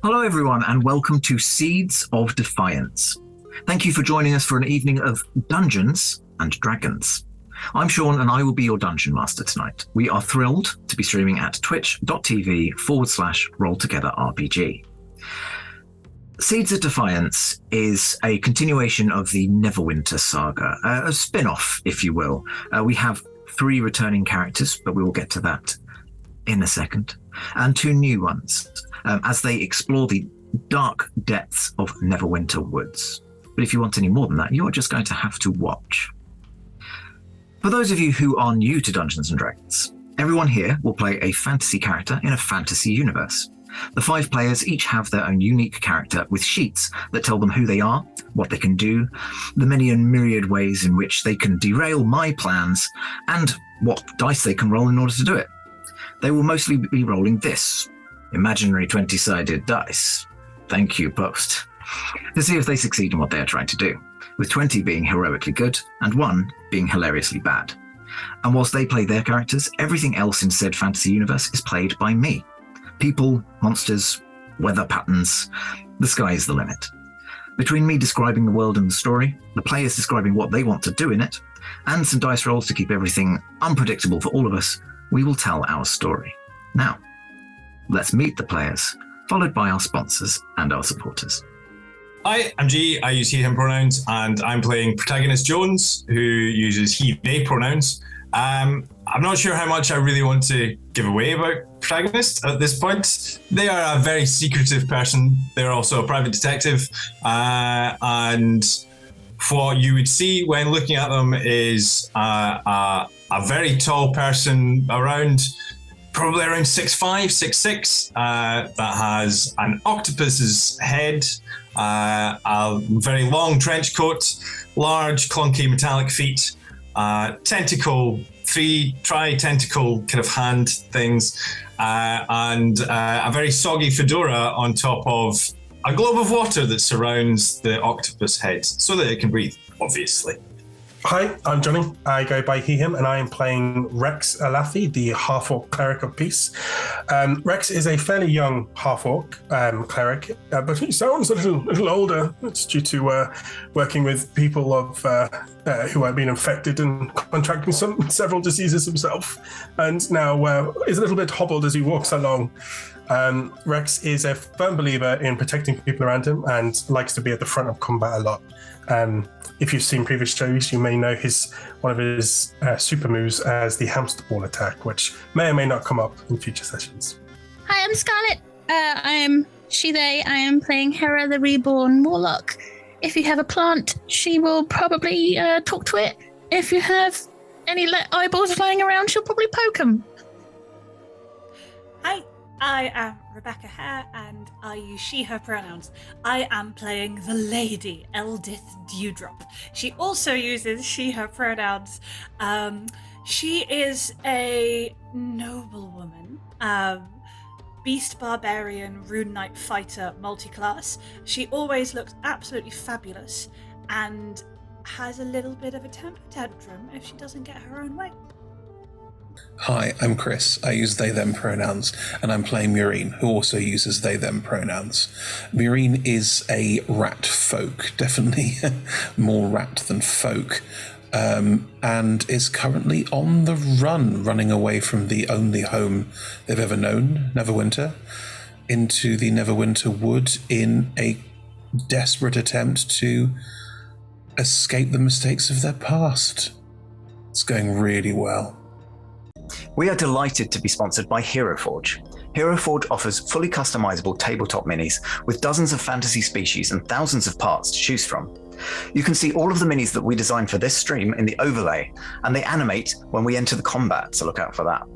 Hello, everyone, and welcome to Seeds of Defiance. Thank you for joining us for an evening of Dungeons and Dragons. I'm Sean, and I will be your Dungeon Master tonight. We are thrilled to be streaming at twitch.tv/rolltogetherrpg. Seeds of Defiance is a continuation of the Neverwinter saga, a spin-off, if you will. We have 3 returning characters, but we will get to that in a second, and 2 new ones, as they explore the dark depths of Neverwinter Woods. But if you want any more than that, you're just going to have to watch. For those of you who are new to Dungeons & Dragons, everyone here will play a fantasy character in a fantasy universe. The 5 players each have their own unique character with sheets that tell them who they are, what they can do, the many and myriad ways in which they can derail my plans, and what dice they can roll in order to do it. They will mostly be rolling this imaginary 20-sided dice. Thank you, Post. To see if they succeed in what they are trying to do, with 20 being heroically good and 1 being hilariously bad. And whilst they play their characters, everything else in said fantasy universe is played by me. People, monsters, weather patterns, the sky is the limit. Between me describing the world and the story, the players describing what they want to do in it, and some dice rolls to keep everything unpredictable for all of us, we will tell our story. Now, let's meet the players, followed by our sponsors and our supporters. Hi, I'm G. I use he, him pronouns, and I'm playing protagonist Jones, who uses he, they pronouns. I'm not sure how much I really want to give away about protagonist at this point. They are a very secretive person. They're also a private detective, and what you would see when looking at them is a very tall person, probably around 6'5", 6'6", that has an octopus's head, a very long trench coat, large clunky metallic feet, tri-tentacle kind of hand things, and a very soggy fedora on top of a globe of water that surrounds the octopus head so that it can breathe, obviously. Hi, I'm Johnny. I go by he, him, and I am playing Rex Alafi, the half-orc cleric of peace. Rex is a fairly young half-orc cleric, but he sounds a little older. It's due to working with people of who have been infected and contracting several diseases himself, and now is a little bit hobbled as he walks along. Rex is a firm believer in protecting people around him and likes to be at the front of combat a lot. If you've seen previous shows, you may know one of his super moves as the hamster ball attack, which may or may not come up in future sessions. Hi, I'm Scarlett. I am she, they. I am playing Hera the Reborn Warlock. If you have a plant, she will probably talk to it. If you have any eyeballs flying around, she'll probably poke them. Hi, I am Rebecca Hare, and I use she, her pronouns. I am playing the Lady Eldith Dewdrop. She also uses she, her pronouns. She is a noble woman, beast barbarian, rune knight fighter, multi-class. She always looks absolutely fabulous and has a little bit of a temper tantrum if she doesn't get her own way. Hi, I'm Chris. I use they, them pronouns, and I'm playing Murine, who also uses they, them pronouns. Murine is a rat folk, definitely more rat than folk, and is currently on the run, running away from the only home they've ever known, Neverwinter, into the Neverwinter Wood in a desperate attempt to escape the mistakes of their past. It's going really well. We are delighted to be sponsored by HeroForge. HeroForge offers fully customizable tabletop minis with dozens of fantasy species and thousands of parts to choose from. You can see all of the minis that we designed for this stream in the overlay, and they animate when we enter the combat, so look out for that.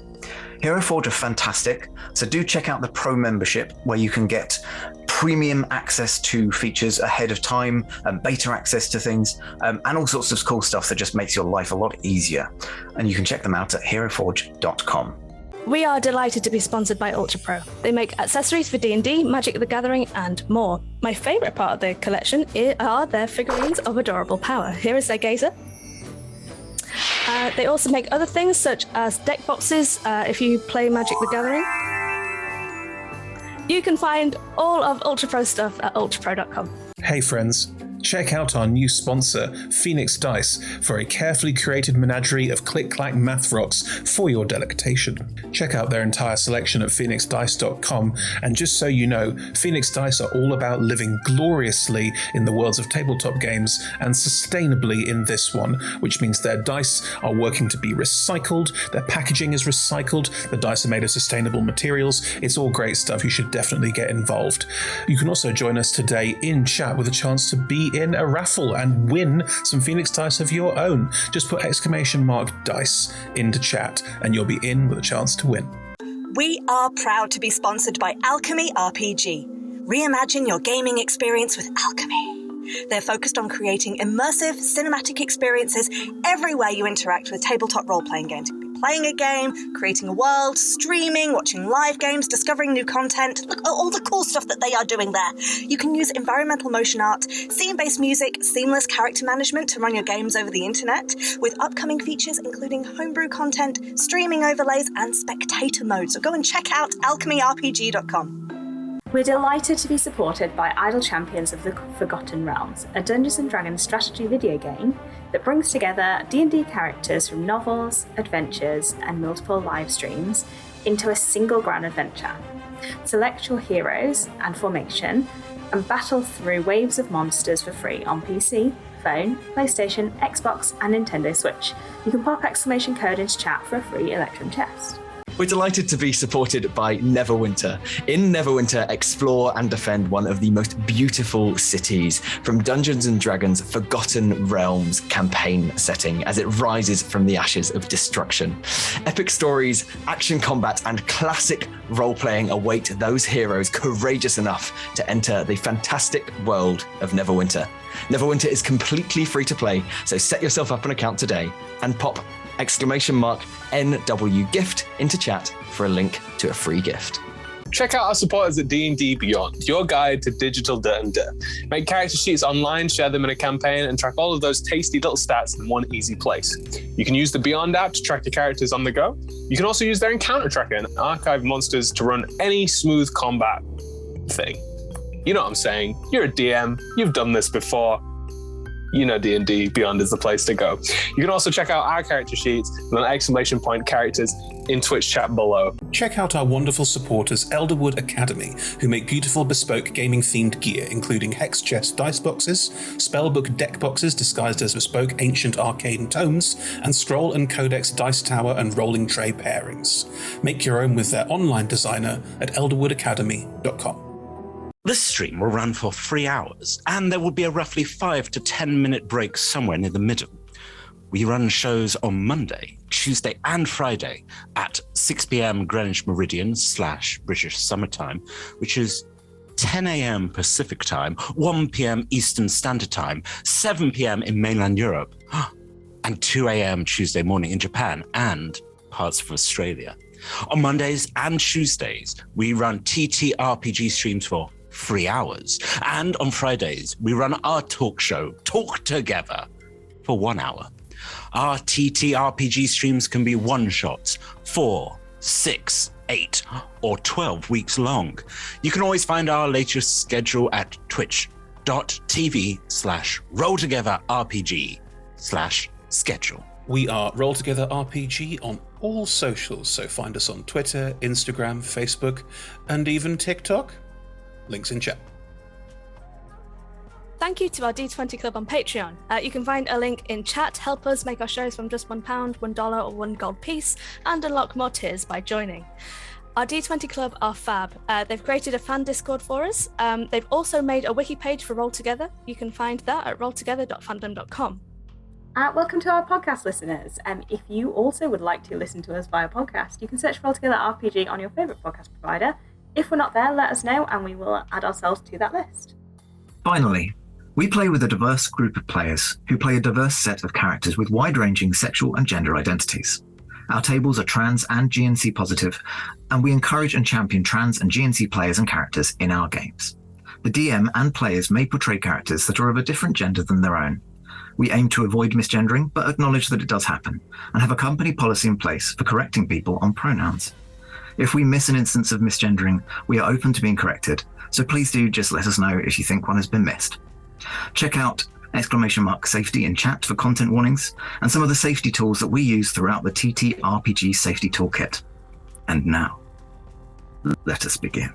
HeroForge are fantastic, so do check out the Pro membership where you can get premium access to features ahead of time, and beta access to things, and all sorts of cool stuff that just makes your life a lot easier. And you can check them out at heroforge.com. We are delighted to be sponsored by Ultra Pro. They make accessories for D&D, Magic the Gathering, and more. My favourite part of their collection are their figurines of adorable power. Here is their gazer. They also make other things such as deck boxes if you play Magic the Gathering. You can find all of Ultra Pro stuff at ultrapro.com. Hey friends, check out our new sponsor, Phoenix Dice, for a carefully curated menagerie of click-clack math rocks for your delectation. Check out their entire selection at phoenixdice.com, and just so you know, Phoenix Dice are all about living gloriously in the worlds of tabletop games and sustainably in this one, which means their dice are working to be recycled, their packaging is recycled, the dice are made of sustainable materials. It's all great stuff. You should definitely get involved. You can also join us today in chat with a chance to be in a raffle and win some Phoenix Dice of your own. Just put !dice into chat and you'll be in with a chance to win. We are proud to be sponsored by Alchemy RPG. Reimagine your gaming experience with Alchemy. They're focused on creating immersive cinematic experiences everywhere you interact with tabletop role-playing games. Playing a game, creating a world, streaming, watching live games, discovering new content. Look at all the cool stuff that they are doing there. You can use environmental motion art, scene-based music, seamless character management to run your games over the internet, with upcoming features including homebrew content, streaming overlays, and spectator mode. So go and check out alchemyrpg.com. We're delighted to be supported by Idle Champions of the Forgotten Realms, a Dungeons & Dragons strategy video game that brings together D&D characters from novels, adventures, and multiple live streams into a single grand adventure. Select your heroes and formation and battle through waves of monsters for free on PC, phone, PlayStation, Xbox, and Nintendo Switch. You can pop exclamation code into chat for a free Electrum chest. We're delighted to be supported by Neverwinter. In Neverwinter, explore and defend one of the most beautiful cities from Dungeons & Dragons' Forgotten Realms campaign setting as it rises from the ashes of destruction. Epic stories, action combat, and classic role-playing await those heroes courageous enough to enter the fantastic world of Neverwinter. Neverwinter is completely free to play, so set yourself up an account today and pop !NW gift into chat for a link to a free gift. Check out our supporters at D&D Beyond, your guide to digital D&D. Make character sheets online, share them in a campaign, and track all of those tasty little stats in one easy place. You can use the Beyond app to track your characters on the go. You can also use their encounter tracker and archive monsters to run any smooth combat thing. You know what I'm saying. You're a DM. You've done this before. You know D&D Beyond is the place to go. You can also check out our character sheets with an ! characters in Twitch chat below. Check out our wonderful supporters, Elderwood Academy, who make beautiful bespoke gaming-themed gear, including hex chest dice boxes, spellbook deck boxes disguised as bespoke ancient arcane tomes, and scroll and codex dice tower and rolling tray pairings. Make your own with their online designer at elderwoodacademy.com. This stream will run for 3 hours, and there will be a roughly 5 to 10 minute break somewhere near the middle. We run shows on Monday, Tuesday, and Friday at 6 p.m. Greenwich Meridian / British Summertime, which is 10 a.m. Pacific Time, 1 p.m. Eastern Standard Time, 7 p.m. in mainland Europe, and 2 a.m. Tuesday morning in Japan and parts of Australia. On Mondays and Tuesdays, we run TTRPG streams for 3 hours. And on Fridays, we run our talk show, Talk Together, for 1 hour. Our TTRPG streams can be one-shots, 4, 6, 8, or 12 weeks long. You can always find our latest schedule at twitch.tv/rolltogetherrpg/schedule. We are Roll Together RPG on all socials, so find us on Twitter, Instagram, Facebook, and even TikTok. Links in chat. Thank you to our D20 Club on Patreon. You can find a link in chat. Help us make our shows from just £1, $1, or $1 gold piece, and unlock more tiers by joining. Our D20 Club are fab. They've created a fan Discord for us. They've also made a wiki page for Roll Together. You can find that at rolltogether.fandom.com. Welcome to our podcast listeners. If you also would like to listen to us via podcast, you can search Roll Together RPG on your favourite podcast provider. If we're not there, let us know and we will add ourselves to that list. Finally, we play with a diverse group of players who play a diverse set of characters with wide-ranging sexual and gender identities. Our tables are trans and GNC positive, and we encourage and champion trans and GNC players and characters in our games. The DM and players may portray characters that are of a different gender than their own. We aim to avoid misgendering, but acknowledge that it does happen, and have a company policy in place for correcting people on pronouns. If we miss an instance of misgendering, we are open to being corrected, so please do just let us know if you think one has been missed. Check out !safety in chat for content warnings and some of the safety tools that we use throughout the TTRPG safety toolkit. And now, let us begin.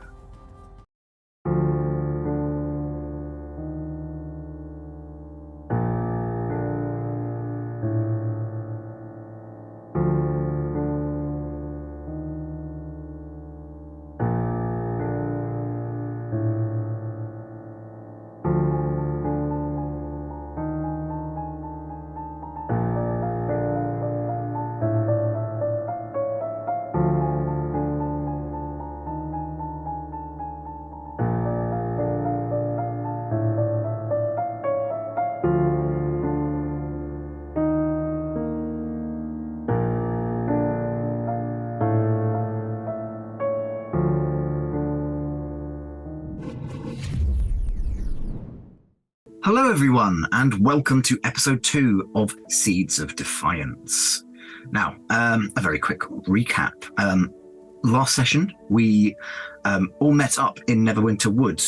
Hello everyone, and welcome to episode 2 of Seeds of Defiance. Now, a very quick recap. Last session, we all met up in Neverwinter Wood.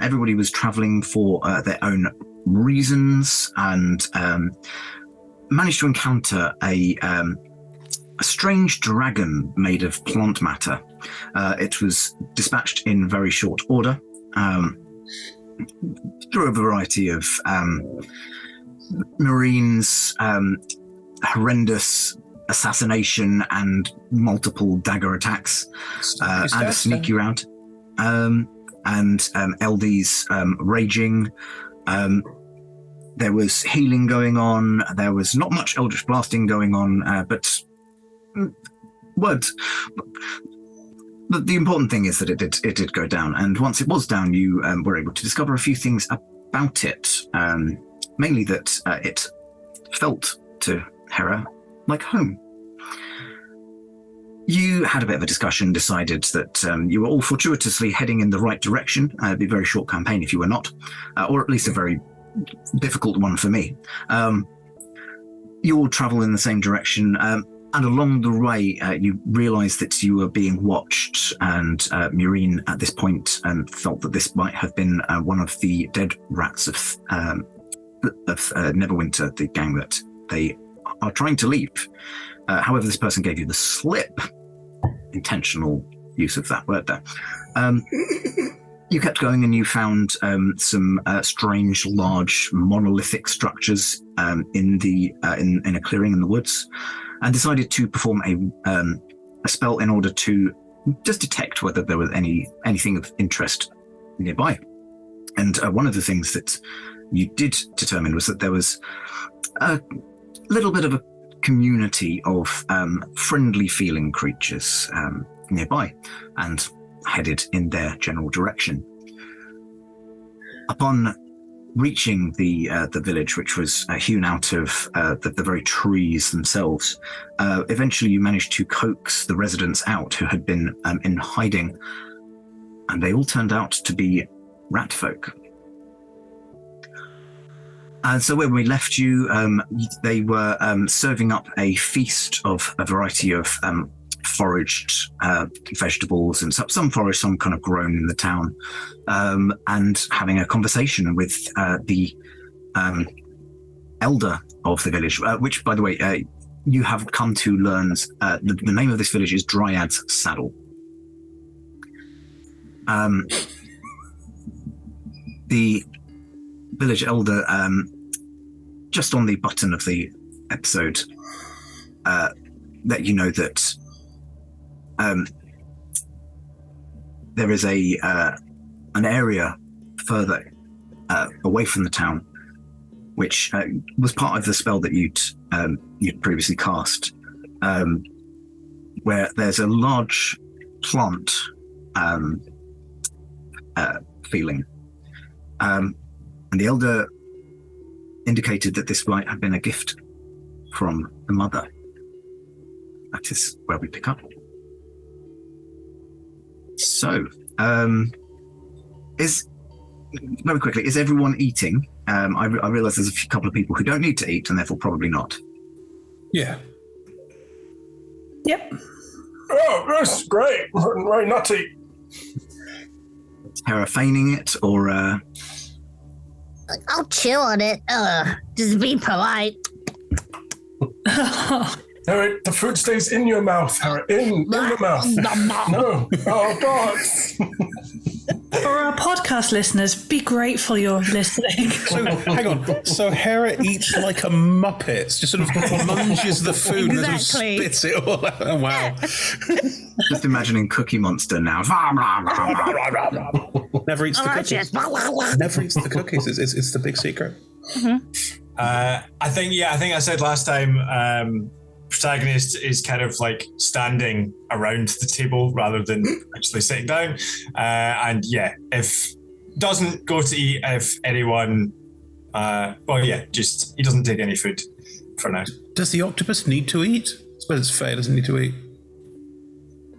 Everybody was traveling for their own reasons and managed to encounter a strange dragon made of plant matter. It was dispatched in very short order. Through a variety of Marines, horrendous assassination and multiple dagger attacks, and a sneaky round, and LDs raging. There was healing going on. There was not much eldritch blasting going on, but the important thing is that it did go down, and once it was down, you were able to discover a few things about it. Mainly that it felt to Hera like home. You had a bit of a discussion, decided that you were all fortuitously heading in the right direction. It'd be a very short campaign if you were not, or at least a very difficult one for me. You all travel in the same direction. And along the way, you realised that you were being watched, and Maureen at this point felt that this might have been one of the dead rats of Neverwinter, the gang that they are trying to leave. However, this person gave you the slip. Intentional use of that word there. You kept going, and you found some strange, large, monolithic structures in a clearing in the woods, and decided to perform a spell in order to just detect whether there was anything of interest nearby. And one of the things that you did determine was that there was a little bit of a community of friendly-feeling creatures nearby, and headed in their general direction. Upon reaching the village, which was hewn out of the very trees themselves, eventually you managed to coax the residents out who had been in hiding, and they all turned out to be ratfolk. And so when we left you, they were serving up a feast of a variety of foraged vegetables, and some foraged, some kind of grown in the town, and having a conversation with the elder of the village, which, by the way, you have come to learn the name of this village is Dryad's Saddle. The village elder, just on the button of the episode, let you know that there is an area further away from the town, which was part of the spell that you'd previously cast, where there's a large plant feeling. And the elder indicated that this might have been a gift from the mother. That is where we pick up. So, very quickly, is everyone eating? I realise there's a couple of people who don't need to eat, and therefore probably not. Yeah. Yep. Oh, that's great. Very nutty. Is Hera feigning it, or I'll chill on it. Just be polite. No, the fruit stays in your mouth, Hera. In your mouth. No. Oh, God. For our podcast listeners, be grateful you're listening. So, hang on. So Hera eats like a Muppet, just sort of munges the food and sort of spits it all out. Oh, wow. Just imagining Cookie Monster now. Never eats the cookies. Never eats the cookies. It's the big secret. Mm-hmm. I think I said last time, protagonist is kind of like standing around the table rather than actually sitting down. And yeah, if doesn't go to eat, if anyone, just he doesn't take any food for now. Does the octopus need to eat? I suppose it's fair, doesn't need to eat.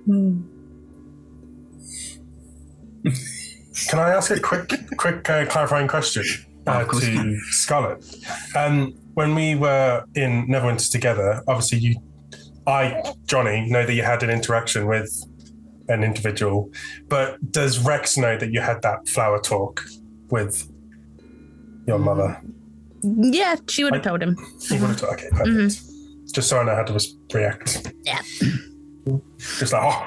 Can I ask a quick clarifying question to Scarlett? When we were in Neverwinter together, obviously Johnny, know that you had an interaction with an individual, but does Rex know that you had that flower talk with your mother? Yeah, she would have told him. He would have told. Okay, perfect. Mm-hmm. Just so I know how to react. Yeah. Just like,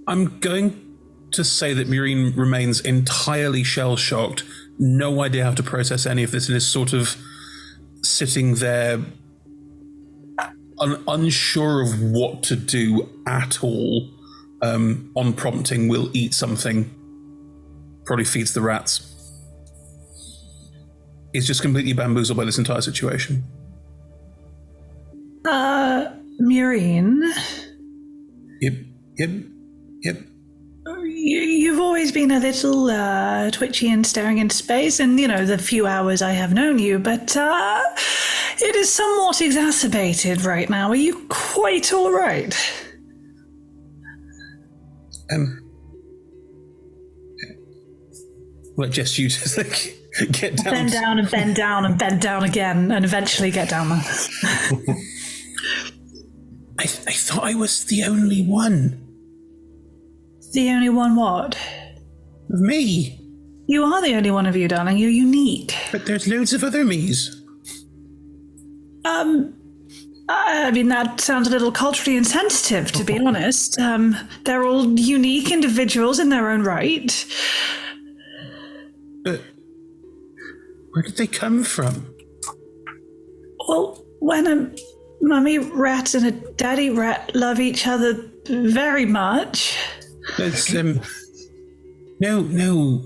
I'm going to say that Maureen remains entirely shell-shocked, no idea how to process any of this, and is sort of sitting there unsure of what to do at all. On prompting, will eat something, probably feeds the rats. Is just completely bamboozled by this entire situation. Maureen? Yep. You've always been a little twitchy and staring into space, and, the few hours I have known you, but it is somewhat exacerbated right now. Are you quite all right? Well, just you to get down. Bend down and bend down and bend down again, and eventually get down there. I thought I was the only one. The only one what? Of me. You are the only one of you, darling. You're unique. But there's loads of other me's. I mean, that sounds a little culturally insensitive, to be honest. They're all unique individuals in their own right. But where did they come from? Well, when a mummy rat and a daddy rat love each other very much. It's, no,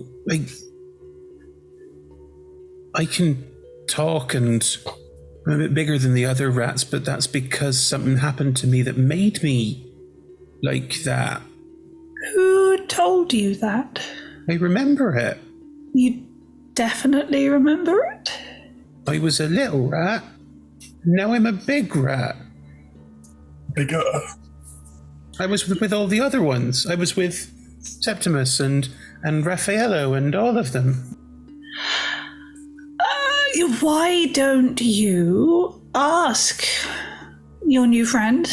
I can talk and I'm a bit bigger than the other rats, but that's because something happened to me that made me like that. Who told you that? I remember it. You definitely remember it? I was a little rat. Now I'm a big rat. Bigger. I was with all the other ones. I was with Septimus and Raffaello and all of them. Why don't you ask your new friend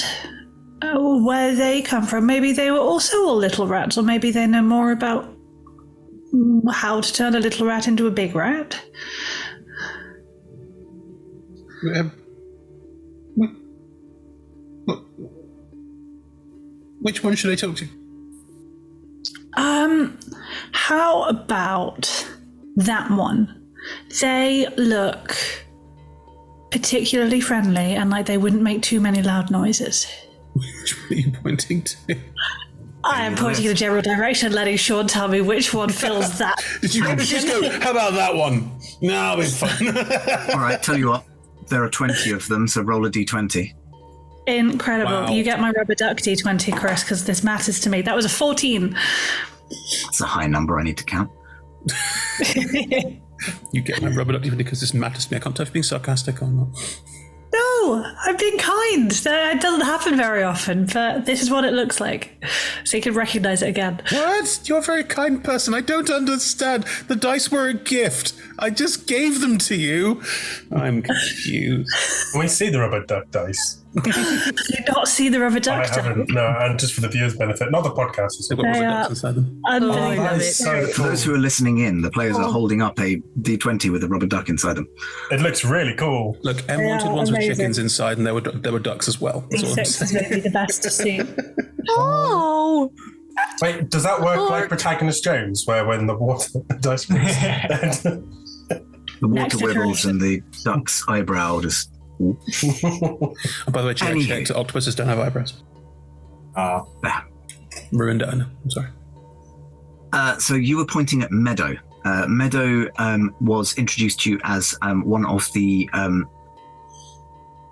where they come from? Maybe they were also all little rats, or maybe they know more about how to turn a little rat into a big rat. Which one should I talk to? How about that one? They look particularly friendly and like they wouldn't make too many loud noises. Which one are you pointing to? I am pointing in a general direction, letting Sean tell me which one fills that. Did you just go, how about that one? No, it's fine. All right, tell you what, there are 20 of them, so roll a d20. Incredible. Wow. You get my rubber duck D20, Chris, because this matters to me. That was a 14. That's a high number I need to count. You get my rubber duck even because this matters to me. I can't tell if you're being sarcastic or not. No, Oh, I'm being kind. It doesn't happen very often, but this is what it looks like. So you can recognize it again. What? You're a very kind person. I don't understand. The dice were a gift. I just gave them to you. I'm confused. Can we see the rubber duck dice? Do you not see the rubber duck? I haven't. No, and just for the viewers' benefit, not the podcasters. They've got rubber ducks inside them. That is so For cool. those who are listening in, the players are holding up a D20 with a rubber duck inside them. It looks really cool. Look, M wanted ones with chickens inside, and there were ducks as well. That's all I'm D6 is saying. maybe the best to see. Oh! Wait, does that work like Protagonist Jones, where when the water dice moves? The water Next wibbles iteration. and the duck's eyebrow just... Oh, by the way, I Anywho. checked. Octopuses don't have eyebrows. Ruined it, I know. I'm sorry. So you were pointing at Meadow. Meadow was introduced to you as one of the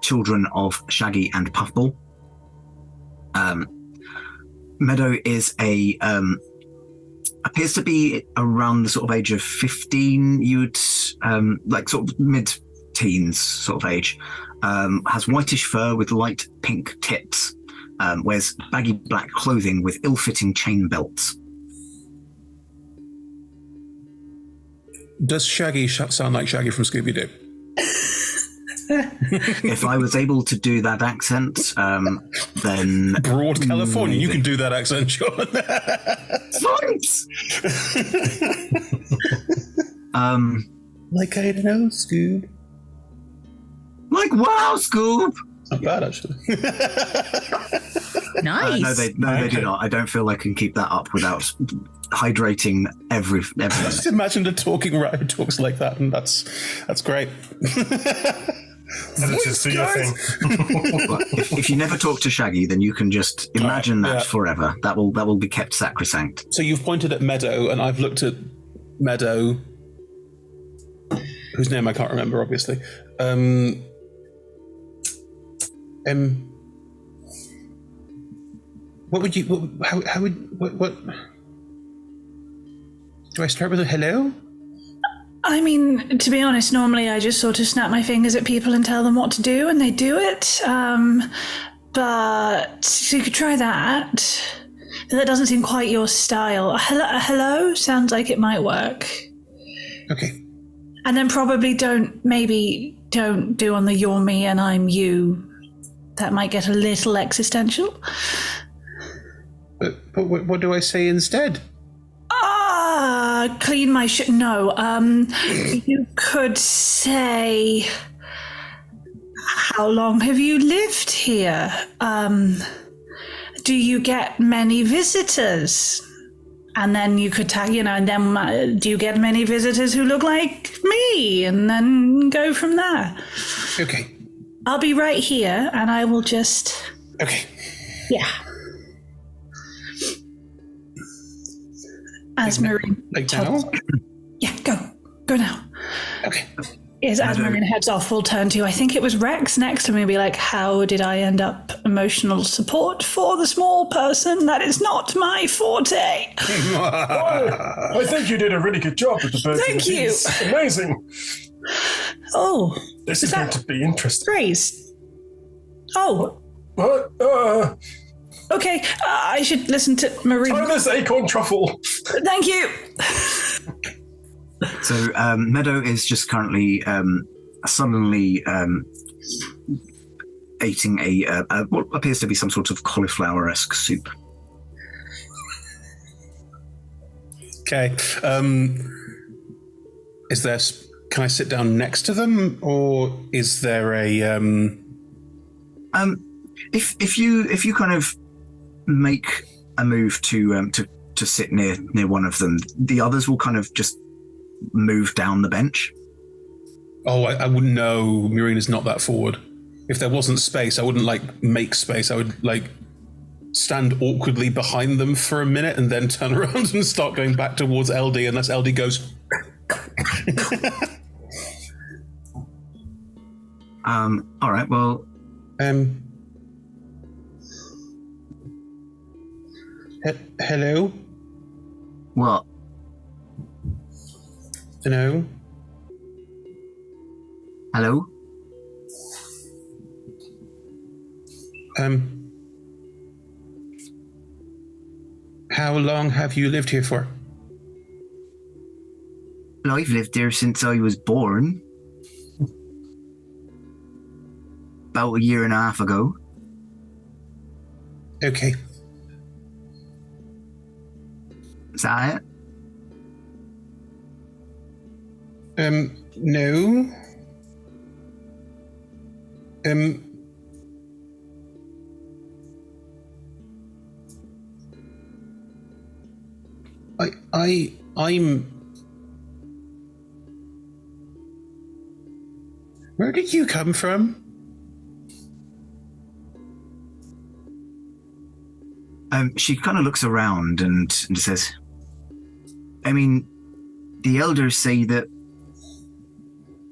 children of Shaggy and Puffball. Meadow is appears to be around the sort of age of 15. You'd like sort of mid-teens sort of age. Has whitish fur with light pink tips. Wears baggy black clothing with ill-fitting chain belts. Does Shaggy sound like Shaggy from Scooby-Doo? If I was able to do that accent, then... Broad California, you can do that accent, Sean. Thanks! Like I don't know, Scoob. Like, wow, Scoob! Not bad, actually. Nice. No, they do not. I don't feel I can keep that up without hydrating everything. Just imagine a talking rat who talks like that, and that's great. Editors, do your thing. But if you never talk to Shaggy, then you can just imagine that forever. That will be kept sacrosanct. So you've pointed at Meadow, and I've looked at Meadow, whose name I can't remember, obviously. What would you? How would what? Do I start with a hello? I mean, to be honest, normally I just sort of snap my fingers at people and tell them what to do, and they do it. But so you could try that. That doesn't seem quite your style. Hello sounds like it might work. Okay. And then probably don't do on the you're me and I'm you. That might get a little existential. But what do I say instead? Clean my shit. No, you could say, how long have you lived here? Do you get many visitors? And then you could tag, and then do you get many visitors who look like me? And then go from there. Okay. I'll be right here, and I will just... Okay. Yeah. As Marine. Like now? Yeah, go now. Okay. As Marine heads off, we'll turn to, I think it was Rex next, and we'll be like, how did I end up emotional support for the small person? That is not my forte. I think you did a really good job with the birds. Thank you. Amazing. Oh. This is going to be interesting. Praise. Oh. What? Okay, I should listen to Marine. Try this acorn truffle. Thank you. So Meadow is just currently suddenly eating what appears to be some sort of cauliflower-esque soup. Okay. Is there? Can I sit down next to them, or is there a? If you kind of make a move to sit near one of them, the others will kind of just move down the bench. Oh, I wouldn't know. Marina's not that forward. If there wasn't space, I wouldn't make space. I would stand awkwardly behind them for a minute and then turn around and start going back towards LD unless LD goes. All right. Well. Hello. What? Hello. Hello. How long have you lived here for? Well, I've lived here since I was born. About a year and a half ago. Okay. Is that it? No. I'm... Where did you come from? She kind of looks around and says, I mean, the elders say that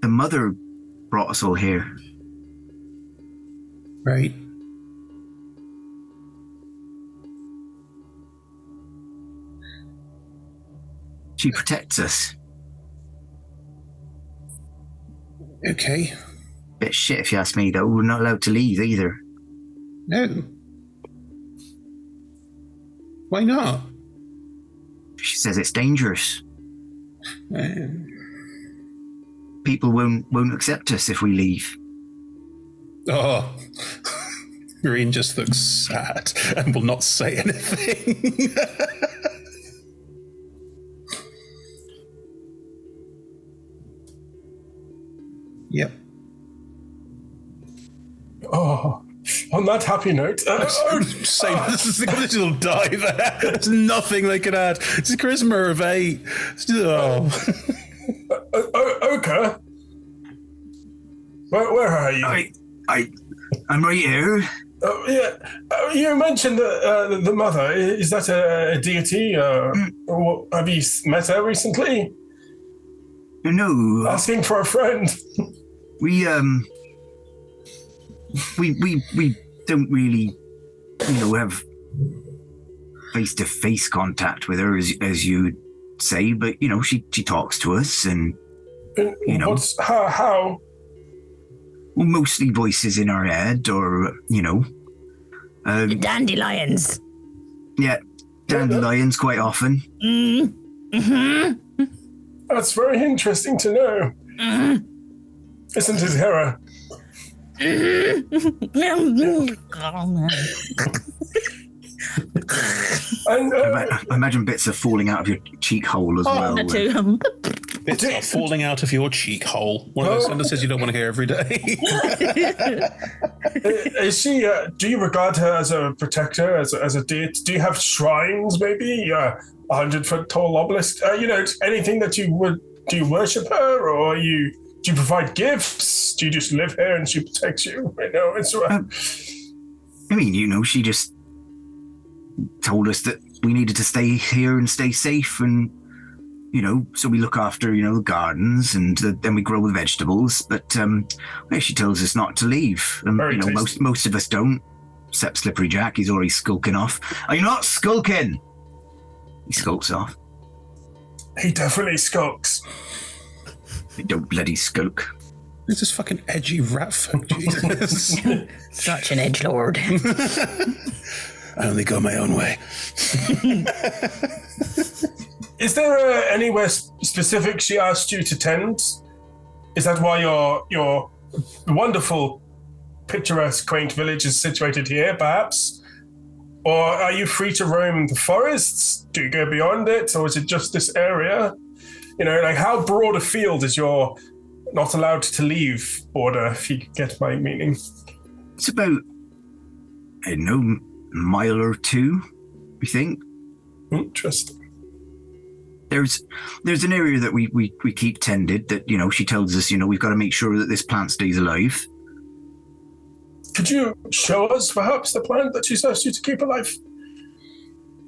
the mother brought us all here. Right. She protects us. Okay. Bit shit if you ask me, though. We're not allowed to leave either. No. Why not? She says it's dangerous. People won't accept us if we leave. Oh. Green just looks sad and will not say anything. Yep. Oh, on that happy note, this will die there. There's nothing they can add. It's a charisma of 8. Oka, where are you? I'm right here. You mentioned the mother. Is that a deity? Have you met her recently? No. Asking for a friend. We don't really, have face-to-face contact with her, as you say, but, she talks to us and, How? Well, mostly voices in our head or, dandelions. Yeah, dandelions quite often. Mm-hmm. That's very interesting to know. Mm-hmm. Isn't it, Hera? I imagine bits are falling out of your cheek hole as well. Bits are falling out of your cheek hole. One of those sentences you don't want to hear every day. Is she? Do you regard her as a protector, as a deity? Do you have shrines, maybe? 100-foot tall obelisk? Anything that you would? Do you worship her, or do you provide gifts? Do you just live here and she protects you? She just told us that we needed to stay here and stay safe, and so we look after the gardens, and then we grow the vegetables. But she tells us not to leave, and most of us don't, except Slippery Jack. He's already skulking off. Are you not skulking? He skulks off. He definitely skulks. They don't bloody skulk. It's this fucking edgy rat folk, Jesus. Such an edgelord. I only go my own way. Is there anywhere specific she asked you to tend? Is that why your wonderful, picturesque, quaint village is situated here, perhaps? Or are you free to roam the forests? Do you go beyond it, or is it just this area? How broad a field is your not allowed to leave border, if you get my meaning? It's about, a mile or two, we think. Interesting. There's an area that we keep tended that, she tells us, we've got to make sure that this plant stays alive. Could you show us, perhaps, the plant that she's asked you to keep alive?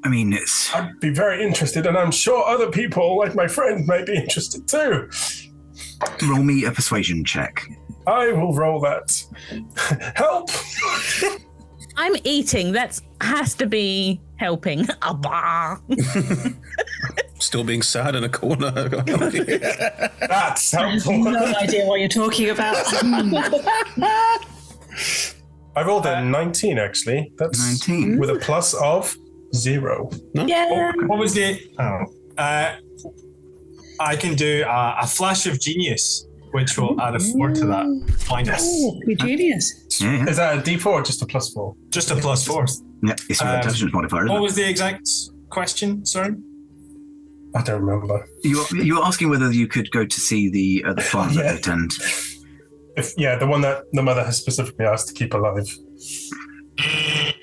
I'd be very interested, and I'm sure other people, like my friend, may be interested too. Roll me a persuasion check. I will roll that. Help! I'm eating. That has to be helping. Still being sad in a corner. That's helpful. No idea what you're talking about. I rolled a 19, actually. That's 19. With a plus of 0. Yeah. What was the... I can do a flash of genius, which will add a 4 to that. Find us. Good genius. Yeah. Is that a D4 or just a plus 4? Just a plus 4. Yeah, it's your intelligence modifier. What was the exact question? Sorry? I don't remember. You were asking whether you could go to see the farm that they tend. The one that the mother has specifically asked to keep alive.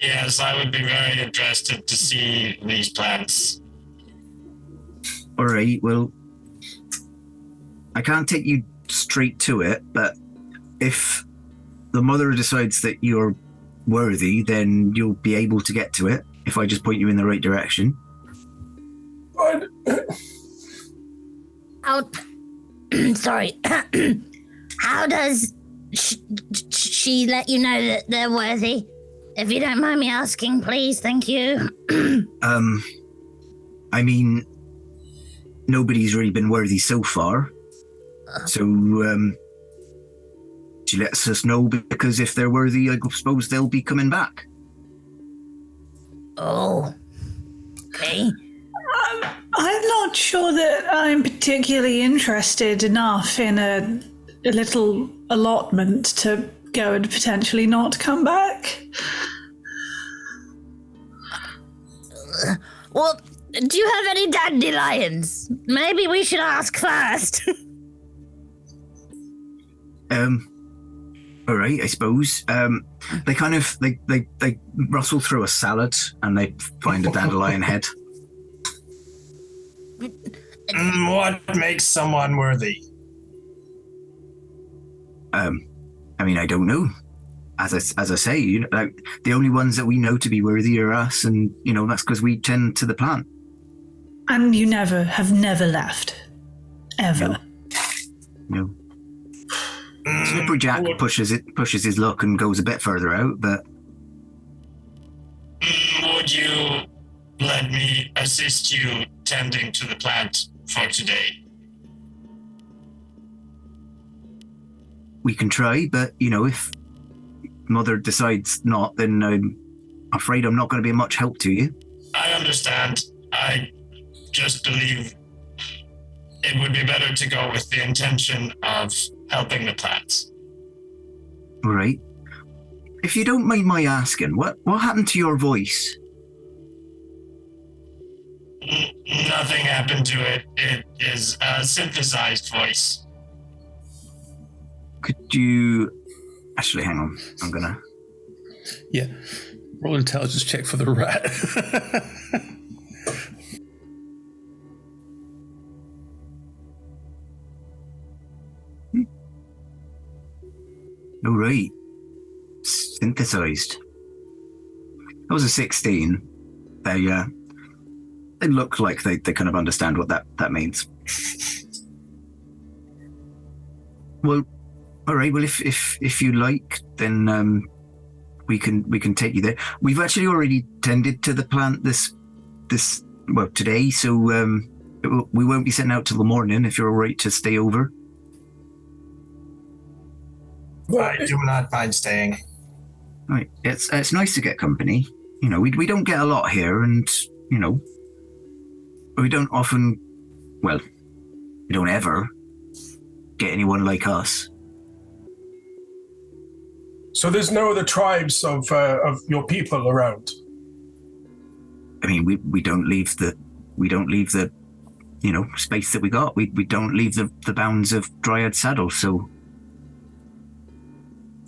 Yes, I would be very interested to see these plants. All right, well, I can't take you straight to it, but if the mother decides that you're worthy, then you'll be able to get to it if I just point you in the right direction. Sorry. How does she let you know that they're worthy? If you don't mind me asking, please. Thank you. I mean, nobody's really been worthy so far. So, she lets us know because if they're worthy, I suppose they'll be coming back. Oh. Okay. I'm not sure that I'm particularly interested enough in a little allotment to go and potentially not come back. Well, do you have any dandelions? Maybe we should ask first. All right, I suppose. They kind of they rustle through a salad and they find a dandelion head. What makes someone worthy? I mean, I don't know. As I say, like, the only ones that we know to be worthy are us, and that's because we tend to the plant. And you have never left, ever. No. Slippery Jack pushes his luck and goes a bit further out, but Would you let me assist you tending to the plant for today? we can try. But if Mother decides not, then I'm afraid I'm not going to be much help to you. I understand. I just believe it would be better to go with the intention of helping the plants. All right. If you don't mind my asking, what happened to your voice? Nothing happened to it. It is a synthesized voice. Could you... Actually, hang on. I'm going to... Yeah. Roll intelligence check for the rat. All right. Synthesized. That was a 16. They look like they kind of understand what that means. Well, all right. Well, if you like, then we can take you there. We've actually already tended to the plant today, so we won't be sitting out till the morning. If you're all right to stay over. I do not mind staying. Right. It's nice to get company. We don't get a lot here, and we don't often, well, we don't ever get anyone like us. So there's no other tribes of your people around? I mean, we don't leave the space that we got. We don't leave the bounds of Dryad Saddle. So,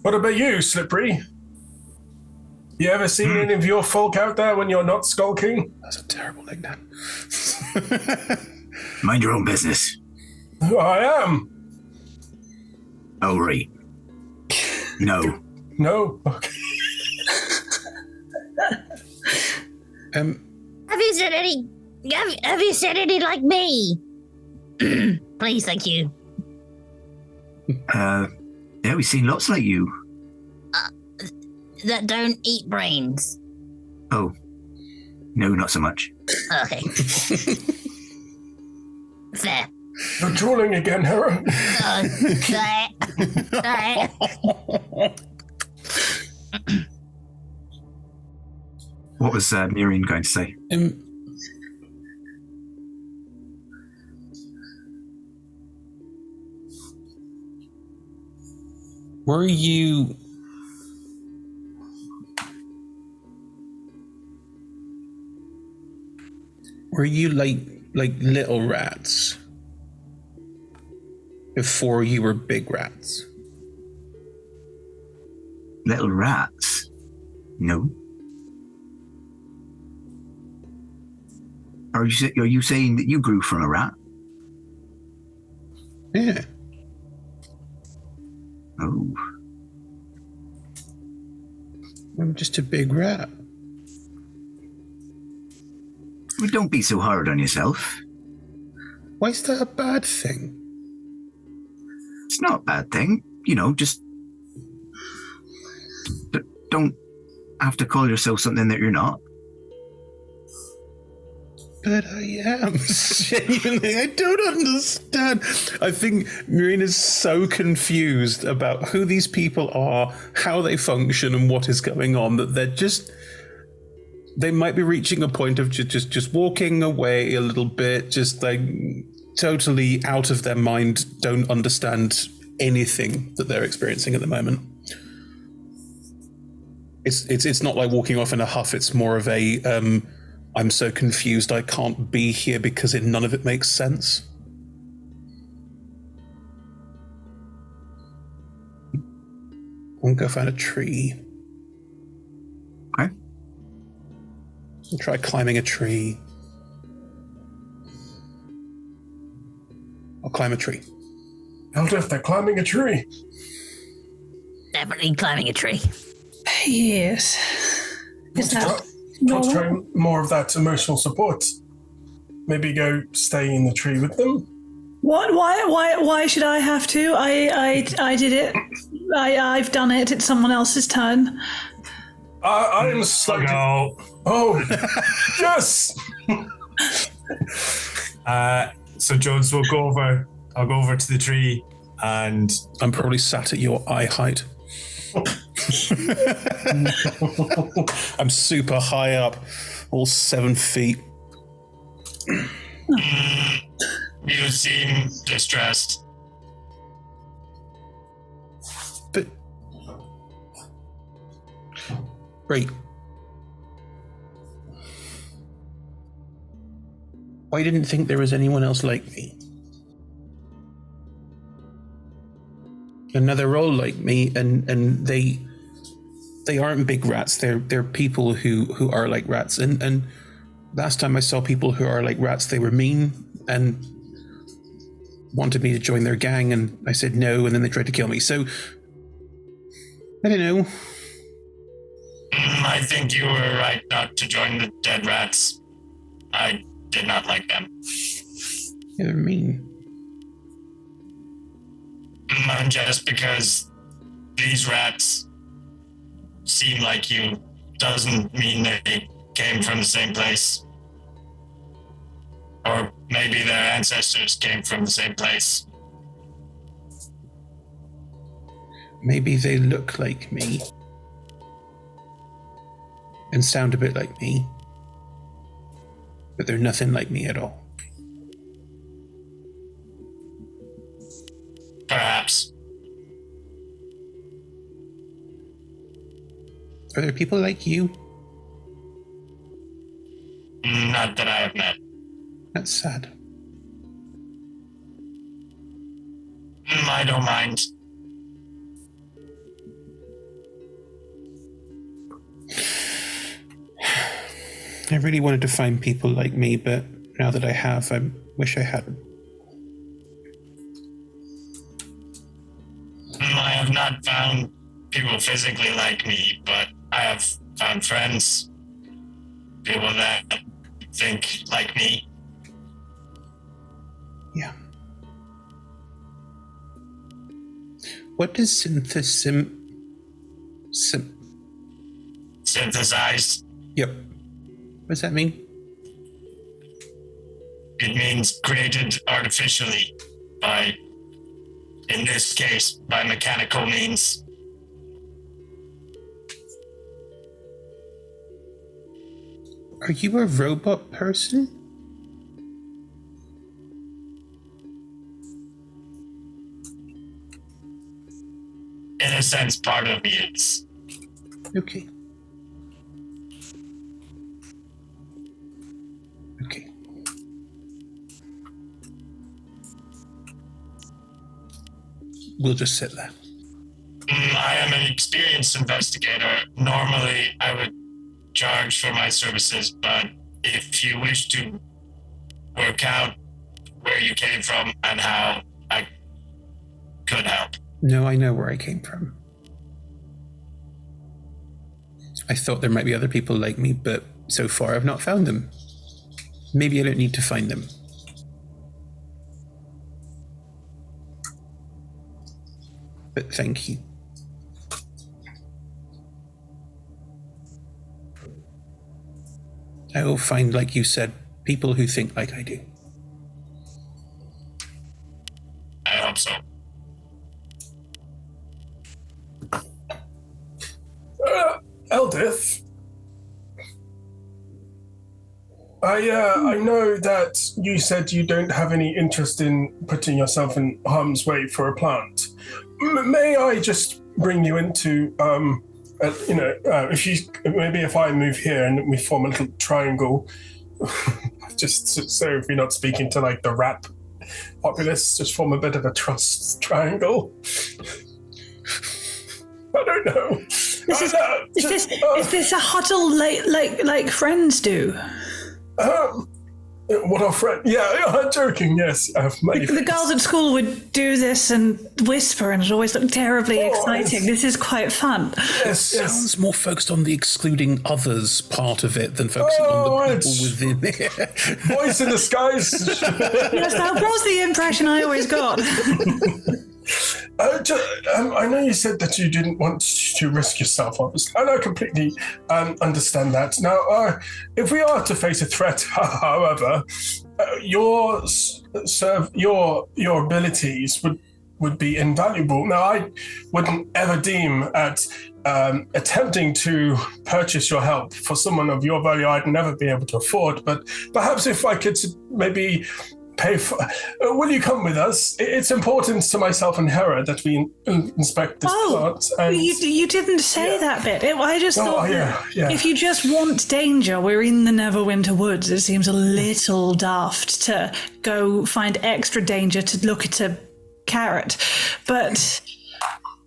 what about you, Slippery? You ever seen any of your folk out there when you're not skulking? That's a terrible nickname. Mind your own business. I am. Oh, right. No. No? Okay. Have you said any... Have you said any like me? Please, thank you. Yeah, we've seen lots like you. That don't eat brains. Oh. No, not so much. Okay. Fair. You're drooling again, Hera. What was Miriam going to say? Were you like little rats before you were big rats? Little rats? No. Are you saying that you grew from a rat? Yeah. Oh. I'm just a big rat. Well, don't be so hard on yourself. Why is that a bad thing? It's not a bad thing. Just don't have to call yourself something that you're not. But I am. Genuinely, I don't understand. I think Marine is so confused about who these people are, how they function, and what is going on that they might be reaching a point of just walking away a little bit, just like totally out of their mind, don't understand anything that they're experiencing at the moment. It's not like walking off in a huff. It's more of a I'm so confused I can't be here because none of it makes sense. I'll go find a tree. Okay. I'll try climbing a tree. I'll climb a tree. Eldith, they're climbing a tree. Definitely climbing a tree. Yes. Is that Let's try more of that emotional support. Maybe go stay in the tree with them. What? Why should I have to? I did it. I've done it. It's someone else's turn. I'm slightly... Oh, yes! So Jones will go over. I'll go over to the tree, and I'm probably sat at your eye height. I'm super high up, all 7 feet. You seem distressed. But great. I didn't think there was anyone else like me. Another role like me, and they aren't big rats. They're people who are like rats. And last time I saw people who are like rats, they were mean and wanted me to join their gang, and I said no, and then they tried to kill me. So I don't know. I think you were right not to join the dead rats. I did not like them. Yeah, they're mean. And just because these rats seem like you doesn't mean they came from the same place. Or maybe their ancestors came from the same place. Maybe they look like me and sound a bit like me, but they're nothing like me at all. Perhaps. Are there people like you? Not that I have met. That's sad. I don't mind. I really wanted to find people like me, but now that I have, I wish I hadn't. I have not found people physically like me, but I have found friends. People that think like me. Yeah. What does synthesized? Yep. What does that mean? It means created artificially by, in this case, by mechanical means. Are you a robot person? In a sense, part of me is. Okay. Okay. We'll just sit there. I am an experienced investigator. Normally, I would charge for my services, but if you wish to work out where you came from and how I could help. No, I know where I came from. I thought there might be other people like me, but so far I've not found them. Maybe I don't need to find them. But thank you. I will find, like you said, people who think like I do. I hope so. Eldith, I know that you said you don't have any interest in putting yourself in harm's way for a plant. May I just bring you into, if I move here and we form a little triangle, just so if you're not speaking to like the rat populace, just form a bit of a trust triangle. I don't know. Is this a huddle like friends do? What our friend? Yeah, I'm joking. Yes, the girls at school would do this and whisper, and it always looked terribly exciting. This is quite fun. Yes, sounds more focused on the excluding others part of it than focusing on the people within it. Voice in the skies. Yes, that was the impression I always got. I know you said that you didn't want to risk yourself, obviously, and I completely understand that. Now, if we are to face a threat, however, your abilities would be invaluable. Now, I wouldn't ever deem at attempting to purchase your help for someone of your value I'd never be able to afford, but perhaps if I could maybe pay for... will you come with us? It's important to myself and Hera that we inspect this plant. And, you didn't say that bit. I just thought yeah. If you just want danger, we're in the Neverwinter Woods. It seems a little daft to go find extra danger to look at a carrot. But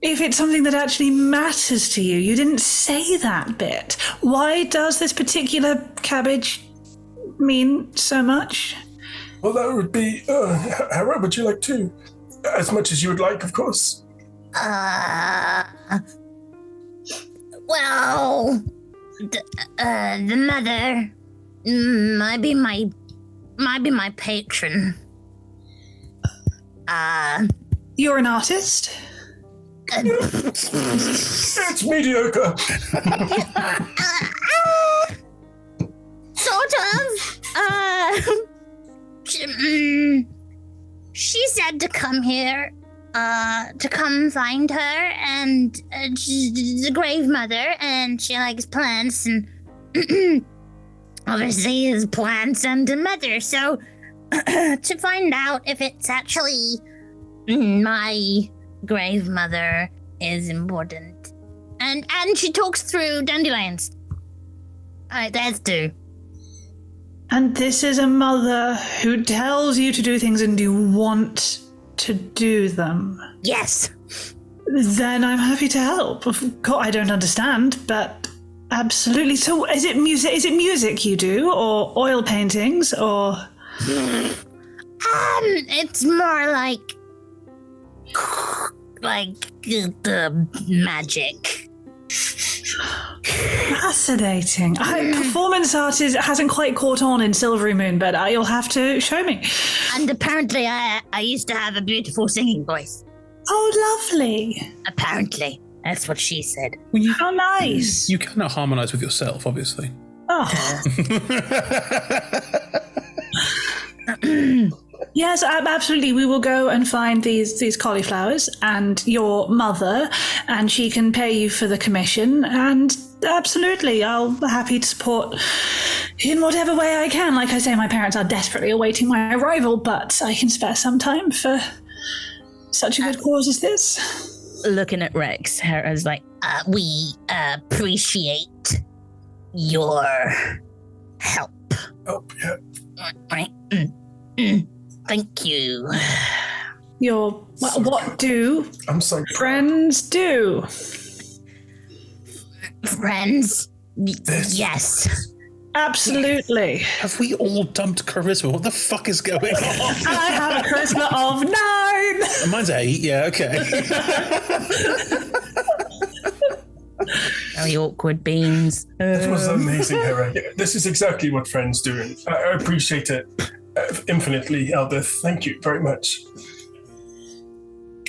if it's something that actually matters to you, you didn't say that bit. Why does this particular cabbage mean so much? Well, that would be... Hera, would you like to? As much as you would like, of course. Well, the mother might be my patron. You're an artist? It's mediocre. Sort of. She said to come here, to come find her, and she's a grave mother, and she likes plants, and obviously is plants and a mother, so to find out if it's actually my grave mother is important. And she talks through dandelions. Alright, that's two. And this is a mother who tells you to do things and you want to do them. Yes. Then I'm happy to help. Of course, I don't understand, but absolutely. So is it music? Is it music you do, or oil paintings, or? It's more like the magic. Fascinating. Performance art hasn't quite caught on in Silvery Moon, but you'll have to show me. And apparently I used to have a beautiful singing voice. Oh, lovely. Apparently. That's what she said. Well, how nice. You cannot harmonise with yourself, obviously. Oh. Yes, absolutely. We will go and find these cauliflowers and your mother, and she can pay you for the commission, and absolutely. I'll be happy to support in whatever way I can. Like I say, my parents are desperately awaiting my arrival, but I can spare some time for such a good cause as this. Looking at Rex, Hera's like, we appreciate your help. Oh, yeah. Right. Thank you. What do I'm so friends do? Friends? Yes. Absolutely. Have we all dumped charisma? What the fuck is going on? I have a charisma of 9. Mine's 8, yeah, okay. Very awkward beans. That was amazing, Hera. This is exactly what friends do. And I appreciate it infinitely, Eldith. Thank you very much.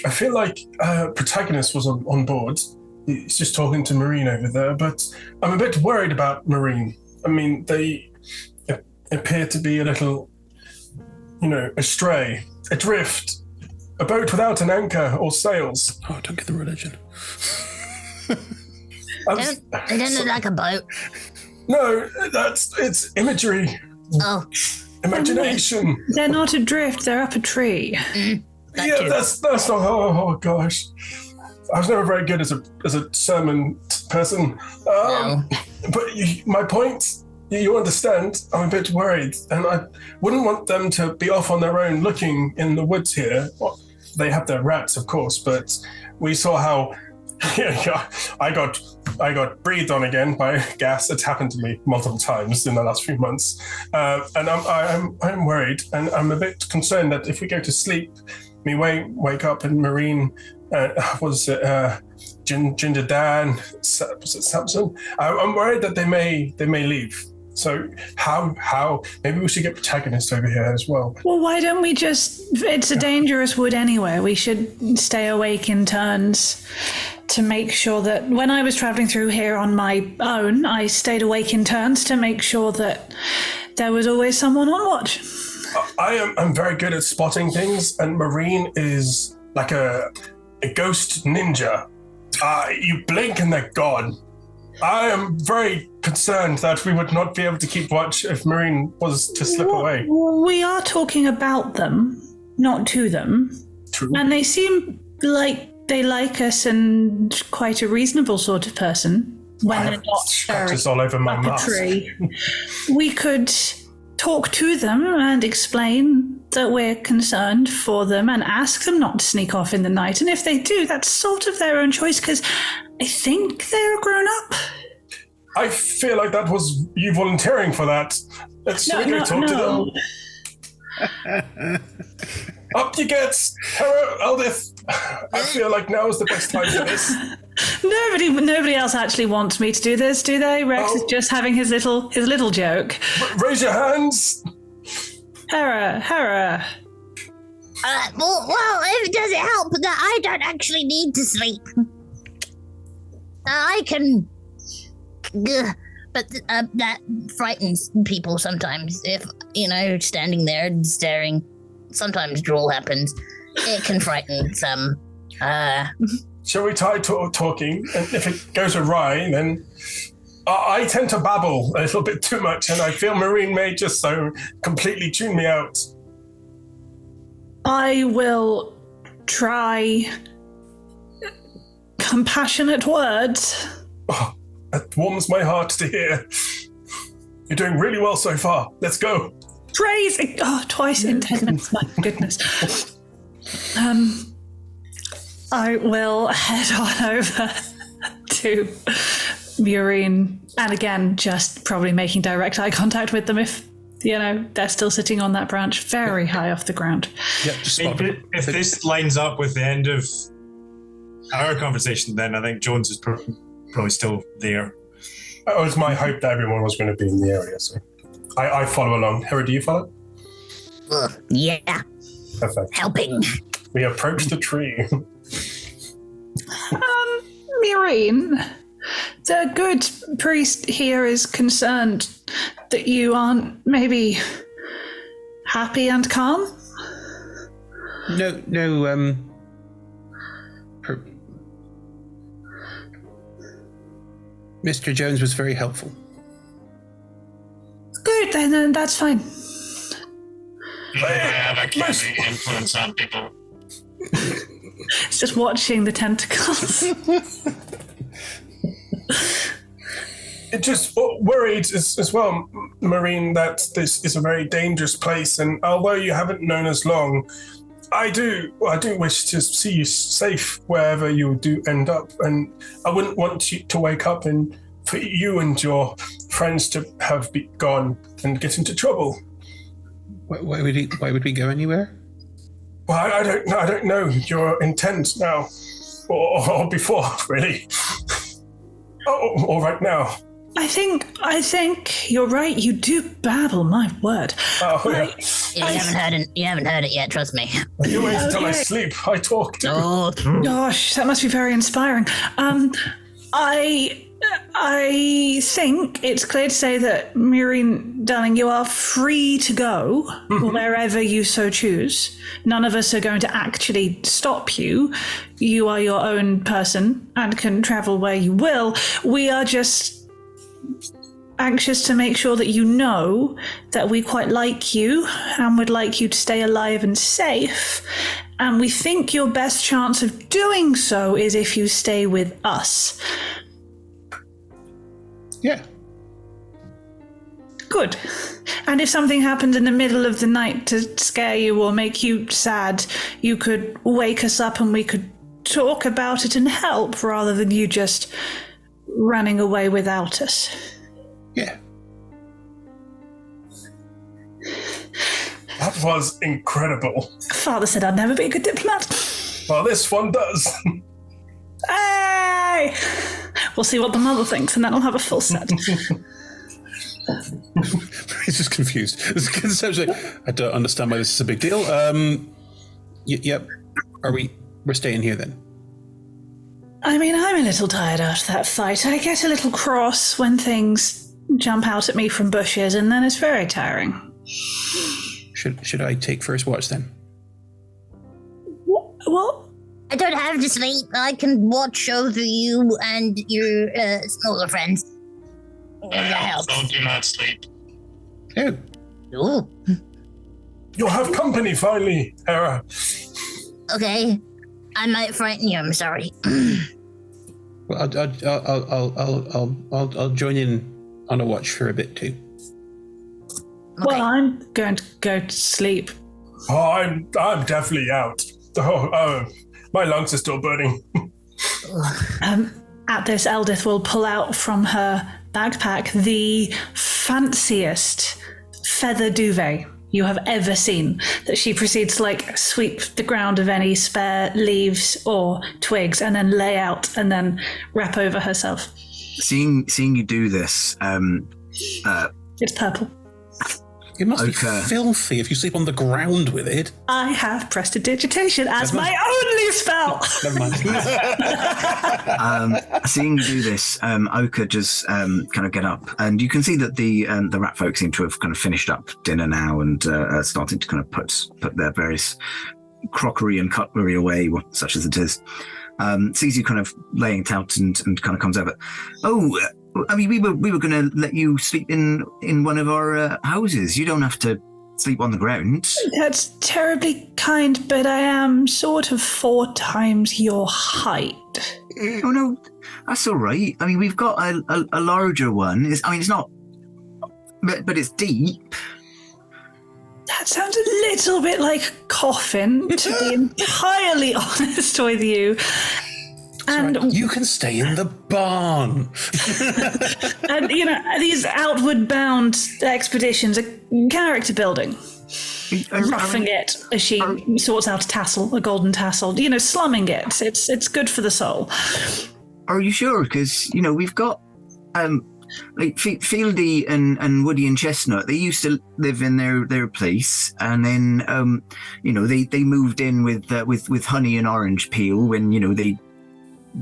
I feel like Protagonist was on board. He's just talking to Marine over there, but I'm a bit worried about Marine. I mean, they appear to be a little, astray, adrift, a boat without an anchor or sails. Oh, don't get the religion. They don't look like a boat. No, it's imagery. Oh. Imagination. They're not adrift, they're up a tree. That's not. Oh gosh, I was never very good as a sermon person. No. But my point, you understand. I'm a bit worried, and I wouldn't want them to be off on their own looking in the woods here. Well, they have their rats, of course, but we saw how I got breathed on again by gas. It's happened to me multiple times in the last few months, and I'm worried, and I'm a bit concerned that if we go to sleep, we wake up and Marine, Ginger Dan, was it Samson? I'm worried that they may leave. So how maybe we should get Protagonist over here as well. Well, why don't we it's a dangerous wood anyway. We should stay awake in turns to make sure that when I was traveling through here on my own, I stayed awake in turns to make sure that there was always someone on watch. I'm very good at spotting things, and Marine is like a ghost ninja. You blink and they're gone. I am very concerned that we would not be able to keep watch if Marine was to slip away. We are talking about them, not to them. True. And they seem like they like us and quite a reasonable sort of person when they're not scratches all over my up a mask. tree. We could talk to them and explain that we're concerned for them and ask them not to sneak off in the night. And if they do, that's sort of their own choice, because I think they're grown up. I feel like that was you volunteering for that. Let's talk to them. Up you get, Hera, Eldith. I feel like now is the best time for this. Nobody else actually wants me to do this, do they? Rex is just having his little joke. Raise your hands. Hera. Well, if does it help that I don't actually need to sleep? I can, but that frightens people sometimes. If standing there and staring, sometimes drool happens. It can frighten some. Shall we try talking? And if it goes awry, then I tend to babble a little bit too much, and I feel Marine may just so completely tune me out. I will try compassionate words. Oh, that warms my heart to hear. You're doing really well so far. Let's go. Praise! Oh, twice in 10 minutes. My goodness. I will head on over to Murine, and again, just probably making direct eye contact with them if, they're still sitting on that branch very high off the ground. Yeah, just if this lines up with the end of our conversation, then I think Jones is probably still there. It was my hope that everyone was going to be in the area, so I follow along. Hera, do you follow? Yeah. Perfect. Helping. We approach the tree. Murine, the good priest here is concerned that you aren't maybe happy and calm. No. Mr. Jones was very helpful. Good, then that's fine. I have a carry influence on people. It's just watching the tentacles. It just worried as well, Marine, that this is a very dangerous place. And although you haven't known us long, I do wish to see you safe wherever you do end up. And I wouldn't want you to wake up and for you and your friends to have gone and get into trouble. Why would we go anywhere? Well, I don't know your intent now, or before, really. Or right now. I think you're right. You do babble, my word. Oh, yeah. You haven't heard it yet, trust me. You wait until I sleep. I talk to. Oh. Gosh, that must be very inspiring. I think it's clear to say that, Murine, darling, you are free to go wherever you so choose. None of us are going to actually stop you. You are your own person and can travel where you will. We are just anxious to make sure that you know that we quite like you and would like you to stay alive and safe. And we think your best chance of doing so is if you stay with us. Yeah. Good. And if something happened in the middle of the night to scare you or make you sad, you could wake us up and we could talk about it and help rather than you just running away without us. Yeah. That was incredible. Father said I'd never be a good diplomat. Well, this one does. Hey! We'll see what the mother thinks, and then I'll have a full set. He's just confused. Essentially, I don't understand why this is a big deal. Yep. We're staying here then? I mean, I'm a little tired after that fight. I get a little cross when things jump out at me from bushes, and then it's very tiring. Should I take first watch then? What? I don't have to sleep. I can watch over you and your smaller friends. I also do not sleep. Oh. Ooh. You'll have company finally, Hera. Okay. I might frighten you, I'm sorry. Well, I'll join in on a watch for a bit too. Okay. Well, I'm going to go to sleep. Oh, I'm definitely out. Oh, my lungs are still burning. At this, Eldith will pull out from her backpack the fanciest feather duvet you have ever seen, that she proceeds to sweep the ground of any spare leaves or twigs and then lay out and then wrap over herself. Seeing you do this, it's purple. It must be filthy if you sleep on the ground with it. I have prestidigitation as my only spell. Never mind. Seeing you do this, Oka just kind of get up, and you can see that the rat folk seem to have kind of finished up dinner now and starting to kind of put their various crockery and cutlery away, such as it is. Sees you kind of laying it out and kind of comes over. Oh. I mean, we were going to let you sleep in one of our houses. You don't have to sleep on the ground. That's terribly kind, but I am sort of 4 times your height. Oh, no, that's all right. I mean, we've got a larger one. It's not, but it's deep. That sounds a little bit like a coffin, to be entirely honest with you. And you can stay in the barn. And, these outward bound expeditions are character building. Roughing it as she sorts out a golden tassel, slumming it. It's good for the soul. Are you sure? Because, we've got Fieldy and Woody and Chestnut. They used to live in their place, and then they moved in with Honey and Orange Peel when they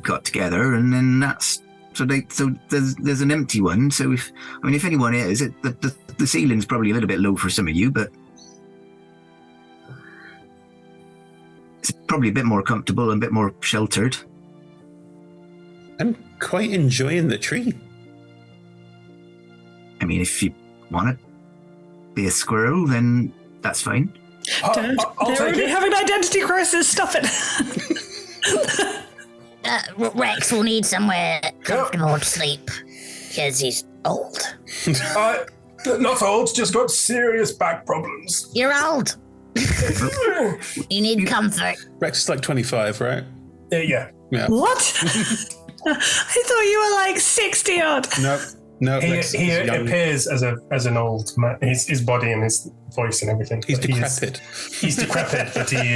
got together, and then there's an empty one. So if anyone is, the ceiling's probably a little bit low for some of you, but it's probably a bit more comfortable and a bit more sheltered. I'm quite enjoying the tree. I mean, if you want to be a squirrel, then that's fine. They already have an identity crisis. Stop it. Rex will need somewhere comfortable to sleep because he's old. Not old, just got serious back problems. You're old. You need comfort. Rex is like 25, right? Yeah. What? I thought you were like 60 odd. No. He appears as an old man. His body and his voice and everything. He's decrepit. He's decrepit, but he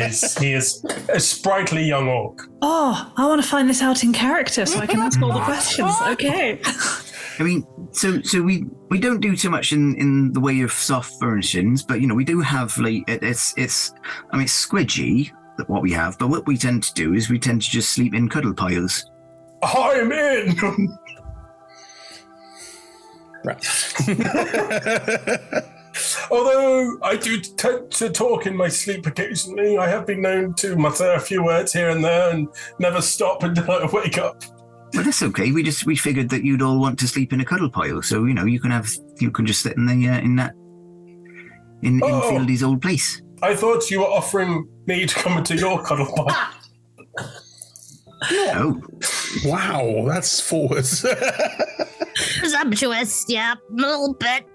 is a sprightly young orc. Oh, I want to find this out in character so I can ask all the questions. Okay. I mean, so we don't do too much in the way of soft furnishings, but we do have like it's squidgy what we have, but what we tend to do is we tend to just sleep in cuddle piles. I'm in. Right. Although I do tend to talk in my sleep occasionally, I have been known to mutter a few words here and there and never stop until I wake up. Well, that's okay. We figured that you'd all want to sleep in a cuddle pile, so you can just sit in Fieldy's old place. I thought you were offering me to come into your cuddle pile. No. Wow, that's forward. Presumptuous, yeah, a little bit.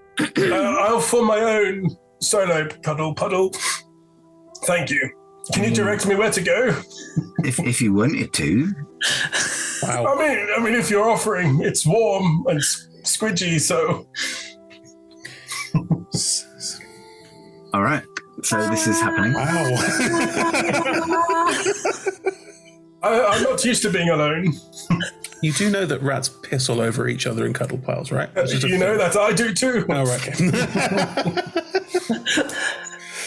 I'll form my own solo cuddle puddle. Thank you. Can you direct me where to go? If you wanted to. Wow. I mean, if you're offering, it's warm and squidgy, so. All right. So this is happening. Wow. I'm not used to being alone. You do know that rats piss all over each other in cuddle piles, right? You know that I do too. Oh, right.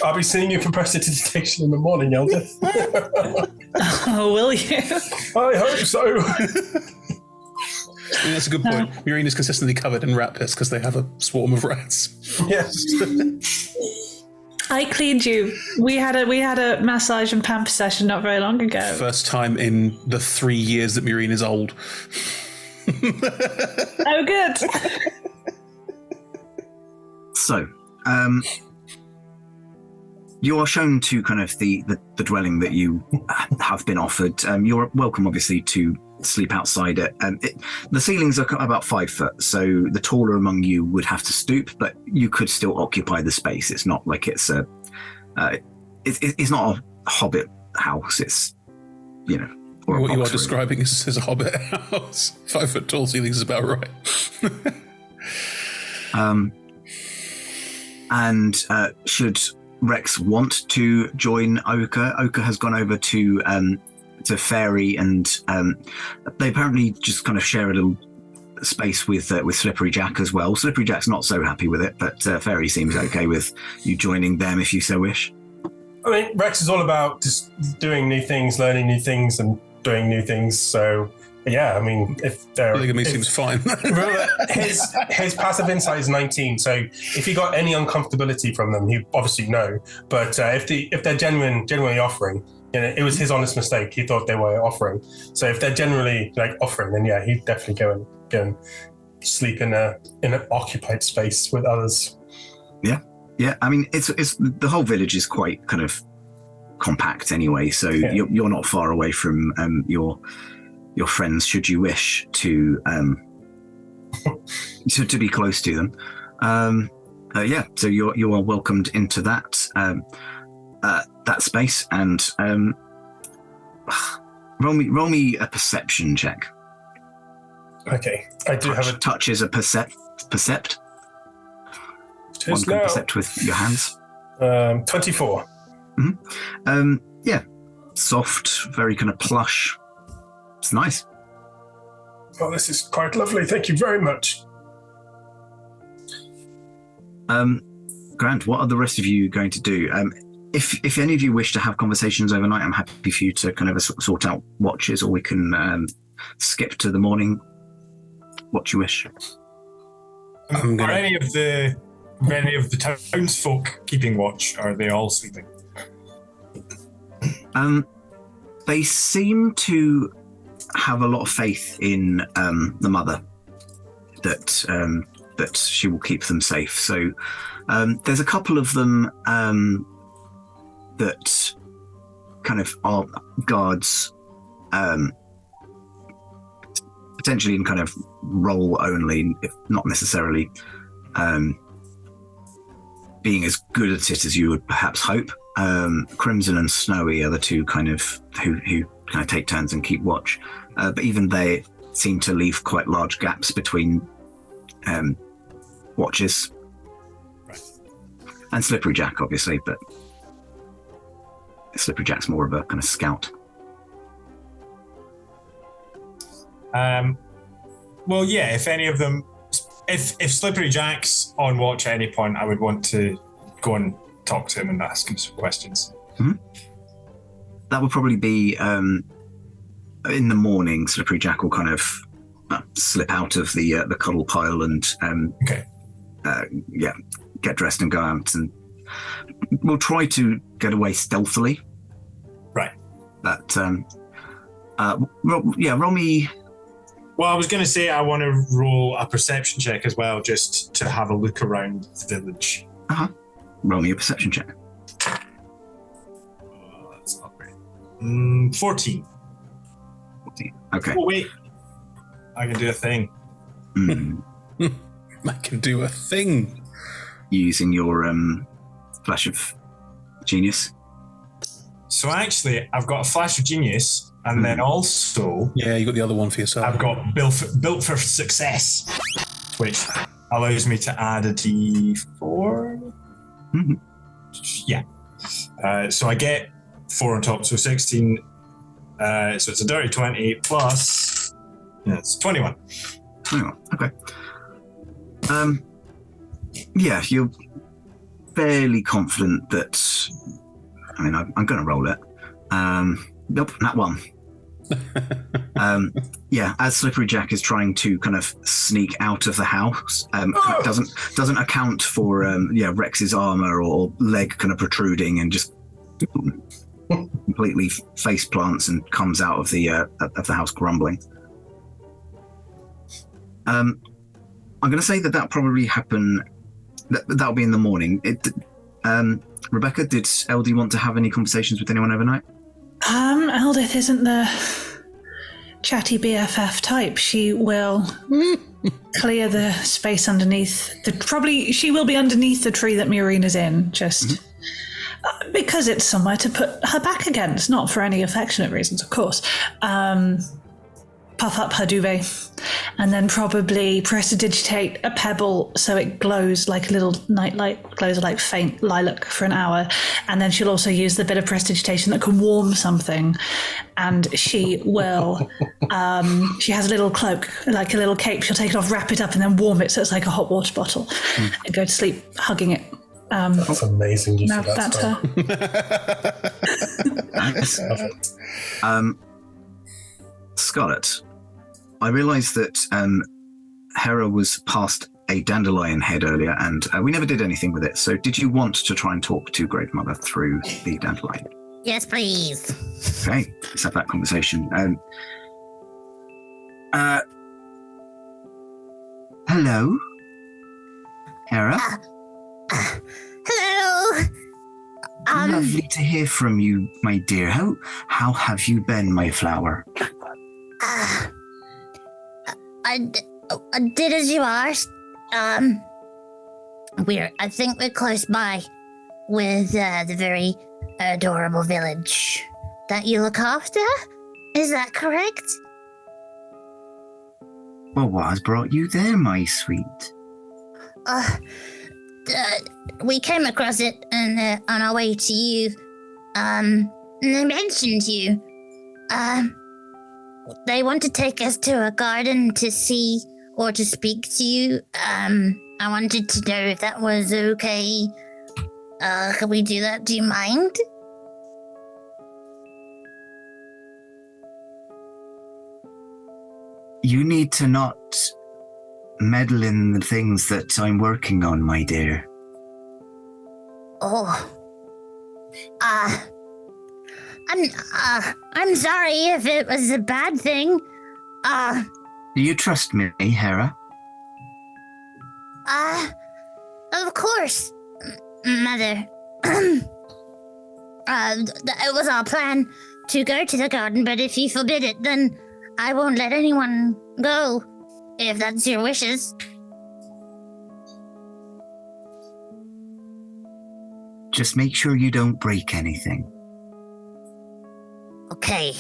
I'll be seeing you for prestidigitation in the morning, Eldith. Oh, will you? I hope so. That's a good point. Murine is consistently covered in rat piss because they have a swarm of rats. Yes. I cleaned you. We had a massage and pamper session not very long ago. First time in the 3 years that Murine is old. Oh, good. So, you are shown to kind of the dwelling that you have been offered. You're welcome, obviously, to sleep outside it. The ceilings are about 5 foot, so the taller among you would have to stoop, but you could still occupy the space. It's not like it's it's not a hobbit house. It's or what you are describing is a hobbit house. 5 foot tall ceilings is about right. And should Rex want to join Oka has gone over to Fairy, and they apparently just kind of share a little space with Slippery Jack as well. Slippery Jack's not so happy with it, but Fairy seems okay with you joining them if you so wish. I mean, Rex is all about just doing new things, learning new things, and doing new things. So, yeah, I mean, if they're... Polygamy seems fine. his passive insight is 19, so if he got any uncomfortability from them, he'd obviously know. But if they're genuinely offering, it was his honest mistake. He thought they were offering. So if they're generally offering, then yeah, he'd definitely go and sleep in an occupied space with others. Yeah. I mean, it's the whole village is quite kind of compact anyway, so you're not far away from your friends. Should you wish to to be close to them, so you are welcomed into that space, and roll me a perception check. Okay, I do have a touch is a percept. One can percept with your hands. 24. Mm-hmm. Yeah, soft, very kind of plush. It's nice. Oh, this is quite lovely. Thank you very much. Grant, what are the rest of you going to do? If any of you wish to have conversations overnight, I'm happy for you to kind of sort out watches, or we can skip to the morning. What you wish. Are any of the townsfolk keeping watch? Or are they all sleeping? They seem to have a lot of faith in the mother. That that she will keep them safe. So there's a couple of them that kind of are guards, potentially in kind of role only, if not necessarily being as good at it as you would perhaps hope. Crimson and Snowy are the two kind of who kind of take turns and keep watch, but even they seem to leave quite large gaps between watches. Right. And Slippery Jack, obviously, but Slippery Jack's more of a kind of scout. Well, yeah, if any of them, if Slippery Jack's on watch at any point, I would want to go and talk to him and ask him some questions. Mm-hmm. That would probably be in the morning. Slippery Jack will kind of slip out of the cuddle pile and get dressed and go out, and we'll try to get away stealthily. Right. But roll me. Well, I was going to say I want to roll a perception check as well, just to have a look around the village. Roll me a perception check. Oh, that's not great. 14. 14. Okay. Oh, wait. I can do a thing. I can do a thing. Using your flash of genius. So actually, I've got a flash of genius, and then also... Yeah, you got the other one for yourself. I've got built for success, which allows me to add a d4. Mm-hmm. Yeah. So I get 4 on top, so 16. So it's a dirty 20 plus... Yeah, it's 21. 21, okay. Yeah, you're fairly confident that... I mean, I'm going to roll it. Nope, not one. Yeah, as Slippery Jack is trying to kind of sneak out of the house, doesn't account for Rex's armor or leg kind of protruding, and just completely face plants and comes out of the house grumbling. I'm going to say that probably happen. That'll be in the morning. Rebecca, did LD want to have any conversations with anyone overnight? Eldith isn't the chatty BFF type. She will clear the space underneath. She will be underneath the tree that Murine is in, just because it's somewhere to put her back against, not for any affectionate reasons, of course. Puff up her duvet, and then probably prestidigitate a pebble so it glows like a little nightlight, glows like faint lilac for an hour. And then she'll also use the bit of prestidigitation that can warm something. And she will, she has a little cloak, like a little cape. She'll take it off, wrap it up, and then warm it so it's like a hot water bottle, and go to sleep hugging it. That's amazing. Now that's her. Scarlett, I realised that Hera was past a dandelion head earlier, and we never did anything with it. So did you want to try and talk to Grave Mother through the dandelion? Yes, please. Okay, let's have that conversation. Hello? Hera? Hello. Lovely to hear from you, my dear. How have you been, my flower? I did as you asked. I think we're close by with the very adorable village that you look after. Is that correct? Well, what has brought you there, my sweet? We came across it on our way to you. And they mentioned you. They want to take us to a garden to see or to speak to you. I wanted to know if that was okay. Can we do that? Do you mind? You need to not meddle in the things that I'm working on, my dear. Oh. I'm sorry if it was a bad thing. Do you trust me, Hera? Of course, Mother. It was our plan to go to the garden, but if you forbid it, then I won't let anyone go, if that's your wishes. Just make sure you don't break anything. Okay.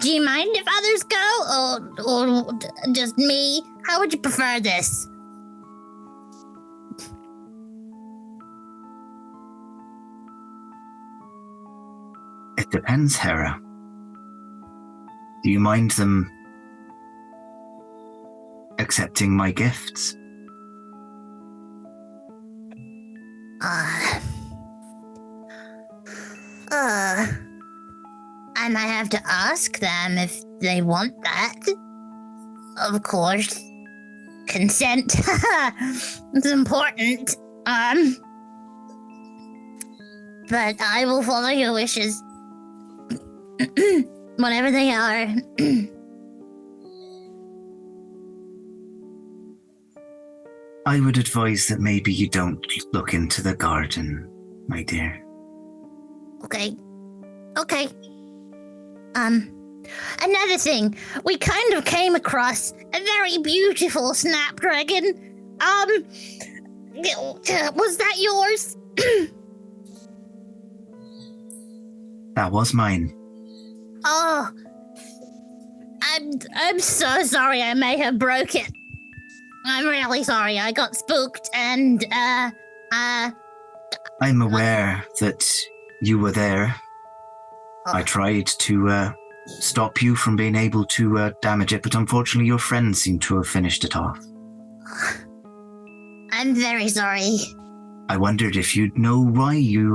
Do you mind if others go, or just me? How would you prefer this? It depends, Hera. Do you mind them accepting my gifts? I might have to ask them if they want that. Of course. Consent. It's important. But I will follow your wishes. Whatever they are. I would advise that maybe you don't look into the garden, my dear. Okay. Another thing, we kind of came across a very beautiful snapdragon. Was that yours? That was mine. Oh, I'm so sorry. I may have broke it. I'm really sorry. I got spooked, and I'm aware that you were there. I tried to stop you from being able to damage it, but unfortunately your friends seem to have finished it off. I'm very sorry. I wondered if you'd know why you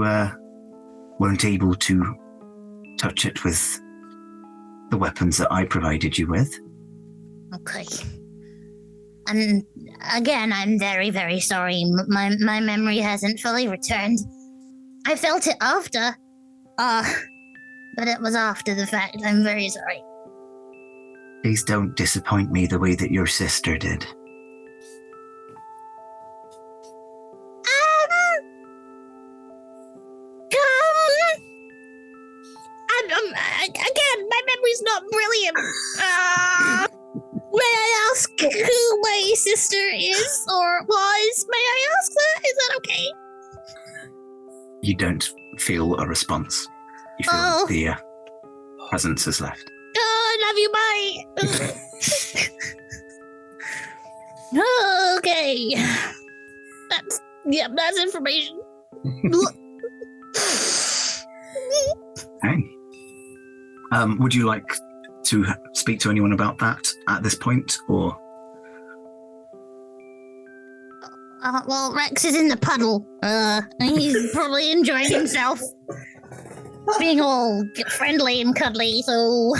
weren't able to touch it with the weapons that I provided you with. Okay. And again, I'm very, very sorry. My memory hasn't fully returned. I felt it after. But it was after the fact. I'm very sorry. Please don't disappoint me the way that your sister did. Again, my memory's not brilliant. May I ask who my sister is or was? May I ask that? Is that okay? You don't feel a response. You feel the presence has left. Oh, I love you, bye. Okay. That's information. Okay. Would you like to speak to anyone about that at this point, or? Well, Rex is in the puddle. He's probably enjoying himself. Being all friendly and cuddly, so I'll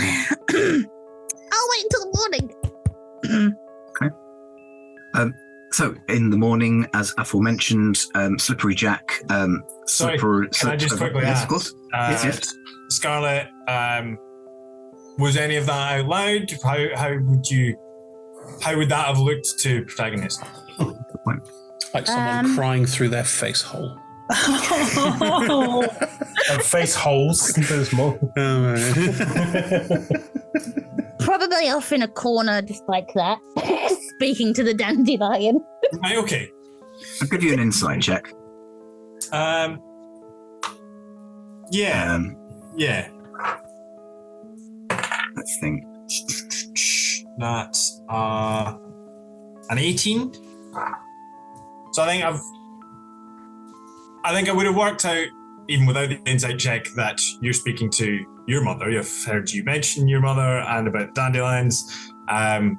wait until the morning. Okay. So in the morning, as aforementioned, Slippery Jack. Sorry, can I just quickly ask? Of course. Yes. Scarlet, was any of that out loud? How would that have looked to protagonist? Good point. Like someone crying through their face hole. Face holes. There's more. Probably off in a corner, just like that, speaking to the dandelion. Right, okay. I'll give you an insight check. Yeah. Yeah. Let's think. That's an 18. So I think I would have worked out, even without the insight check, that you're speaking to your mother. I've heard you mention your mother and about dandelions. And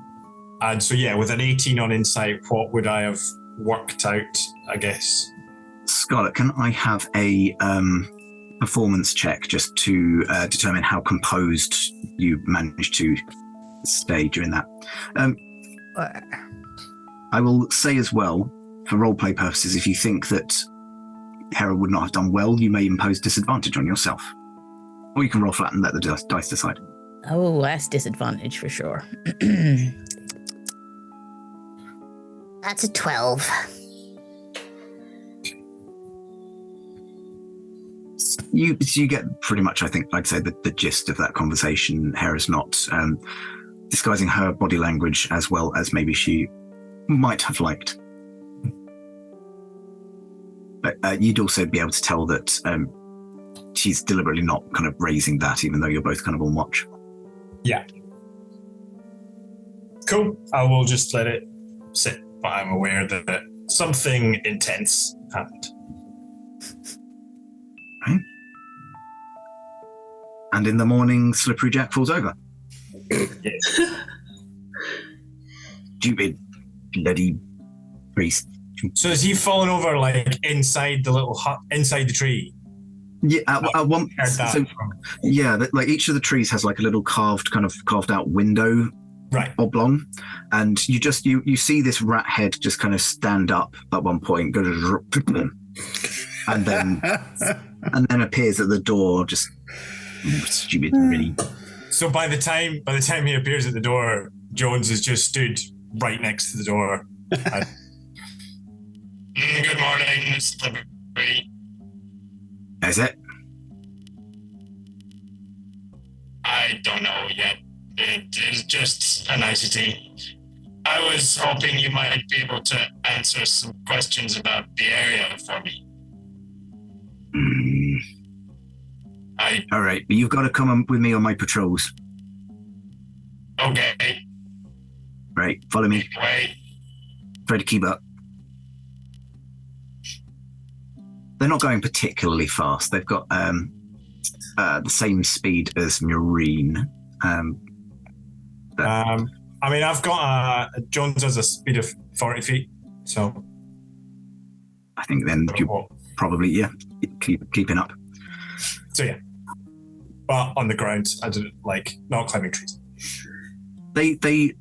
so, yeah, with an 18 on insight, what would I have worked out, I guess? Scarlett, can I have a performance check just to determine how composed you managed to stay during that? I will say as well, for roleplay purposes, if you think that Hera would not have done well, you may impose disadvantage on yourself. Or you can roll flat and let the dice decide. Oh, that's disadvantage for sure. That's a 12. You get pretty much, I think, I'd say the gist of that conversation. Hera's not disguising her body language as well as maybe she might have liked. But you'd also be able to tell that she's deliberately not kind of raising that, even though you're both kind of on watch. Yeah. Cool. I will just let it sit, but I'm aware that something intense happened. Right. And in the morning, Slippery Jack falls over. Yes. Stupid bloody priest. So is he falling over like inside the little hut, inside the tree? Yeah, at one. So, yeah, like each of the trees has like a little carved out window, right, oblong, and you see this rat head just kind of stand up at one point, go and then appears at the door, just stupid, really. So by the time he appears at the door, Jones has just stood right next to the door. Good morning, Slippery. Is it? I don't know yet. It is just a nicety. I was hoping you might be able to answer some questions about the area for me. All right, but you've got to come with me on my patrols. Okay. Right, follow me. Wait. Try to keep up. They're not going particularly fast. They've got the same speed as Maureen. I mean, I've got Jones has a speed of 40 feet, so I think then you're probably keeping up. So yeah, but on the ground, I didn't not climbing trees. They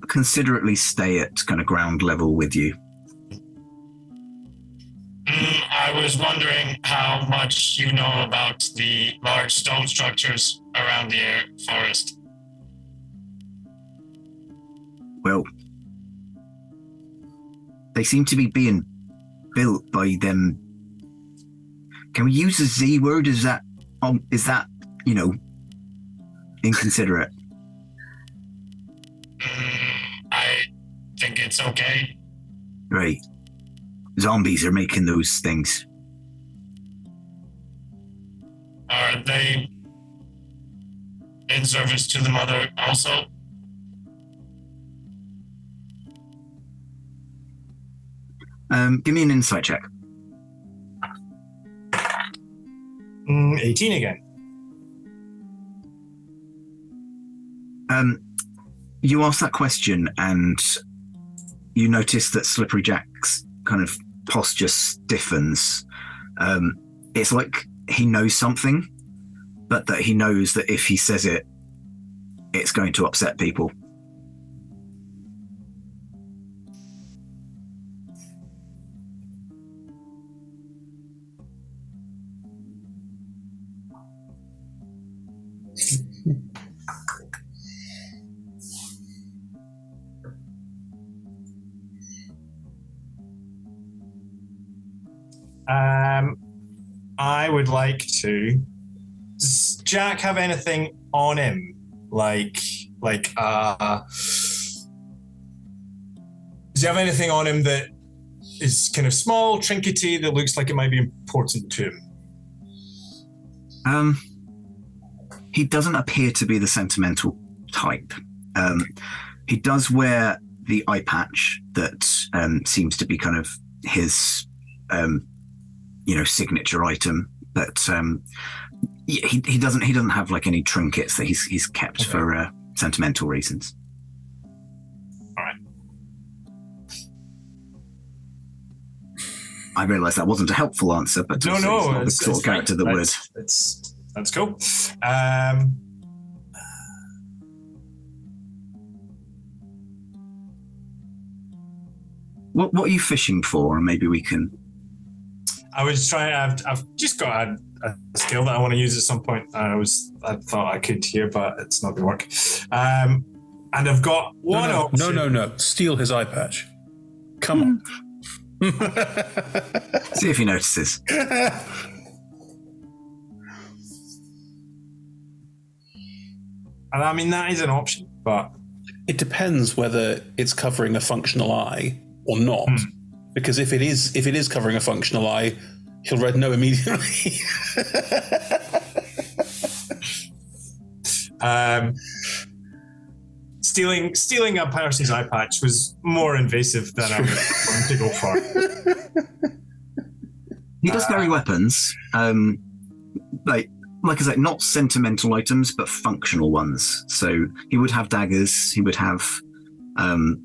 considerately stay at kind of ground level with you. I was wondering how much you know about the large stone structures around the forest. Well, they seem to be being built by them. Can we use the Z word? Is that inconsiderate? I think it's okay. Right. Zombies are making those things. Are they in service to the mother also? Give me an insight check. 18 again. You ask that question and you notice that Slippery Jack's kind of posture stiffens. It's like he knows something, but that he knows that if he says it, it's going to upset people. I would like to. Does Jack have anything on him? Does he have anything on him that is kind of small, trinkety, that looks like it might be important to him? He doesn't appear to be the sentimental type. He does wear the eye patch that seems to be kind of his signature item, but he doesn't have like any trinkets that he's kept for sentimental reasons. All right. I realise that wasn't a helpful answer, but no, it's not the sort of character that would. That's cool. What are you fishing for? And maybe we can. I was trying. I've just got a skill that I want to use at some point. I thought I could here, but it's not going to work. And I've got one. No. Steal his eye patch. Come on. See if he notices. And I mean, that is an option, but it depends whether it's covering a functional eye or not. Because if it is covering a functional eye, he'll red know immediately. Stealing a person's eye patch was more invasive than I was going to go for. He does carry weapons, like I said, not sentimental items, but functional ones. So he would have daggers. He would have, so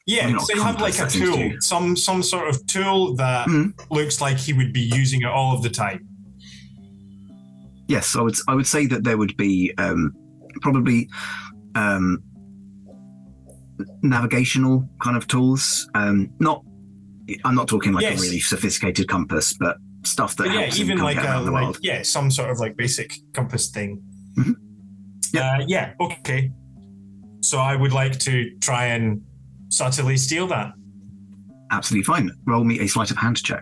you have like a tool, some sort of tool that looks like he would be using it all of the time. Yes, I would say that there would be probably navigational kind of tools. I'm not talking like a really sophisticated compass, but stuff that helps him even kind like of get around the world. some sort of like basic compass thing. Okay. So I would like to try and subtly steal that. Absolutely fine. Roll me a sleight of hand check.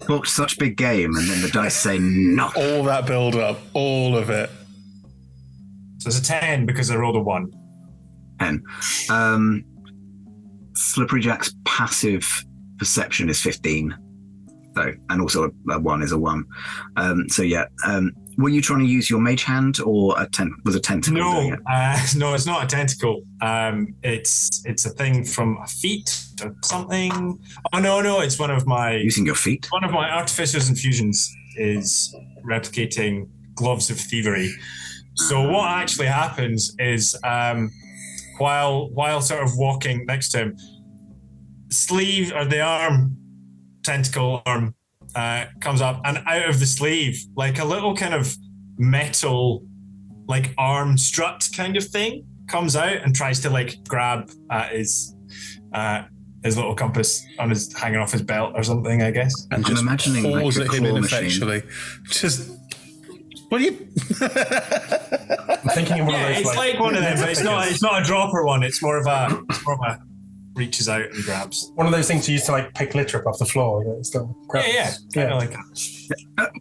Booked such big game, and then the dice say no. All that build up, all of it. So it's a 10 because I rolled a 1. 10. Slippery Jack's passive perception is 15. So, and also a 1 is a 1. Were you trying to use your mage hand or was a tentacle? No, no, it's not a tentacle. It's a thing from a feat or something. Oh no, it's one of my using your feet. One of my artificer's infusions is replicating gloves of thievery. So what actually happens is while sort of walking next to him, sleeve or the arm, tentacle arm comes up, and out of the sleeve, like a little kind of metal, like arm strut kind of thing comes out and tries to like grab at his little compass on his hanging off his belt or something, I guess. And just imagining paws like at him ineffectually. Just what are you? I'm thinking of one of those. It's like one of them, but it's not a dropper one. It's more of a reaches out and grabs. One of those things you used to like pick litter up off the floor. Kind of like a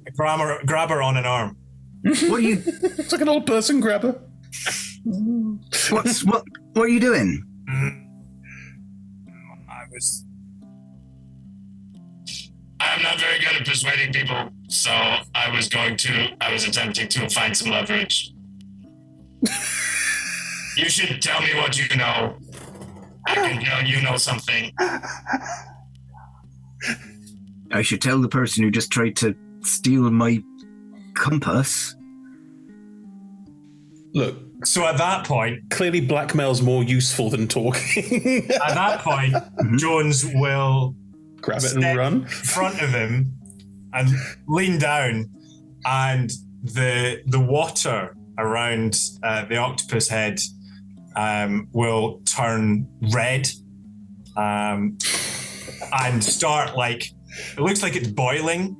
grabber on an arm. What are you? It's like an old person grabber. What are you doing? I'm not very good at persuading people, so I was attempting to find some leverage. You should tell me what you know. I can tell you know something. I should tell the person who just tried to steal my compass. Look. So at that point, clearly blackmail's more useful than talking. At that point, Jones will grab it and run in front of him and lean down, and the water around the octopus head will turn red and start like, it looks like it's boiling.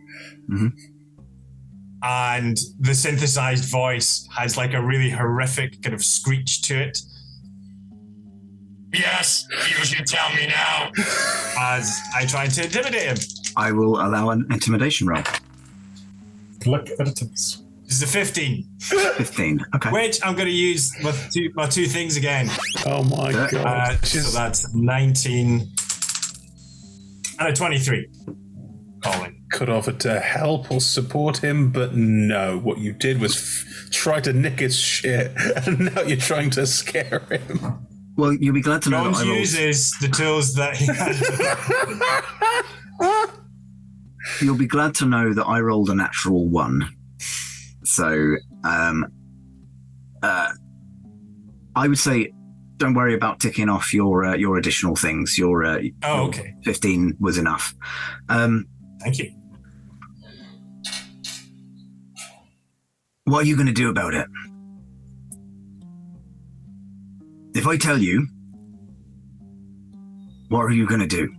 And the synthesized voice has like a really horrific kind of screech to it. Yes, you should tell me now. As I try to intimidate him. I will allow an intimidation roll. Look at it. This is a 15. 15, okay. Which I'm going to use my two things again. Oh my god. So that's 19 and a 23. Colin. Could offer to help or support him, but no. What you did was try to nick his shit, and now you're trying to scare him. Well, you'll be glad to know Jones that I uses the tools that he has. You'll be glad to know that I rolled a natural 1. So, I would say, don't worry about ticking off your additional things. Your 15 was enough. Thank you. What are you going to do about it? If I tell you, what are you going to do?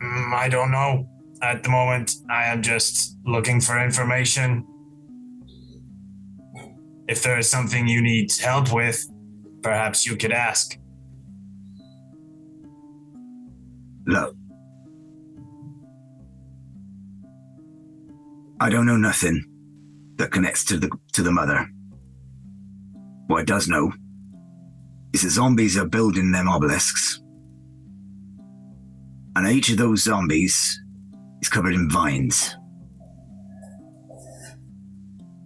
I don't know. At the moment, I am just looking for information. If there is something you need help with, perhaps you could ask. Look, I don't know nothing that connects to the mother. What I does know is the zombies are building them obelisks, and each of those zombies is covered in vines.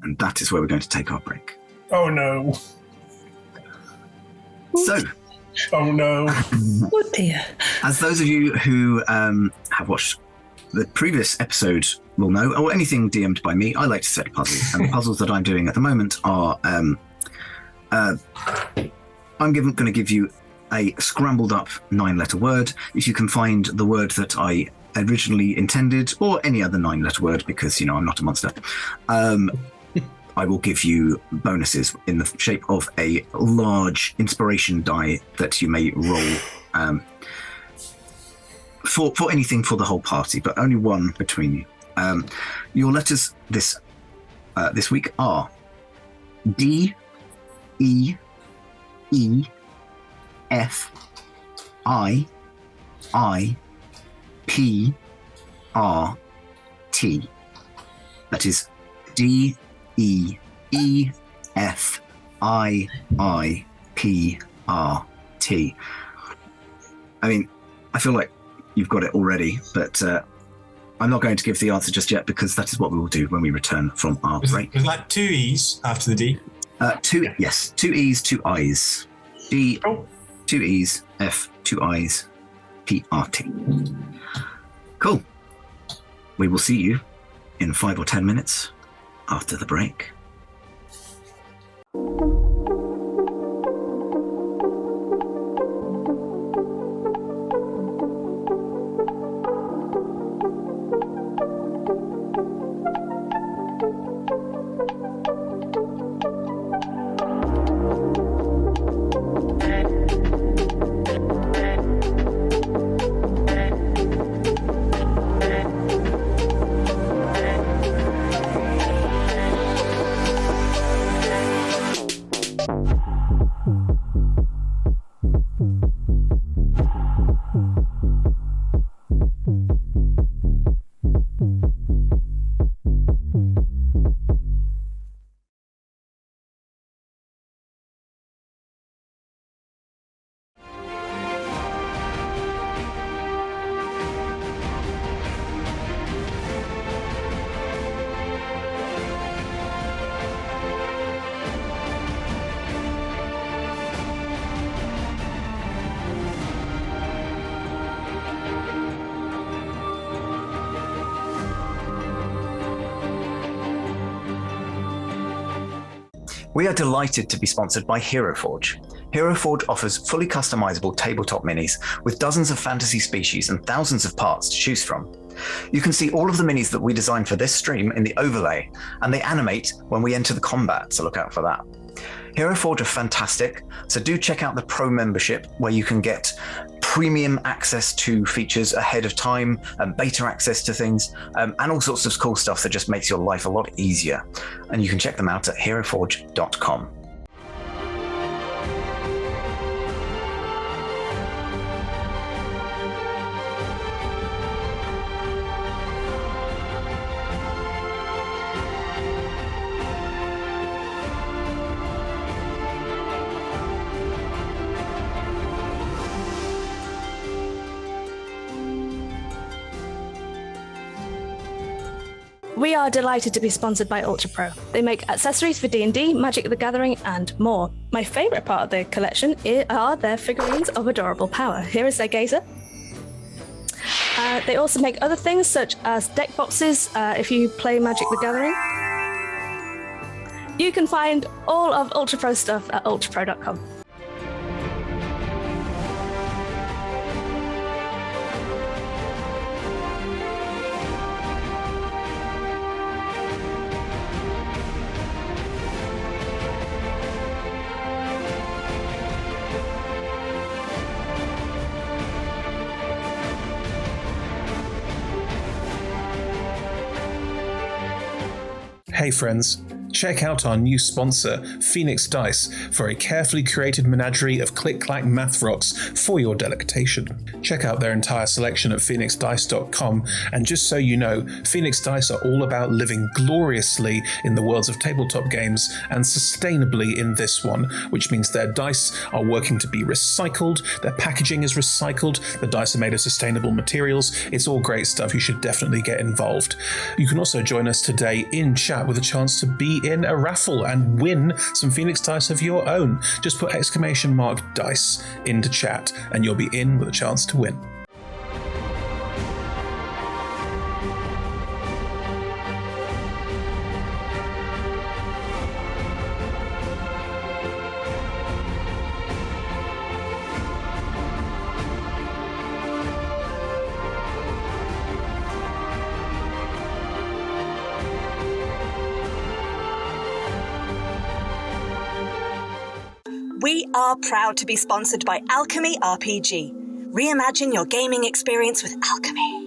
And that is where we're going to take our break. Oh no. So. Oh no. Oh dear. As those of you who have watched the previous episode will know, or anything DM'd by me, I like to set puzzles. And the puzzles that I'm doing at the moment are, I'm going to give you a scrambled up 9-letter word. If you can find the word that I originally intended, or any other 9-letter word, because, I'm not a monster, I will give you bonuses in the shape of a large inspiration die that you may roll for anything for the whole party, but only one between you. Your letters this week are D, E, E, F, I, P, R, T. That is D, E, E, F, I, P, R, T. I mean, I feel like you've got it already, but I'm not going to give the answer just yet, because that is what we will do when we return from our break. Was that 2 E's after the D? 2 E's, 2 I's. D, 2 E's, F, 2 I's, P, R, T. Cool. We will see you in 5 or 10 minutes after the break. We are delighted to be sponsored by HeroForge. HeroForge offers fully customizable tabletop minis with dozens of fantasy species and thousands of parts to choose from. You can see all of the minis that we designed for this stream in the overlay, and they animate when we enter the combat, so look out for that. HeroForge are fantastic, so do check out the Pro membership, where you can get premium access to features ahead of time, and beta access to things, and all sorts of cool stuff that just makes your life a lot easier. And you can check them out at heroforge.com. We are delighted to be sponsored by Ultra Pro. They make accessories for D&D, Magic the Gathering, and more. My favourite part of their collection are their figurines of adorable power. Here is their gazer. They also make other things such as deck boxes if you play Magic the Gathering. You can find all of Ultra Pro stuff at ultrapro.com. Hey friends, check out our new sponsor, Phoenix Dice, for a carefully curated menagerie of click-clack math rocks for your delectation. Check out their entire selection at phoenixdice.com, and just so you know, Phoenix Dice are all about living gloriously in the worlds of tabletop games and sustainably in this one, which means their dice are working to be recycled, their packaging is recycled, the dice are made of sustainable materials. It's all great stuff. You should definitely get involved. You can also join us today in chat with a chance to be in a raffle and win some Phoenix Dice of your own. Just put !dice into chat and you'll be in with a chance to win. We are proud to be sponsored by Alchemy RPG. Reimagine your gaming experience with Alchemy.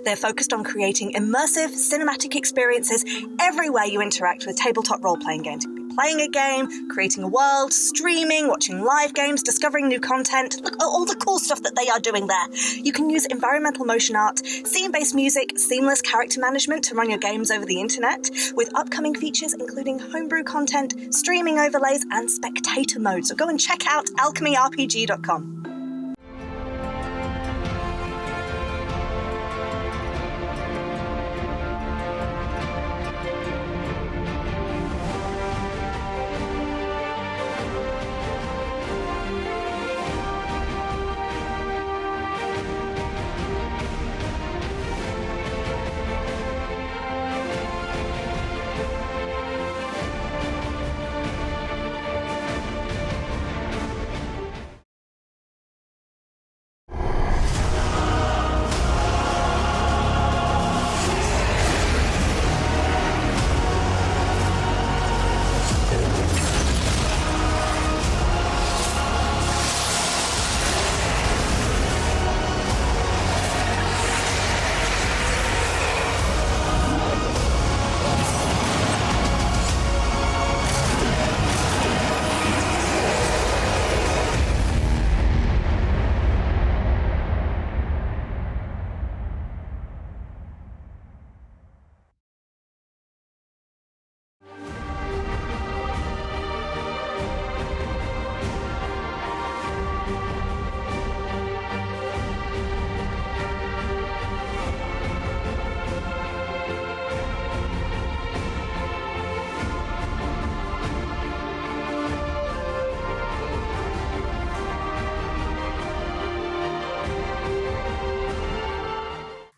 They're focused on creating immersive, cinematic experiences everywhere you interact with tabletop role-playing games. You could be playing a game, creating a world, streaming, watching live games, discovering new content. Look at all the cool stuff that they are doing there. You can use environmental motion art, scene-based music, seamless character management to run your games over the internet, with upcoming features including homebrew content, streaming overlays, and spectator mode. So go and check out alchemyrpg.com.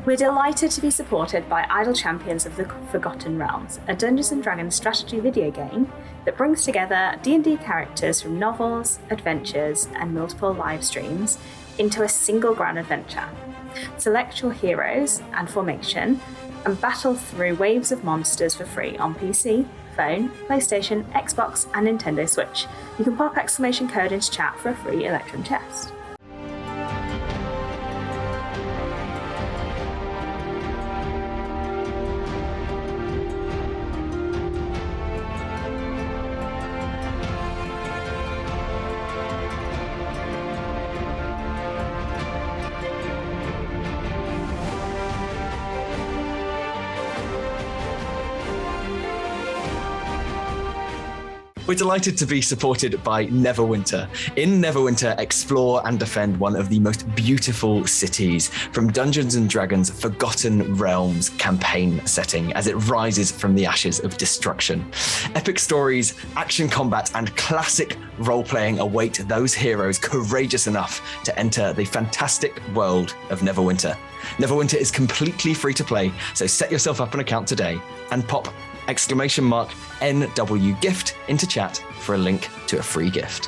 We're delighted to be supported by Idle Champions of the Forgotten Realms, a Dungeons & Dragons strategy video game that brings together D&D characters from novels, adventures, and multiple live streams into a single grand adventure. Select your heroes and formation and battle through waves of monsters for free on PC, phone, PlayStation, Xbox, and Nintendo Switch. You can pop exclamation code into chat for a free Electrum test. We're delighted to be supported by Neverwinter. In Neverwinter, explore and defend one of the most beautiful cities from Dungeons & Dragons' Forgotten Realms campaign setting as it rises from the ashes of destruction. Epic stories, action combat, and classic role-playing await those heroes courageous enough to enter the fantastic world of Neverwinter. Neverwinter is completely free to play, so set yourself up an account today and pop !NW gift into chat for a link to a free gift.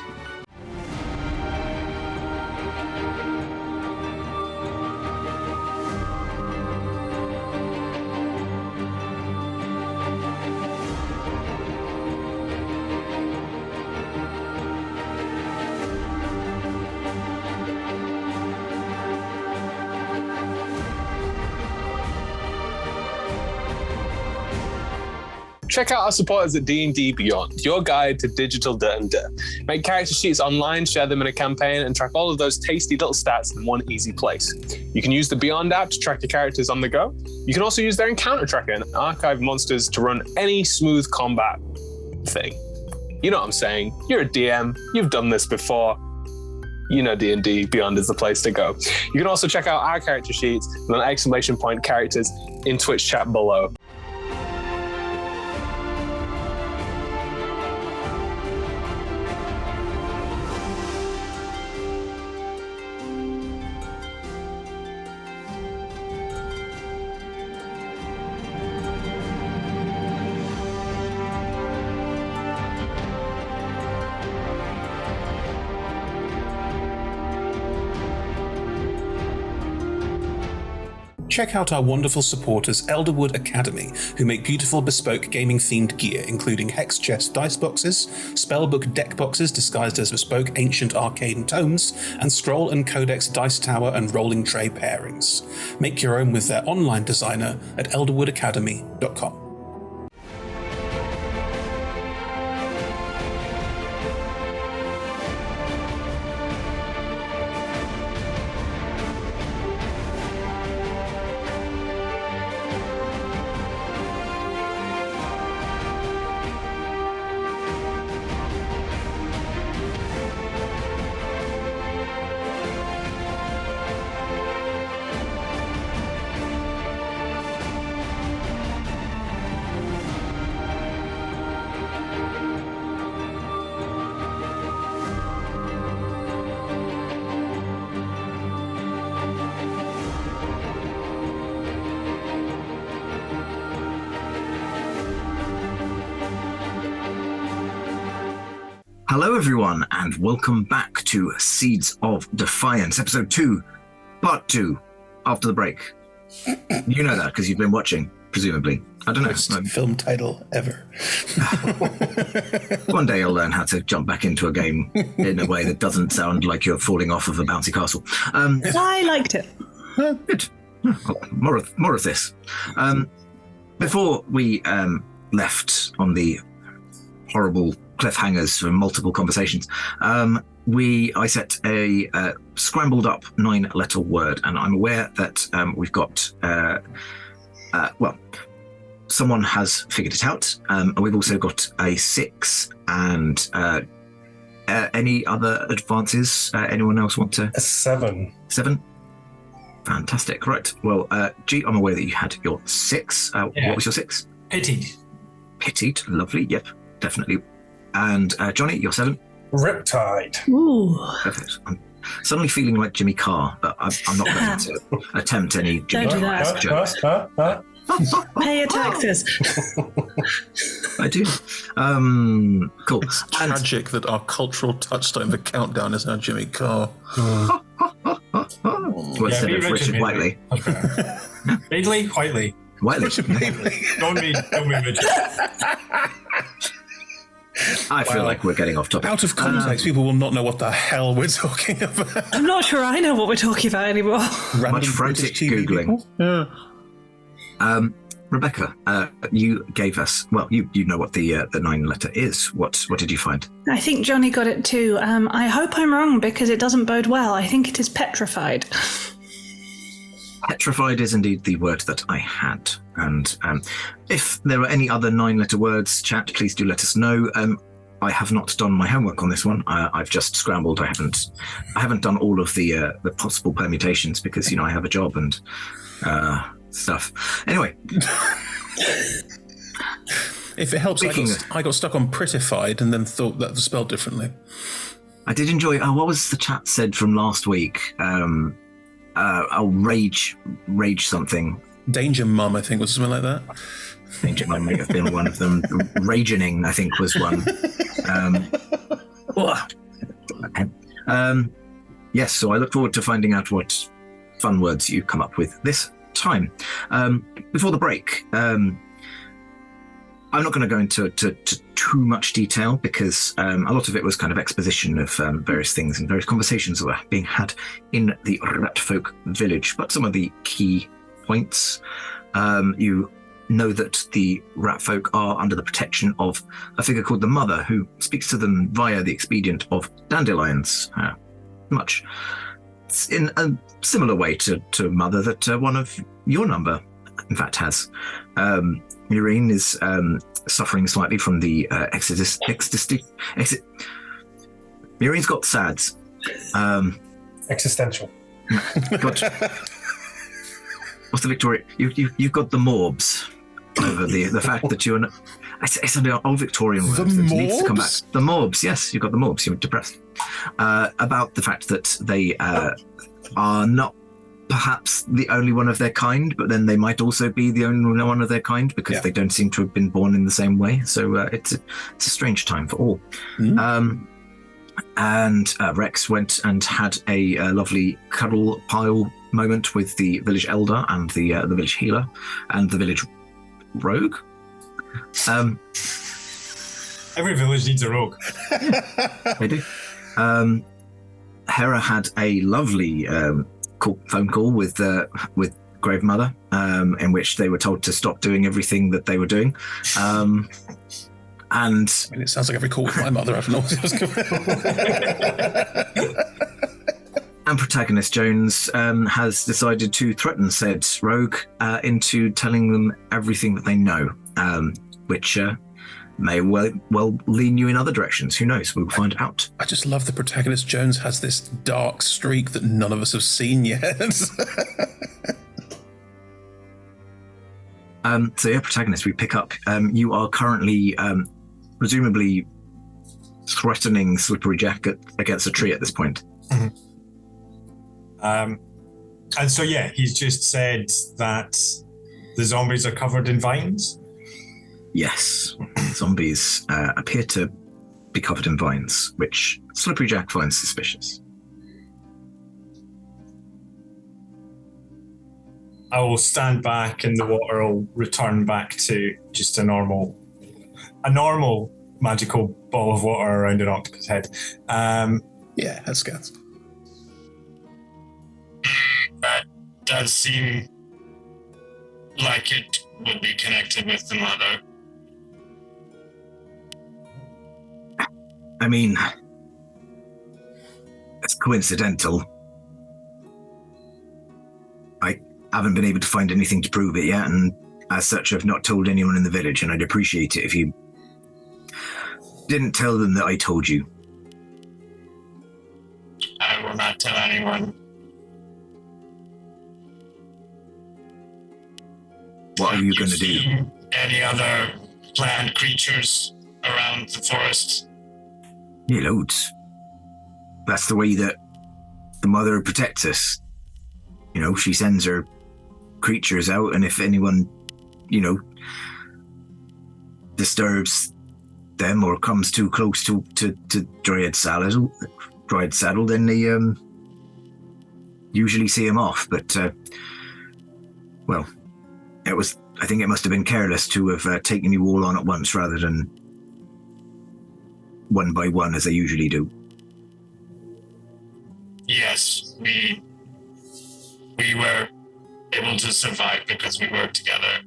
check out our supporters at D&D Beyond, your guide to digital D&D. Make character sheets online, share them in a campaign, and track all of those tasty little stats in one easy place. You can use the Beyond app to track your characters on the go. You can also use their encounter tracker and archive monsters to run any smooth combat thing. You know what I'm saying. You're a DM. You've done this before. You know D&D Beyond is the place to go. You can also check out our character sheets with an exclamation point characters in Twitch chat below. Check out our wonderful supporters, Elderwood Academy, who make beautiful bespoke gaming-themed gear, including hex chest dice boxes, spellbook deck boxes disguised as bespoke ancient arcane tomes, and scroll and codex dice tower and rolling tray pairings. Make your own with their online designer at elderwoodacademy.com. Hello, everyone, and welcome back to Seeds of Defiance, Episode 2, Part 2, after the break. You know that because you've been watching, presumably. I don't know. Best film title ever. One day I'll learn how to jump back into a game in a way that doesn't sound like you're falling off of a bouncy castle. I liked it. Good. More of this. Before we left on the horrible cliffhangers from multiple conversations, I set a scrambled up 9-letter word, and I'm aware that we've got someone has figured it out. We've also got a 6 and any other advances? Anyone else want to? A 7. 7? Fantastic. Right. Well, G, I'm aware that you had your 6. What was your 6? Petite. Petite. Lovely. Yep. Definitely. And Johnny, you're 7. Riptide. Ooh. Perfect. I'm suddenly feeling like Jimmy Carr, but I'm not going to attempt any Jimmy Don't do Carr that. jokes. Pay your taxes. I do. Cool. It's tragic that our cultural touchstone for Countdown is now Jimmy Carr. Instead of Richard Whiteley. Vaguely, Whiteley. Richard Whiteley. Don't be Richard. I feel like we're getting off topic. Out of context, people will not know what the hell we're talking about. I'm not sure I know what we're talking about anymore. Much frantic Googling. Yeah. Rebecca, you gave us, well, you know what the 9-letter is. What did you find? I think Johnny got it too. I hope I'm wrong because it doesn't bode well. I think it is petrified. Petrified is indeed the word that I had. And if there are any other 9-letter words, chat, please do let us know. I have not done my homework on this one. I've just scrambled. I haven't done all of the possible permutations because I have a job and stuff. Anyway, if it helps, I got stuck on prettified and then thought that was spelled differently. I did enjoy. What was the chat said from last week? Rage something. Danger Mum, I think, was something like that. Danger Mum may have been one of them. Ragening, I think, was one. Yes, so I look forward to finding out what fun words you come up with this time. Before the break, I'm not going to go into too much detail because a lot of it was kind of exposition of various things and various conversations that were being had in the ratfolk village. But some of the key points, you know that the rat folk are under the protection of a figure called the Mother, who speaks to them via the expedient of dandelions. Much in a similar way to Mother that one of your number, in fact, has. Maureen is suffering slightly from the Maureen's got SADS. Existential. What's the Victoria? You've got the morbs over the fact that you're. It's an old Victorian word. The that needs to come back. morbs? The morbs. Yes, you've got the morbs. You're depressed about the fact that they are not perhaps the only one of their kind, but then they might also be the only one of their kind because they don't seem to have been born in the same way. So it's a strange time for all. And Rex went and had a lovely cuddle pile moment with the village elder and the village healer and the village rogue. Every village needs a rogue. They do. Hera had a lovely phone call with Grave Mother, in which they were told to stop doing everything that they were doing. And I mean, it sounds like every call with my mother. I've known. And protagonist Jones has decided to threaten said rogue into telling them everything that they know, which may well lean you in other directions. Who knows? We'll find out. I just love the protagonist Jones has this dark streak that none of us have seen yet. So yeah, protagonist, we pick up. You are currently presumably threatening Slippery Jack against a tree at this point. Mm-hmm. And so yeah, he's just said that the zombies are covered in vines. Yes, zombies appear to be covered in vines, which Slippery Jack finds suspicious. I will stand back and the water will return back to just a normal magical ball of water around an octopus head. Yeah, that's good. That does seem like it would be connected with the Mother. I mean, it's coincidental. I haven't been able to find anything to prove it yet, and as such, I've not told anyone in the village, and I'd appreciate it if you didn't tell them that I told you. I will not tell anyone. What are you going to do? Any other plant creatures around the forest? Yeah, loads. That's the way that the Mother protects us. You know, she sends her creatures out, and if anyone, disturbs them or comes too close to Dryad Saddle, then they usually see him off. But, I think it must have been careless to have taken you all on at once rather than one by one as they usually do. Yes, we were able to survive because we worked together.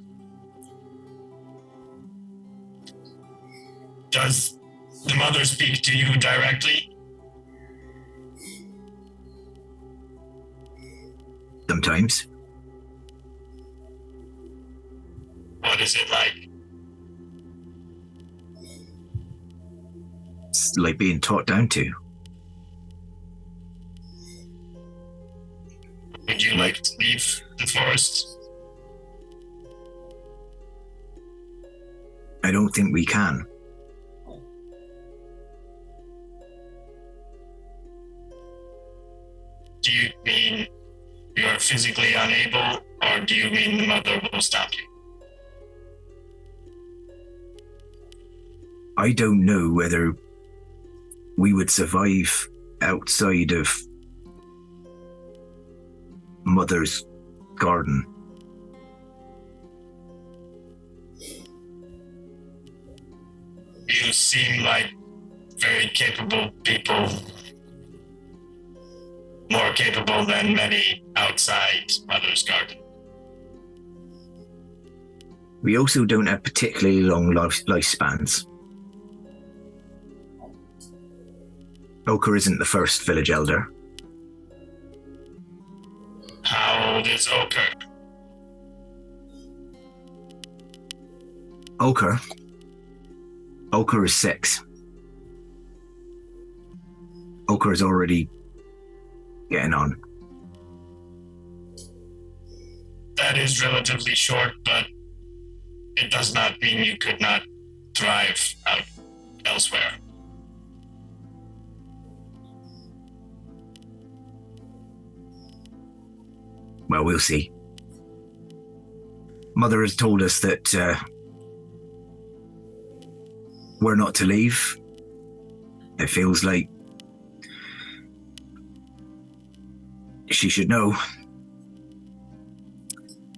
Does the Mother speak to you directly? Sometimes. What is it like? It's like being taught down to. Would you like to leave the forest? I don't think we can. Do you mean you're physically unable, or do you mean the Mother will stop you? I don't know whether we would survive outside of Mother's garden. You seem like very capable people. More capable than many outside Mother's garden. We also don't have particularly long lifespans. Oka isn't the first village elder. How old is Oka? Oka is 6. Oka is already getting on. That is relatively short, but it does not mean you could not thrive out elsewhere. Well, we'll see. Mother has told us that we're not to leave. It feels like she should know.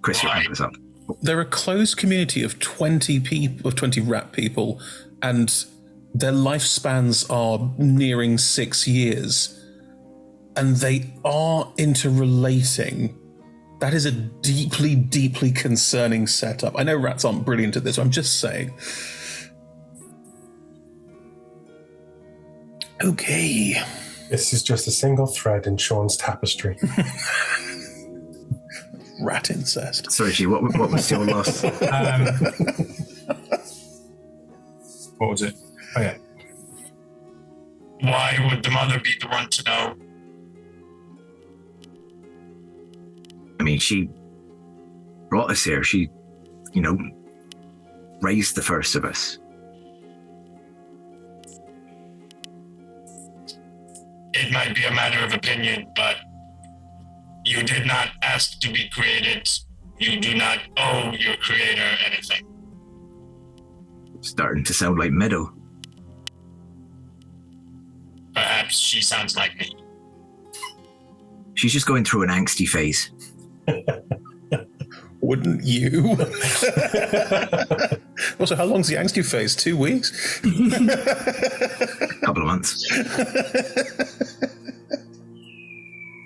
Chris, your hand was up. They're a closed community of 20 people, of 20 rat people, and their lifespans are nearing 6 years, and they are interrelating. That is a deeply, deeply concerning setup. I know rats aren't brilliant at this, I'm just saying. Okay. This is just a single thread in Sean's tapestry. Rat incest. Sorry, G, what was your last? What was it? Oh, yeah. Why would the mother be the one to know? I mean, she brought us here. She, raised the first of us. It might be a matter of opinion, but you did not ask to be created. You do not owe your creator anything. Starting to sound like Meadow. Perhaps she sounds like me. She's just going through an angsty phase. Wouldn't you? Also, how long's the angsty phase? 2 weeks? Couple of months.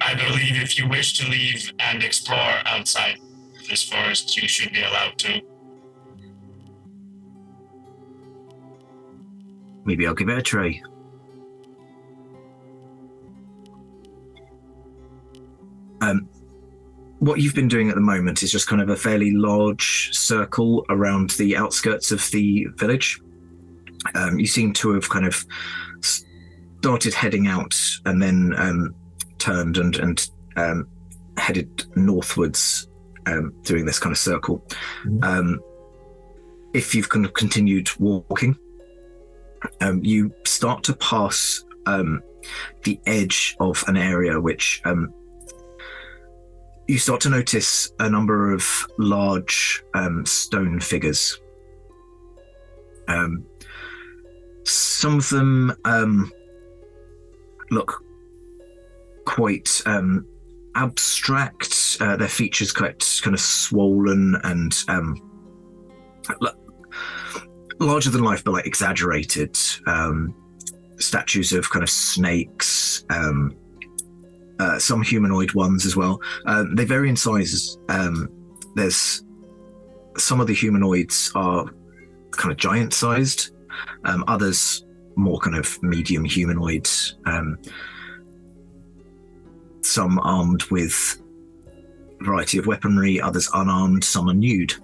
I believe if you wish to leave and explore outside this forest, you should be allowed to. Maybe I'll give it a try. What you've been doing at the moment is just kind of a fairly large circle around the outskirts of the village. You seem to have kind of started heading out and then turned and headed northwards, doing this kind of circle. If you've kind of continued walking, you start to pass the edge of an area which you start to notice a number of large stone figures. Some of them look quite abstract. Their features quite kind of swollen and larger than life, but like exaggerated. Statues of kind of snakes, some humanoid ones as well. They vary in sizes. There's some of the humanoids are kind of giant-sized. Others more kind of medium humanoids. Some armed with a variety of weaponry, others unarmed, some are nude.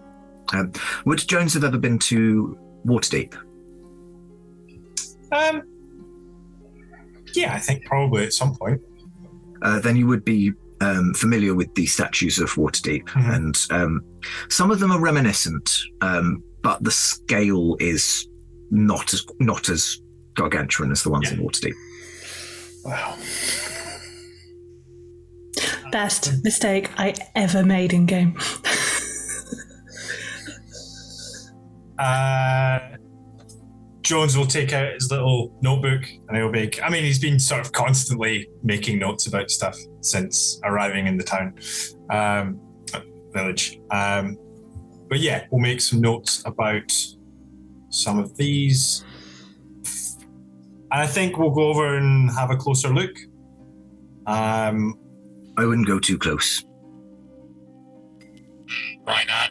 Would Jones have ever been to Waterdeep? Yeah, I think probably at some point. Then you would be familiar with the statues of Waterdeep, and some of them are reminiscent, but the scale is not as gargantuan as the ones in Waterdeep. Wow. Best mistake I ever made in game. Jones will take out his little notebook and he'll make, he's been sort of constantly making notes about stuff since arriving in the town, village. But yeah, we'll make some notes about some of these. And I think we'll go over and have a closer look. I wouldn't go too close. Why not?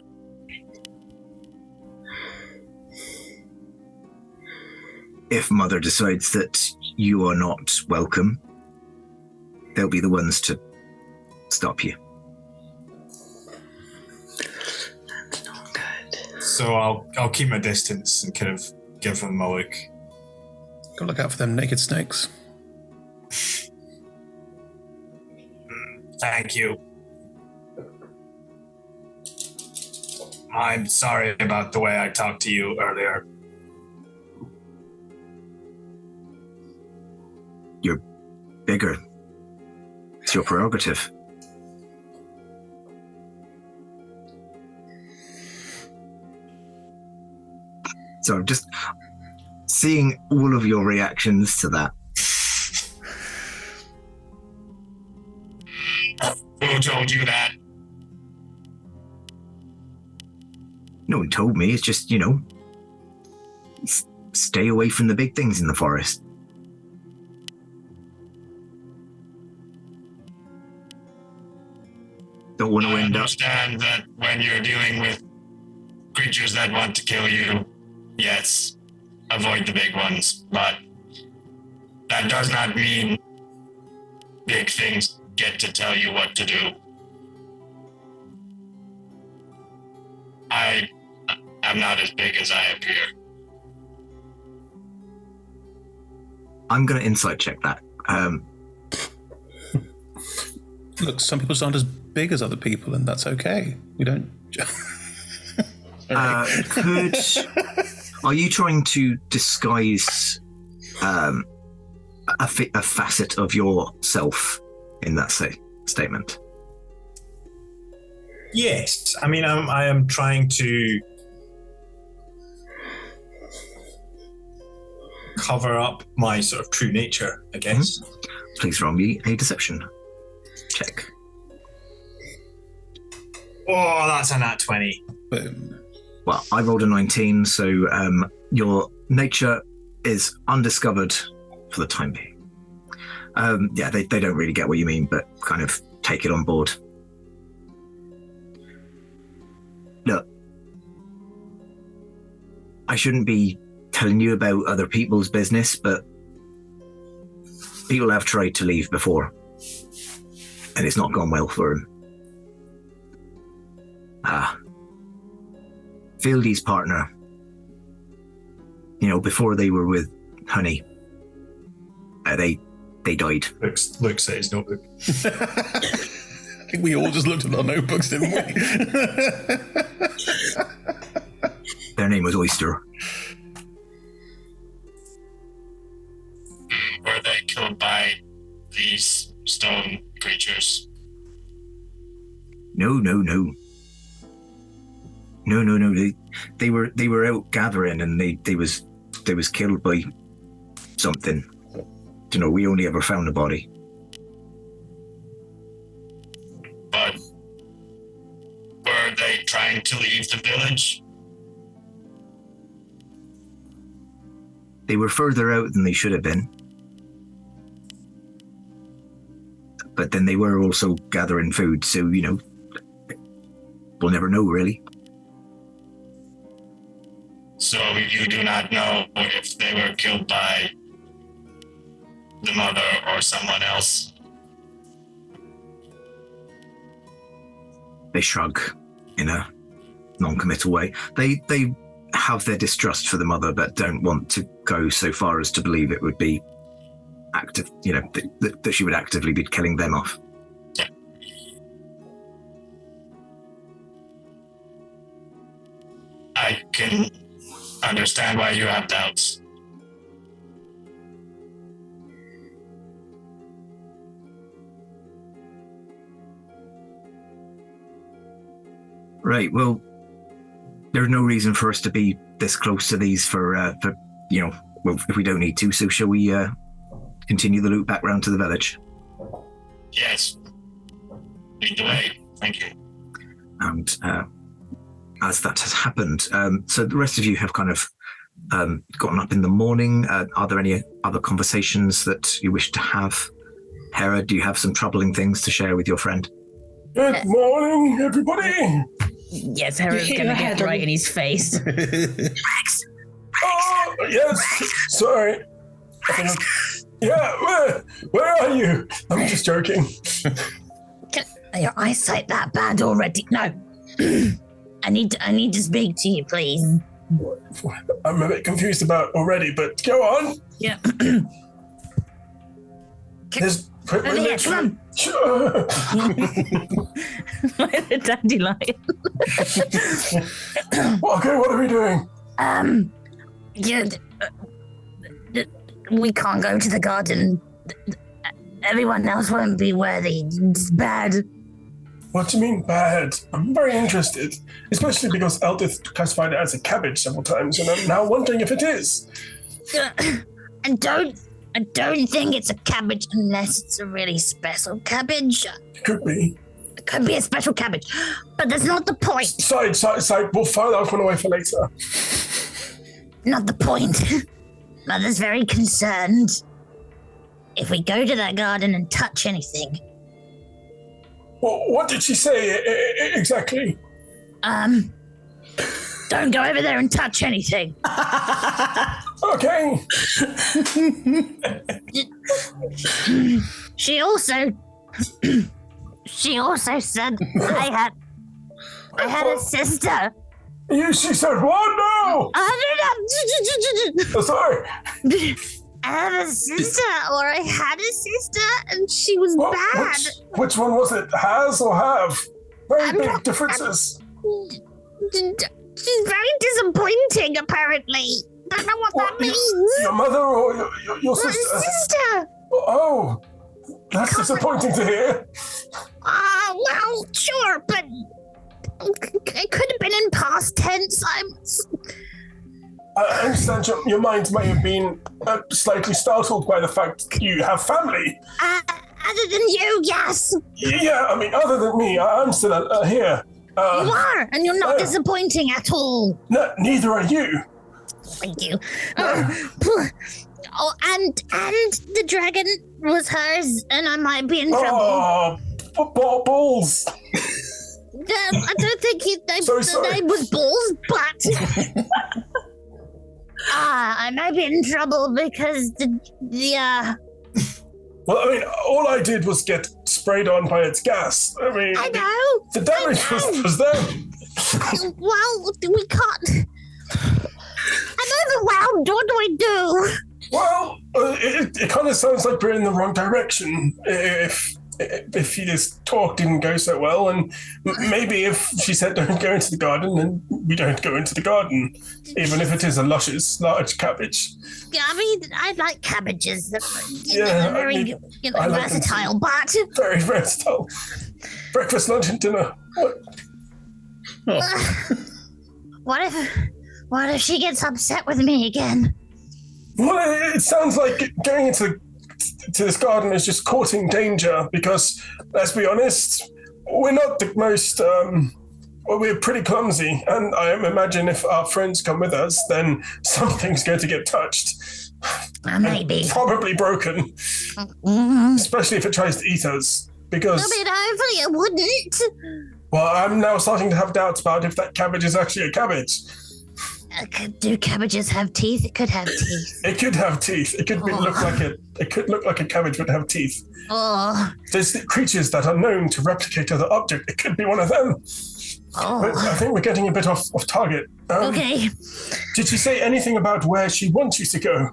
if Mother decides that you are not welcome, they'll be the ones to stop you. That's not good. So I'll keep my distance and kind of give them a look. Go look out for them naked snakes. Thank you. I'm sorry about the way I talked to you earlier. You're bigger. It's your prerogative. So just seeing all of your reactions to that. Who told you that? No one told me. It's just, stay away from the big things in the forest. Don't want to end up. I understand that when you're dealing with creatures that want to kill you, yes, avoid the big ones, but that does not mean big things get to tell you what to do. I'm not as big as I appear. I'm going to insight check that. Look, some people aren't as big as other people, and that's okay. We don't... Are you trying to disguise a facet of yourself in that statement? Yes, I mean I am trying to cover up my sort of true nature, I guess. Mm-hmm. Please roll me a deception check. Oh, that's a nat 20. Boom. Well, I rolled a 19, so your nature is undiscovered for the time being. They don't really get what you mean, but kind of take it on board. Look, I shouldn't be telling you about other people's business, but people have tried to leave before, and it's not gone well for them. Fieldy's partner, before they were with Honey, they died. Looks at his notebook. I think we all just looked at our notebooks, didn't we? Their name was Oyster. Were they killed by these stone creatures? No. They were out gathering, and they was killed by something. We only ever found the body. But were they trying to leave the village? They were further out than they should have been. But then they were also gathering food, so, we'll never know, really. So you do not know if they were killed by the mother or someone else? They shrug in a non-committal way. They have their distrust for the mother, but don't want to go so far as to believe it would be active, that she would actively be killing them off. Yeah. I can understand why you have doubts. Right, well, there's no reason for us to be this close to these if we don't need to, so shall we continue the loop back round to the village? Yes. Lead the way. Thank you. And as that has happened, so the rest of you have kind of gotten up in the morning. Are there any other conversations that you wish to have? Hera, do you have some troubling things to share with your friend? Good morning, everybody. Yes, Hera's going to get right in his face. Rex, Oh, yes. Sorry. Yeah, where are you? I'm just joking. Are your eyesight that bad already? No. I need to speak to you, please. I'm a bit confused about already, but go on. Yeah. Over here, come on. Sure. Like the dandelion. Okay, what are we doing? We can't go to the garden. Everyone else won't be worthy. It's bad. What do you mean bad? I'm very interested, especially because Eldith classified it as a cabbage several times, and I'm now wondering if it is. I don't think it's a cabbage unless it's a really special cabbage. It could be. It could be a special cabbage, but that's not the point. Side. We'll file that one away for later. Not the point. Mother's very concerned. If we go to that garden and touch anything. Well, what did she say exactly? Don't go over there and touch anything. Okay. She also said I had a sister. She said what? No. Sorry. I have a sister, or I had a sister, and she was bad. Which one was it? Has or have? Very big differences. She's very disappointing, apparently. Don't know what that means. Your mother or your sister? My sister. Oh, that's disappointing to hear. Well, sure, but it could have been in past tense. I understand your mind may have been slightly startled by the fact you have family. Other than you, yes. Yeah, I mean, other than me, I'm still here. You are, and you're not disappointing at all. No, neither are you. Thank you. And the dragon was hers, and I might be in trouble. Oh, balls. I don't think the name was Balls, but I might be in trouble because the Well, I mean, all I did was get sprayed on by its gas. I mean, I know. The damage was there. Well, we can't. I'm overwhelmed. What do I do? Well, it kind of sounds like we're in the wrong direction. If this talk didn't go so well, and maybe if she said don't go into the garden, then we don't go into the garden, even if it is a luscious, large cabbage. Yeah, I mean, I like cabbages. Yeah, very versatile, but very versatile. Breakfast, lunch, and dinner. What if she gets upset with me again? Well, it sounds like going into this garden is just courting danger because, let's be honest, we're not the most, we're pretty clumsy, and I imagine if our friends come with us, then something's going to get touched. Maybe. Probably broken. Especially if it tries to eat us, because... I mean, hopefully it wouldn't. Well, I'm now starting to have doubts about if that cabbage is actually a cabbage. Do cabbages have teeth? It could have teeth. It could have teeth. It could look like a cabbage would have teeth. Oh. There's creatures that are known to replicate other objects. It could be one of them. Oh. But I think we're getting a bit off target. Okay. Did she say anything about where she wants you to go?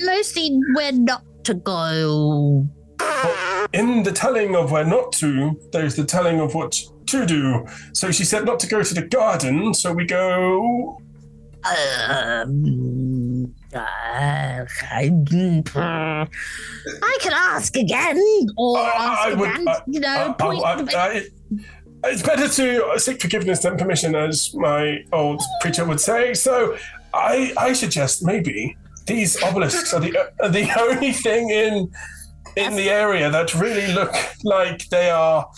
Mostly where not to go. Well, in the telling of where not to, there's the telling of what to do. So she said not to go to the garden, so we go... I can ask again, or it's better to seek forgiveness than permission, as my old preacher would say. So I suggest maybe these obelisks are the only thing in the area that really look like they are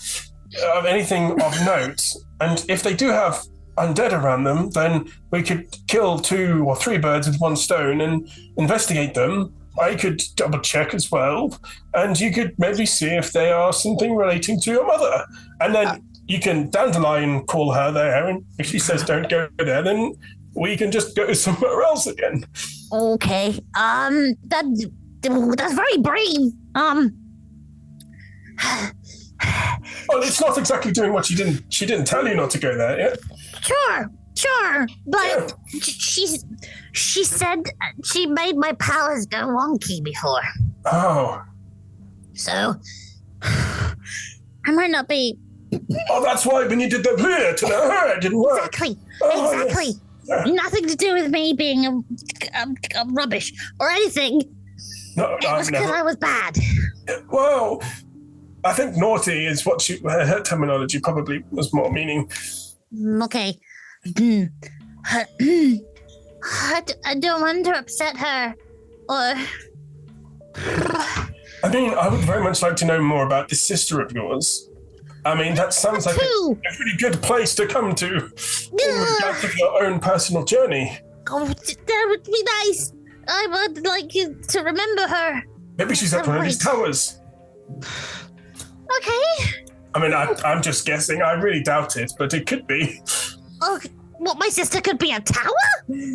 of anything of note. And if they do have undead around them, then we could kill 2 or 3 birds with one stone and investigate them. I could double check as well, and you could maybe see if they are something relating to your mother. And then you can down the line call her there, and if she says don't go there, then we can just go somewhere else again. Okay. That's very brave. Well, it's not exactly doing what she didn't tell you not to go there, yeah? Sure. But she said she made my powers go wonky before. Oh. So I might not be. Oh, that's why when you did the to the her, it didn't work. Exactly. Yes. Nothing to do with me being a rubbish or anything. No, it was because I was bad. Well, I think naughty is what her terminology probably was more meaning. Okay. I don't want to upset her, or... I mean, I would very much like to know more about this sister of yours. I mean, that sounds like a really good place to come to in regards to your own personal journey. Oh, that would be nice. I would like you to remember her. Maybe she's at one of these towers. Okay. I mean, I'm just guessing. I really doubt it, but it could be. Oh, what, my sister could be a tower?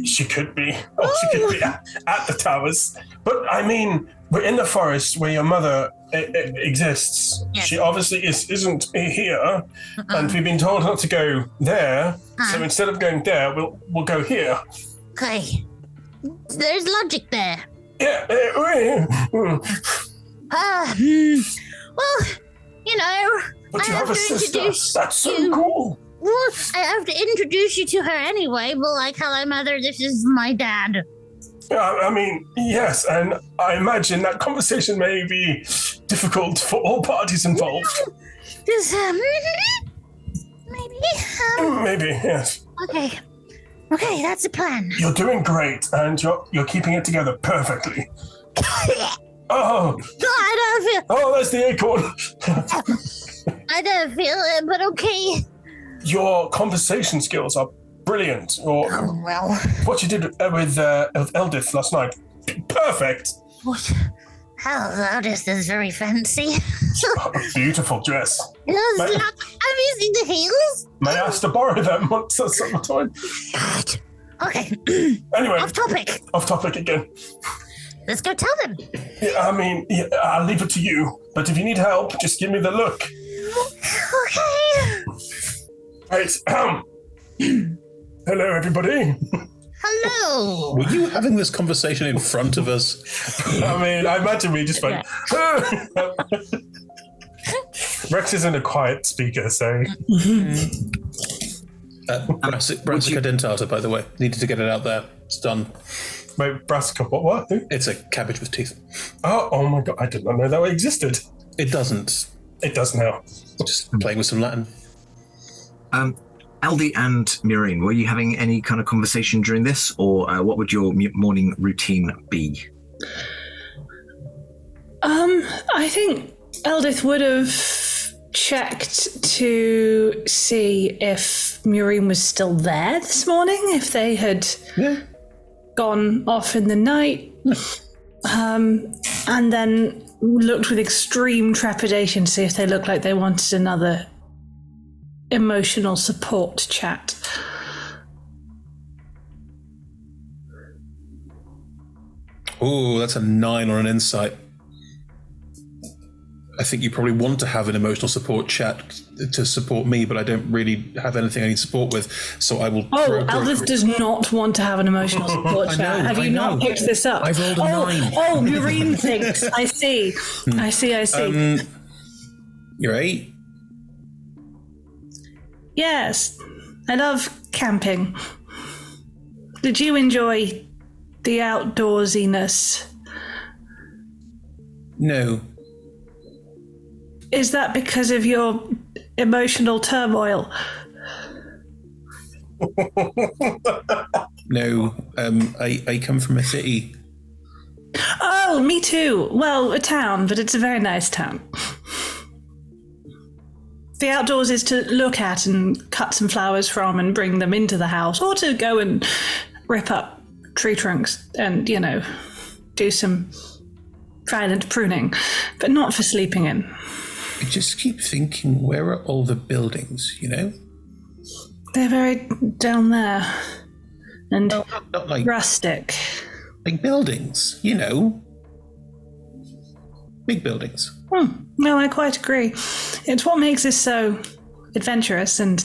She could be. Oh, she could be at the towers. But, I mean, we're in the forest where your mother exists. Yes. She obviously isn't here, and we've been told not to go there. So instead of going there, we'll go here. Okay. There's logic there. Yeah. Well, you know, But you I have a sister. That's so cool. Well, I have to introduce you to her anyway. Well, like, hello, mother, this is my dad. I mean, yes, and I imagine that conversation may be difficult for all parties involved. Maybe, yes. Okay, that's the plan. You're doing great, and you're keeping it together perfectly. Oh! I don't feel. Oh, that's the acorn. I don't feel it, but okay. Your conversation skills are brilliant. Well. What you did with Eldith last night, perfect. What? Eldith is very fancy. Beautiful dress. I'm using the heels. May I ask to borrow them once at some time? Okay. Anyway. Off topic again. Let's go tell them. Yeah, I mean, I'll leave it to you. But if you need help, just give me the look. Okay. Right. Hello, everybody. Hello. Were you having this conversation in front of us? I mean, I imagine we just went... Rex isn't a quiet speaker, so... Brassica dentata, by the way. Needed to get it out there. It's done. Wait, Brassica, what? It's a cabbage with teeth. Oh my god, I did not know that existed. It doesn't. It does now. Just playing with some Latin. Aldi and Murine, were you having any kind of conversation during this, or what would your morning routine be? I think Eldith would have checked to see if Murine was still there this morning, if they had gone off in the night, and then looked with extreme trepidation to see if they looked like they wanted another emotional support chat. Ooh, that's a 9 on an insight. I think you probably want to have an emotional support chat to support me, but I don't really have anything I need support with, so I will... Eldith does not want to have an emotional support chat. Have you not picked this up? I've rolled a 9. Oh, Murine thinks. I see. I see. You're 8? Yes. I love camping. Did you enjoy the outdoorsiness? No. Is that because of your emotional turmoil? No, I come from a city. Oh, me too. Well, a town, but it's a very nice town. The outdoors is to look at and cut some flowers from and bring them into the house, or to go and rip up tree trunks and, do some violent pruning, but not for sleeping in. just keep thinking, where are all the buildings, you know? They're very down there. And not like rustic. Like buildings, you know. Big buildings. No, I quite agree. It's what makes this so adventurous and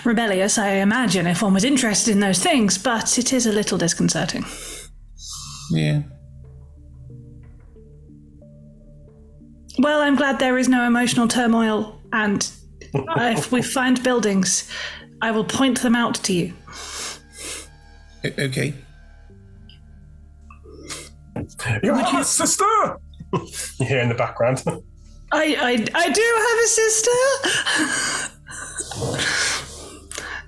rebellious, I imagine, if one was interested in those things, but it is a little disconcerting. Yeah. Well, I'm glad there is no emotional turmoil, and if we find buildings, I will point them out to you. Okay. You have a sister! You hear in the background. I do have a sister!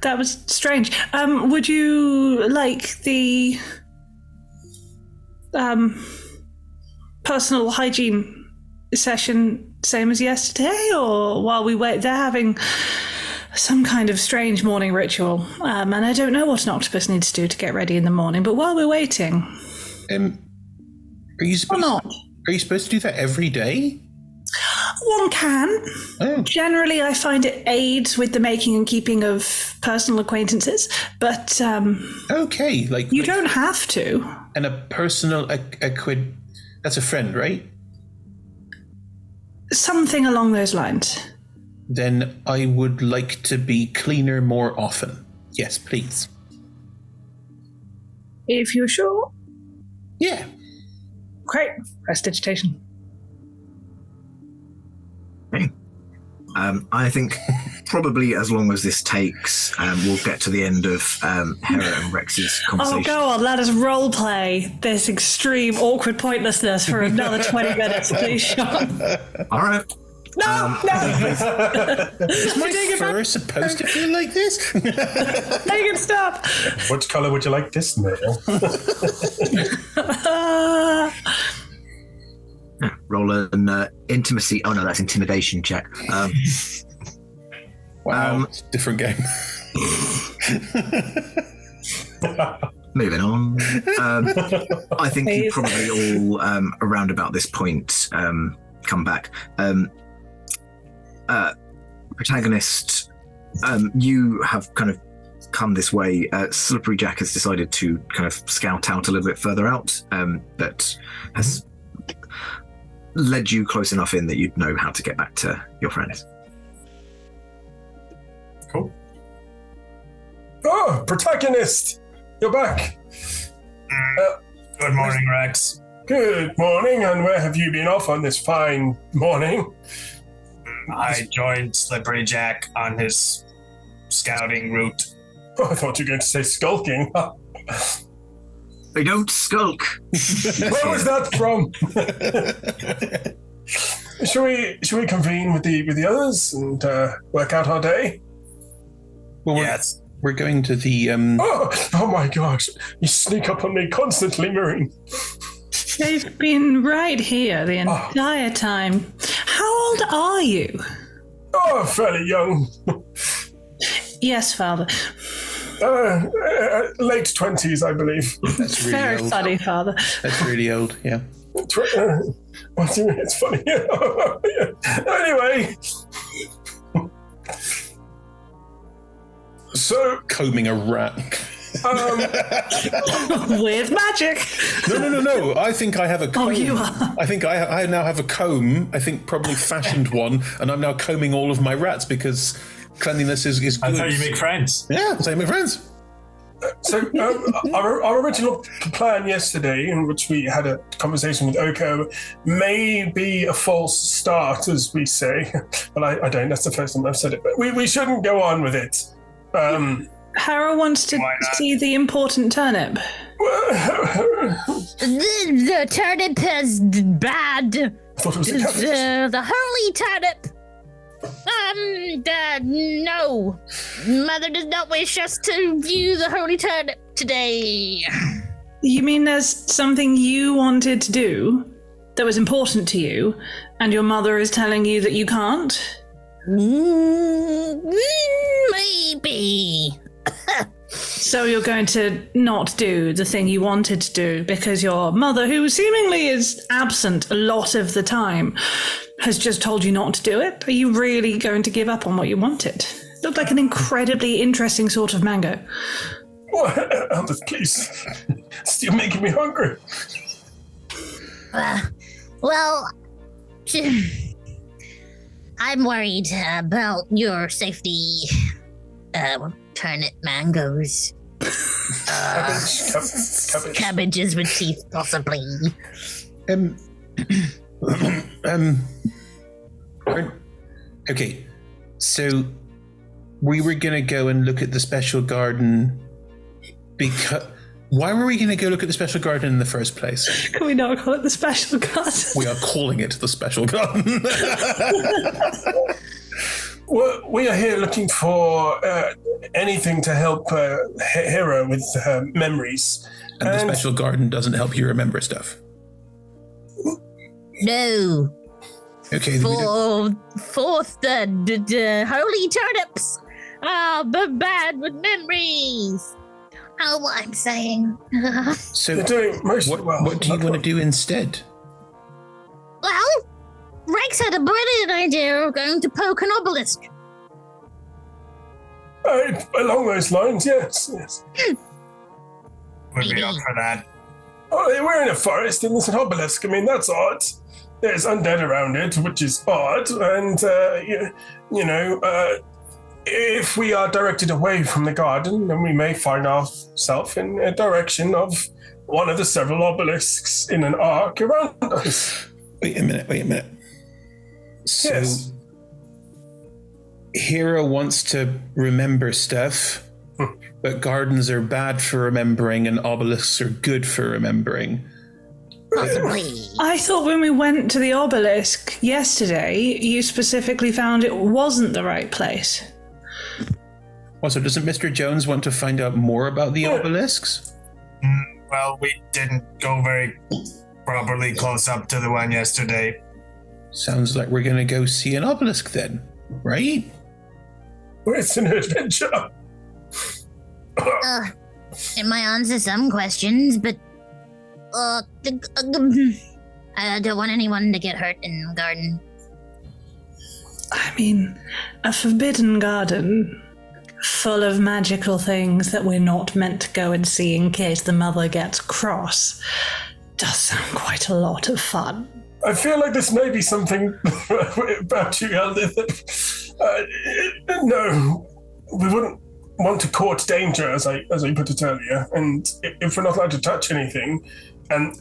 That was strange. Would you like the personal hygiene session same as yesterday, or while we wait? They're having some kind of strange morning ritual, and I don't know what an octopus needs to do to get ready in the morning, but while we're waiting... Are you supposed to do that every day? One can. Oh. Generally, I find it aids with the making and keeping of personal acquaintances, but okay, you don't have to. And a personal that's a friend, right? Something along those lines. Then I would like to be cleaner more often. Yes, please. If you're sure. Yeah. Great. Prestidigitation. Okay. I think probably as long as this takes, we'll get to the end of Hera and Rex's conversation. Oh, go on, let us roleplay this extreme awkward pointlessness for another 20 minutes, please, Sean. All right. No! Is my fur supposed to feel like this? Make it stop! Which colour would you like this nail? Roll an intimacy. Oh no, that's intimidation check. Wow, different game. Moving on. I think you probably all around about this point come back. Protagonist, you have kind of come this way. Slippery Jack has decided to kind of scout out a little bit further out, but has led you close enough in that you'd know how to get back to your friends. Cool. Oh, Protagonist! You're back! Good morning, Rex. Good morning, and where have you been off on this fine morning? I joined Slippery Jack on his scouting route. Oh, I thought you were going to say skulking. They don't skulk. Where was that from? Shall we convene with the others and work out our day? Well, yes. We're going to the Oh my gosh! You sneak up on me constantly, Marine. They've been right here the entire time. How old are you? Oh, fairly young. Yes, Father. Late 20s, I believe. That's really Very old. funny, Father. That's really old, yeah. What do you mean it's funny? Anyway. So... Combing a rat. With magic. No. I think I have a comb. Oh, you are. I think I now have a comb. I think probably fashioned one, and I'm now combing all of my rats because cleanliness is good. That's how you make friends. Yeah, that's how you make friends. So our original plan yesterday, in which we had a conversation with Oko, may be a false start, as we say. But I don't. That's the first time I've said it. But we shouldn't go on with it. Hera wants to see the important turnip. The turnip is bad. I thought it was a cabbage. The holy turnip. No. Mother does not wish us to view the holy turnip today. You mean there's something you wanted to do that was important to you, and your mother is telling you that you can't? Maybe. So you're going to not do the thing you wanted to do because your mother, who seemingly is absent a lot of the time, has just told you not to do it? Are you really going to give up on what you wanted? It looked like an incredibly interesting sort of mango. What? Albus, please. You're making me hungry. Well, I'm worried about your safety. Turnip mangoes. Cabbage. Cabbages with teeth, possibly. Okay, so we were gonna go and look at the special garden because... Why were we going to go look at the special garden in the first place? Can we not call it the special garden? We are calling it the special garden. We are here looking for anything to help Hera with her memories. And the special garden doesn't help you remember stuff? No. Okay. For the holy turnips are bad with memories. Oh, what I'm saying. So you're doing mostly well. What do you want to do instead? Well, Rex had a brilliant idea of going to poke an obelisk. Along those lines, yes. Would be up for that. Oh, we're in a forest and there's an obelisk. I mean, that's odd. There's undead around it, which is odd. And, if we are directed away from the garden, then we may find ourselves in a direction of one of the several obelisks in an arc around us. Wait a minute. So, yes. Hera wants to remember stuff, but gardens are bad for remembering and obelisks are good for remembering. Possibly. I thought when we went to the obelisk yesterday, you specifically found it wasn't the right place. Also, doesn't Mr. Jones want to find out more about the obelisks? Well, we didn't go very properly close up to the one yesterday. Sounds like we're going to go see an obelisk then, right? It's an adventure. It might answer some questions, but I don't want anyone to get hurt in the garden. I mean, a forbidden garden full of magical things that we're not meant to go and see in case the mother gets cross does sound quite a lot of fun. I feel like this may be something about you, Eldith. No, we wouldn't want to court danger, as I put it earlier. And if we're not allowed to touch anything, and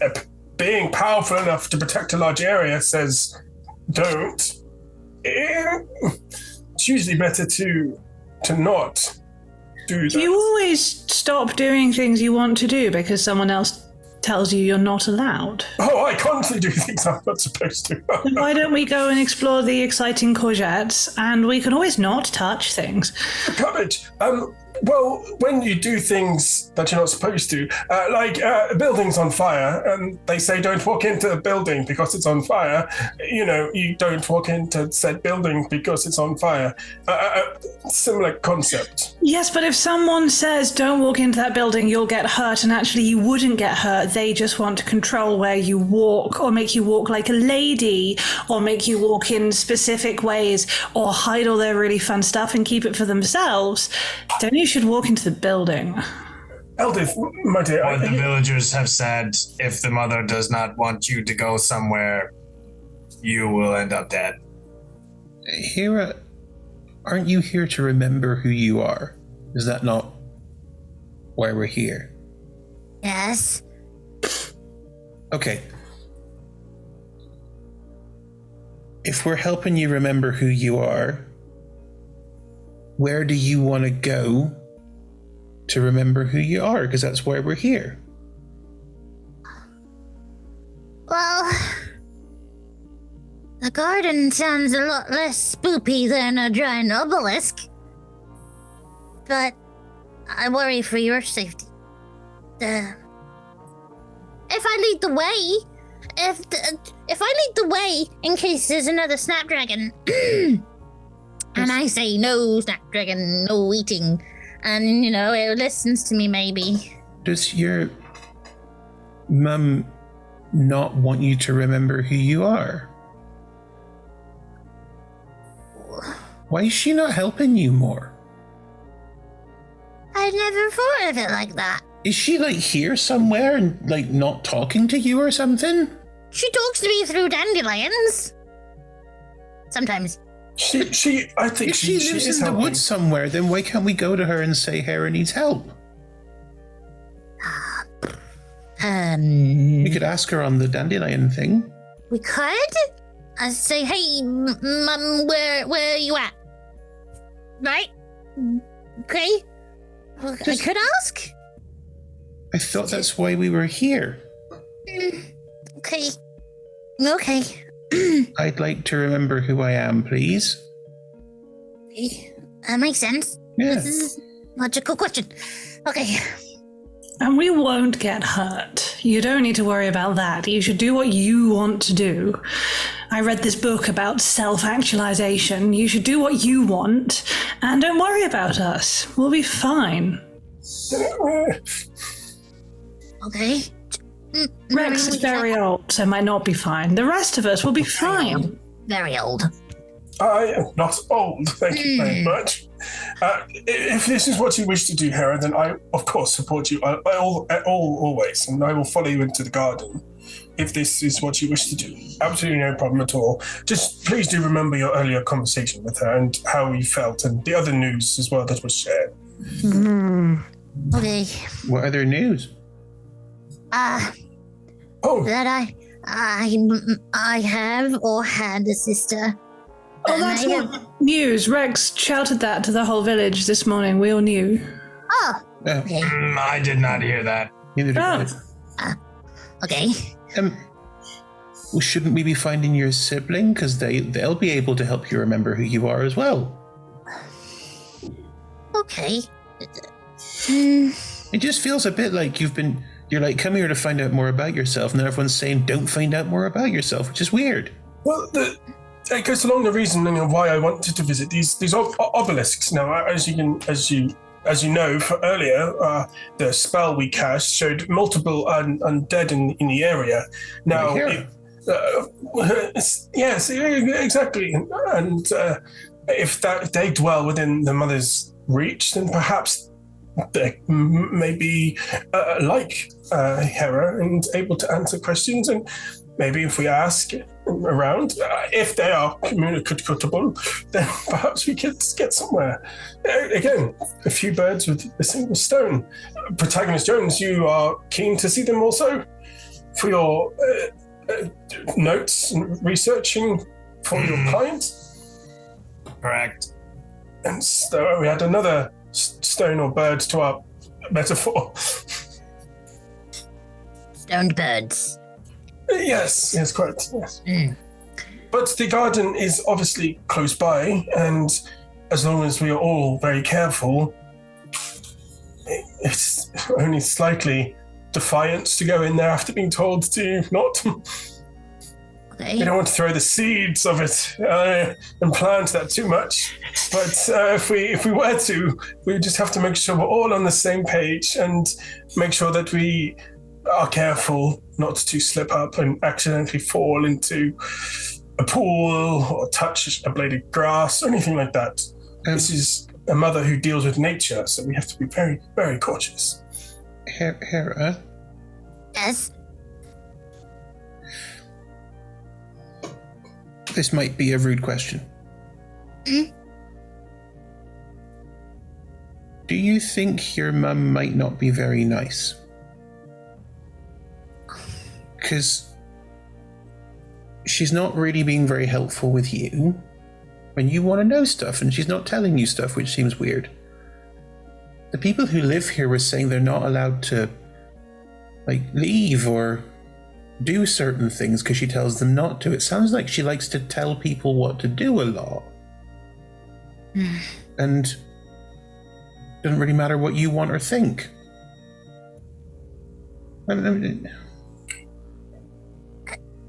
being powerful enough to protect a large area says don't, it's usually better to not do that. You always stop doing things you want to do because someone else tells you you're not allowed. Oh, I constantly do things I'm not supposed to. Then why don't we go and explore the exciting courgettes, and we can always not touch things. Cabbage. Well, when you do things that you're not supposed to, like a building's on fire, and they say don't walk into the building because it's on fire, you don't walk into said building because it's on fire. Similar concept. Yes, but if someone says don't walk into that building, you'll get hurt, and actually you wouldn't get hurt, they just want to control where you walk, or make you walk like a lady, or make you walk in specific ways, or hide all their really fun stuff and keep it for themselves, then you should walk into the building. Eldith, my dear. What the villagers have said, if the mother does not want you to go somewhere, you will end up dead. Hera, aren't you here to remember who you are? Is that not why we're here? Yes. Okay. If we're helping you remember who you are, where do you want to go to remember who you are? Because that's why we're here. Well, the garden sounds a lot less spoopy than a giant obelisk. But I worry for your safety. If I lead the way, if I lead the way in case there's another snapdragon, and I say no snapdragon, no eating, and it listens to me maybe. Does your mum not want you to remember who you are? Why is she not helping you more? I never thought of it like that. Is she, like, here somewhere and, like, not talking to you or something? She talks to me through dandelions. Sometimes. I think if she lives in the woods somewhere, then why can't we go to her and say Hera needs help? We could ask her on the dandelion thing. We could? Say, hey, Mum, where are you at? Right? Okay. Well, I could ask. I thought that's why we were here. Okay. I'd like to remember who I am, please. That makes sense. Yeah. This is a logical question. Okay. And we won't get hurt. You don't need to worry about that. You should do what you want to do. I read this book about self-actualization. You should do what you want, and don't worry about us. We'll be fine. Okay. Rex is very old, so might not be fine. The rest of us will be fine. Very old. I am not old, thank you very much. If this is what you wish to do, Hera, then I, of course, support you always, and I will follow you into the garden if this is what you wish to do. Absolutely no problem at all. Just please do remember your earlier conversation with her and how you felt, and the other news as well that was shared. Okay. What other news? That I have or had a sister. Oh, that's not news. Rex shouted that to the whole village this morning. We all knew. Oh. Okay. I did not hear that. Neither did I. Okay. Well, shouldn't we be finding your sibling? Because they'll be able to help you remember who you are as well. Okay. It just feels a bit like you're like, come here to find out more about yourself, and then everyone's saying, don't find out more about yourself, which is weird. Well, it goes along the reasoning of why I wanted to visit these obelisks. Now, as you know, earlier, the spell we cast showed multiple undead in the area. Now, yes, exactly. And if they dwell within the mother's reach, then perhaps they may be like Hera and able to answer questions. And maybe if we ask around, if they are communicable, then perhaps we could get somewhere. Again, a few birds with a single stone. Protagonist Jones, you are keen to see them also for your notes and researching for your clients? Correct. And so we had another stone or bird to our metaphor. Stoned birds. Yes, quite. Yes. But the garden is obviously close by, and as long as we are all very careful, it's only slightly Defiance to go in there after being told to not. Okay. You don't want to throw the seeds of it and plant that too much. But if we were to, we just have to make sure we're all on the same page and make sure that we are careful not to slip up and accidentally fall into a pool or touch a blade of grass or anything like that. This is a mother who deals with nature, so we have to be very, very cautious. Hera? Yes? This might be a rude question. Do you think your mum might not be very nice? Because she's not really being very helpful with you when you want to know stuff, and she's not telling you stuff, which seems weird. The people who live here were saying they're not allowed to, leave or do certain things because she tells them not to. It sounds like she likes to tell people what to do a lot. And it doesn't really matter what you want or think.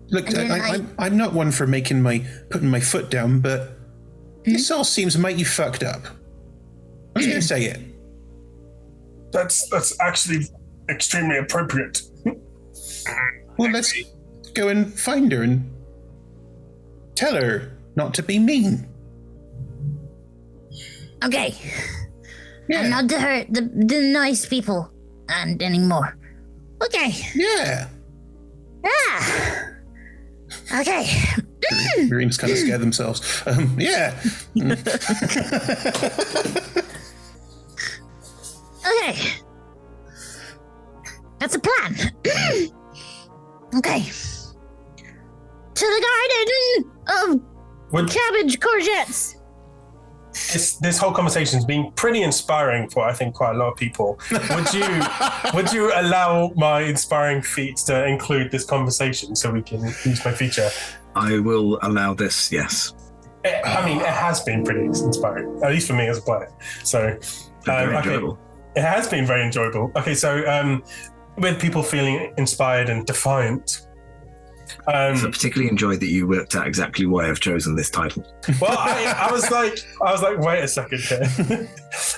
Look, I'm not one for putting my foot down, but this all seems mighty fucked up. I'm just gonna say it. That's actually extremely appropriate. Well, let's go and find her and tell her not to be mean. Okay. Yeah. And not to hurt the nice people and anymore. Okay. Yeah. Ah. Okay. Marines kind of scare themselves. Yeah. Okay. That's a plan. Okay. To the garden of cabbage courgettes. This whole conversation's been pretty inspiring for, I think, quite a lot of people. Would you allow my inspiring feat to include this conversation so we can use my feature? I will allow this, yes. It has been pretty inspiring, at least for me as a player. So, enjoyable. It has been very enjoyable. Okay, so with people feeling inspired and defiant. So I particularly enjoyed that you worked out exactly why I've chosen this title. Well, I was like, wait a second here.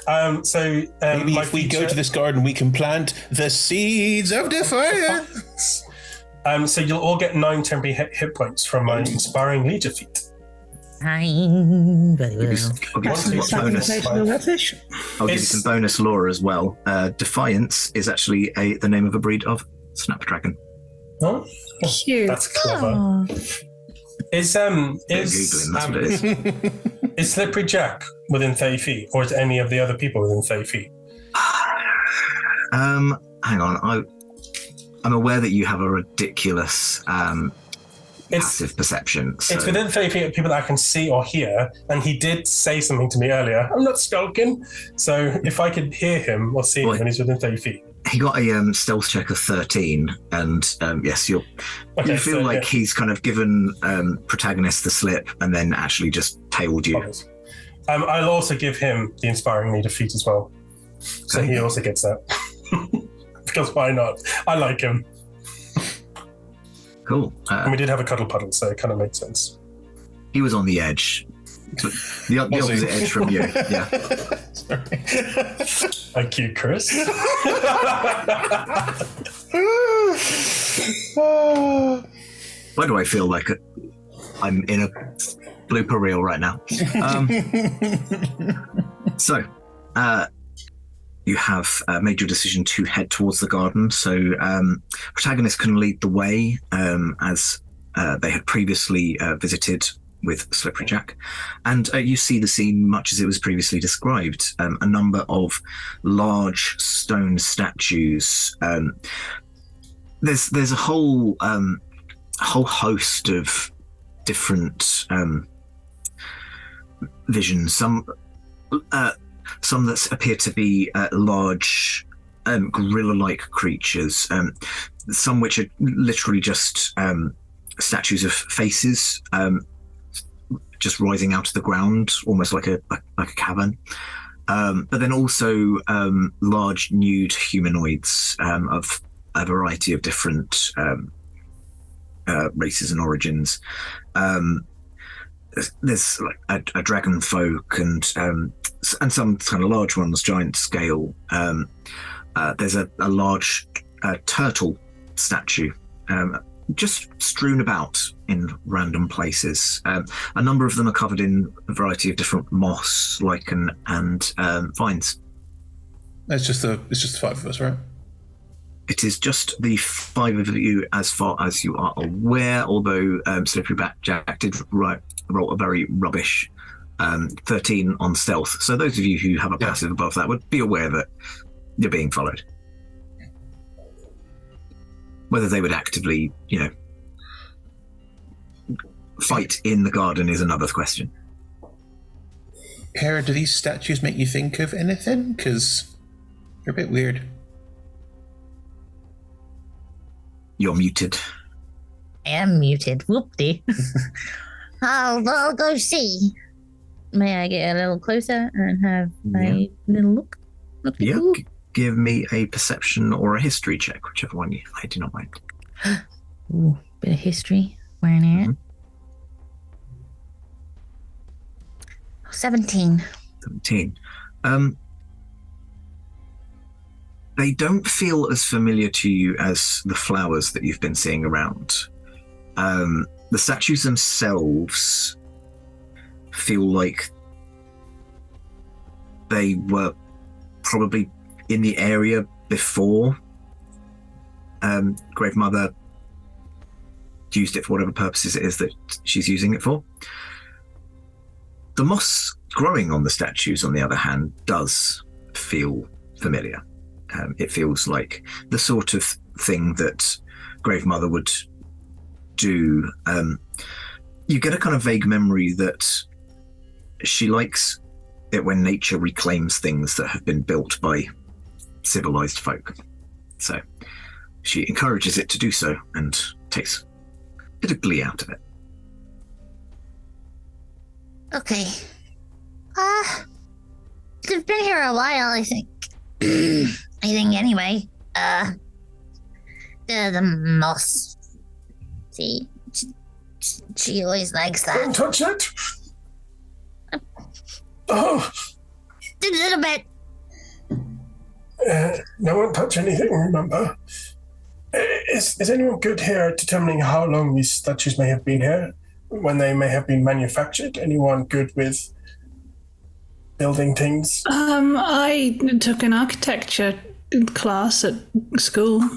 Maybe if we go to this garden, we can plant the seeds of defiance. So you'll all get 9 temporary hit points from my inspiring leader feat. Very well. I'll give you some bonus lore as well. Defiance is actually the name of a breed of snapdragon. Oh, cute. That's clever. Oh. Is Slippery Jack within 30 feet, or is any of the other people within 30 feet? Hang on. I'm aware that you have a ridiculous passive perception. So. It's within 30 feet of people that I can see or hear, and he did say something to me earlier. I'm not skulking. So if I could hear him or see him when he's within 30 feet. He got a stealth check of 13, and yes, you feel like he's kind of given protagonist the slip and then actually just tailed you. I'll also give him the inspiring leader feat as well. So he also gets that. Because why not? I like him. Cool. And we did have a cuddle puddle, so it kind of made sense. He was on the edge. The opposite edge from you, yeah. Thank you, Chris. Why do I feel like I'm in a blooper reel right now? So, you have made your decision to head towards the garden. So, protagonist can lead the way as they had previously visited with Slippery Jack, and you see the scene much as it was previously described. A number of large stone statues. There's a whole host of different visions. Some that appear to be large gorilla-like creatures. Some which are literally just statues of faces. Just rising out of the ground, almost like a cavern. But then also large nude humanoids of a variety of different races and origins. There's like a dragon folk and some kind of large ones, giant scale. There's a large turtle statue. Just strewn about in random places. A number of them are covered in a variety of different moss, lichen, and vines. It's just the 5 of us, right? It is just the 5 of you, as far as you are aware. Although Slippery Jack did roll a very rubbish 13 on stealth. So those of you who have a passive above that would be aware that you're being followed. Whether they would actively, fight in the garden is another question. Hera, do these statues make you think of anything? Because they're a bit weird. You're muted. I am muted. Whoop-de. I'll go see. May I get a little closer and have a little look? Yeah. Give me a perception or a history check, whichever one I do not mind. Ooh, bit of history. Where in it? 17. 17. They don't feel as familiar to you as the flowers that you've been seeing around. The statues themselves feel like they were probably in the area before Grave Mother used it for whatever purposes it is that she's using it for. The moss growing on the statues, on the other hand, does feel familiar. It feels like the sort of thing that Grave Mother would do. You get a kind of vague memory that she likes it when nature reclaims things that have been built by civilized folk. So she encourages it to do so and takes a bit of glee out of it. Okay. They've been here a while, I think. I think anyway. The moss. See, she always likes that. Don't touch it. Oh. A little bit. No one touch anything, remember. Is anyone good here at determining how long these statues may have been here? When they may have been manufactured? Anyone good with building things? I took an architecture class at school,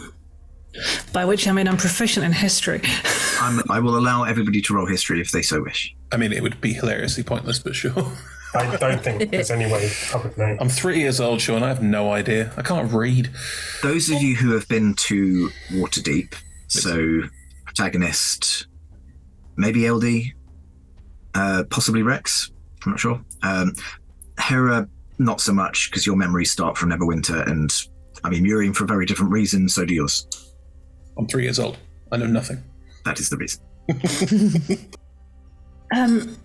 by which I mean I'm proficient in history. I will allow everybody to roll history if they so wish. I mean, it would be hilariously pointless, but sure. I don't think there's any way I would know. I'm 3 years old, Sean. I have no idea. I can't read. Those of you who have been to Waterdeep, so protagonist, maybe LD, possibly Rex, I'm not sure. Hera, not so much, because your memories start from Neverwinter, and I mean, Muriel for a very different reason, so do yours. I'm 3 years old. I know nothing. That is the reason.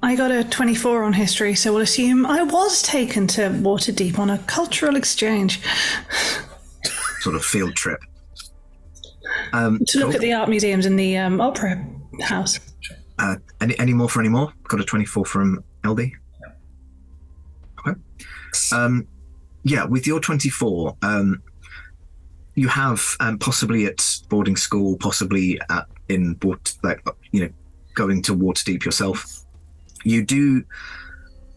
I got a 24 on history, so we'll assume I was taken to Waterdeep on a cultural exchange. Sort of field trip. To look at the art museums in the opera house. Any more for any more? Got a 24 from LD? Okay. Yeah, with your 24, you have possibly at boarding school, possibly going to Waterdeep yourself, you do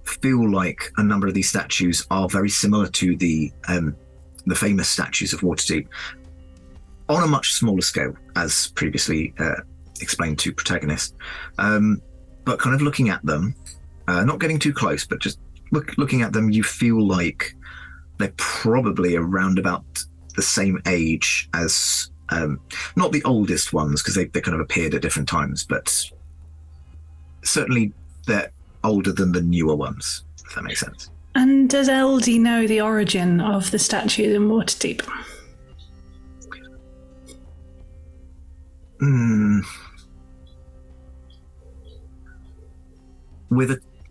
feel like a number of these statues are very similar to the famous statues of Waterdeep on a much smaller scale, as previously explained to protagonist. But kind of looking at them, not getting too close, but just looking at them, you feel like they're probably around about the same age as, not the oldest ones, because they kind of appeared at different times, but certainly they're older than the newer ones, if that makes sense. And does LD know the origin of the statue in Waterdeep?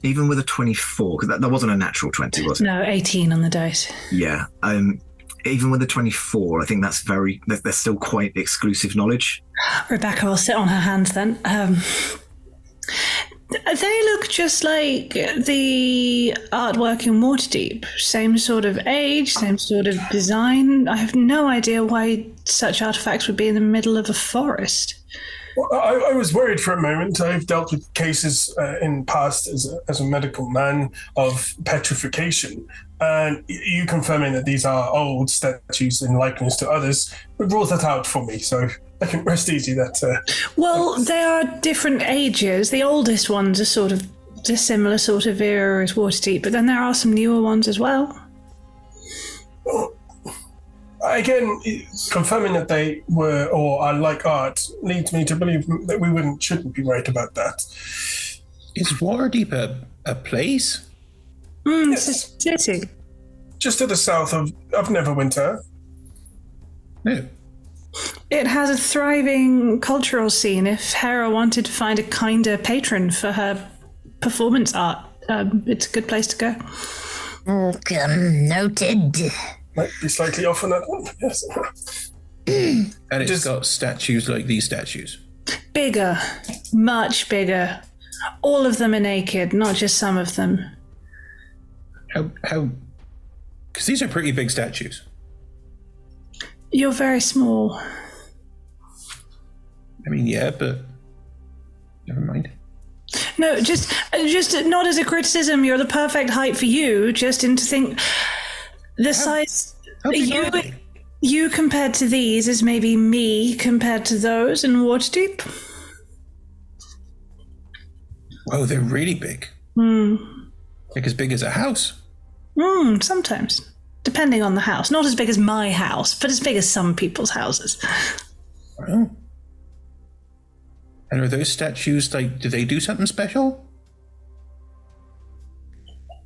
Even with a 24, because that wasn't a natural 20, was it? No, 18 on the dice. Yeah. Even with a 24, I think they're still quite exclusive knowledge. Rebecca will sit on her hands then. They look just like the artwork in Waterdeep. Same sort of age, same sort of design. I have no idea why such artifacts would be in the middle of a forest. Well, I was worried for a moment. I've dealt with cases in past as a medical man of petrification. And you confirming that these are old statues in likeness to others rules that out for me. So I can rest easy that... Well, they are different ages. The oldest ones are sort of a similar sort of era as Waterdeep, but then there are some newer ones as well. Well, again, confirming that they were or are like art leads me to believe that we shouldn't be right about that. Is Waterdeep a place? It's a city. Just to the south of Neverwinter. Yeah. It has a thriving cultural scene. If Hera wanted to find a kinder patron for her performance art, it's a good place to go. Noted. Might be slightly off on that one, yes. And it's got statues like these statues. Bigger. Much bigger. All of them are naked, not just some of them. How? Because these are pretty big statues. You're very small. I mean, yeah, but never mind. No, just not as a criticism. You're the perfect height for you. Just to think, the size you compared to these is maybe me compared to those in Waterdeep. Whoa, they're really big. Like as big as a house. Sometimes, depending on the house. Not as big as my house, but as big as some people's houses. Oh. And are those statues, like, do they do something special?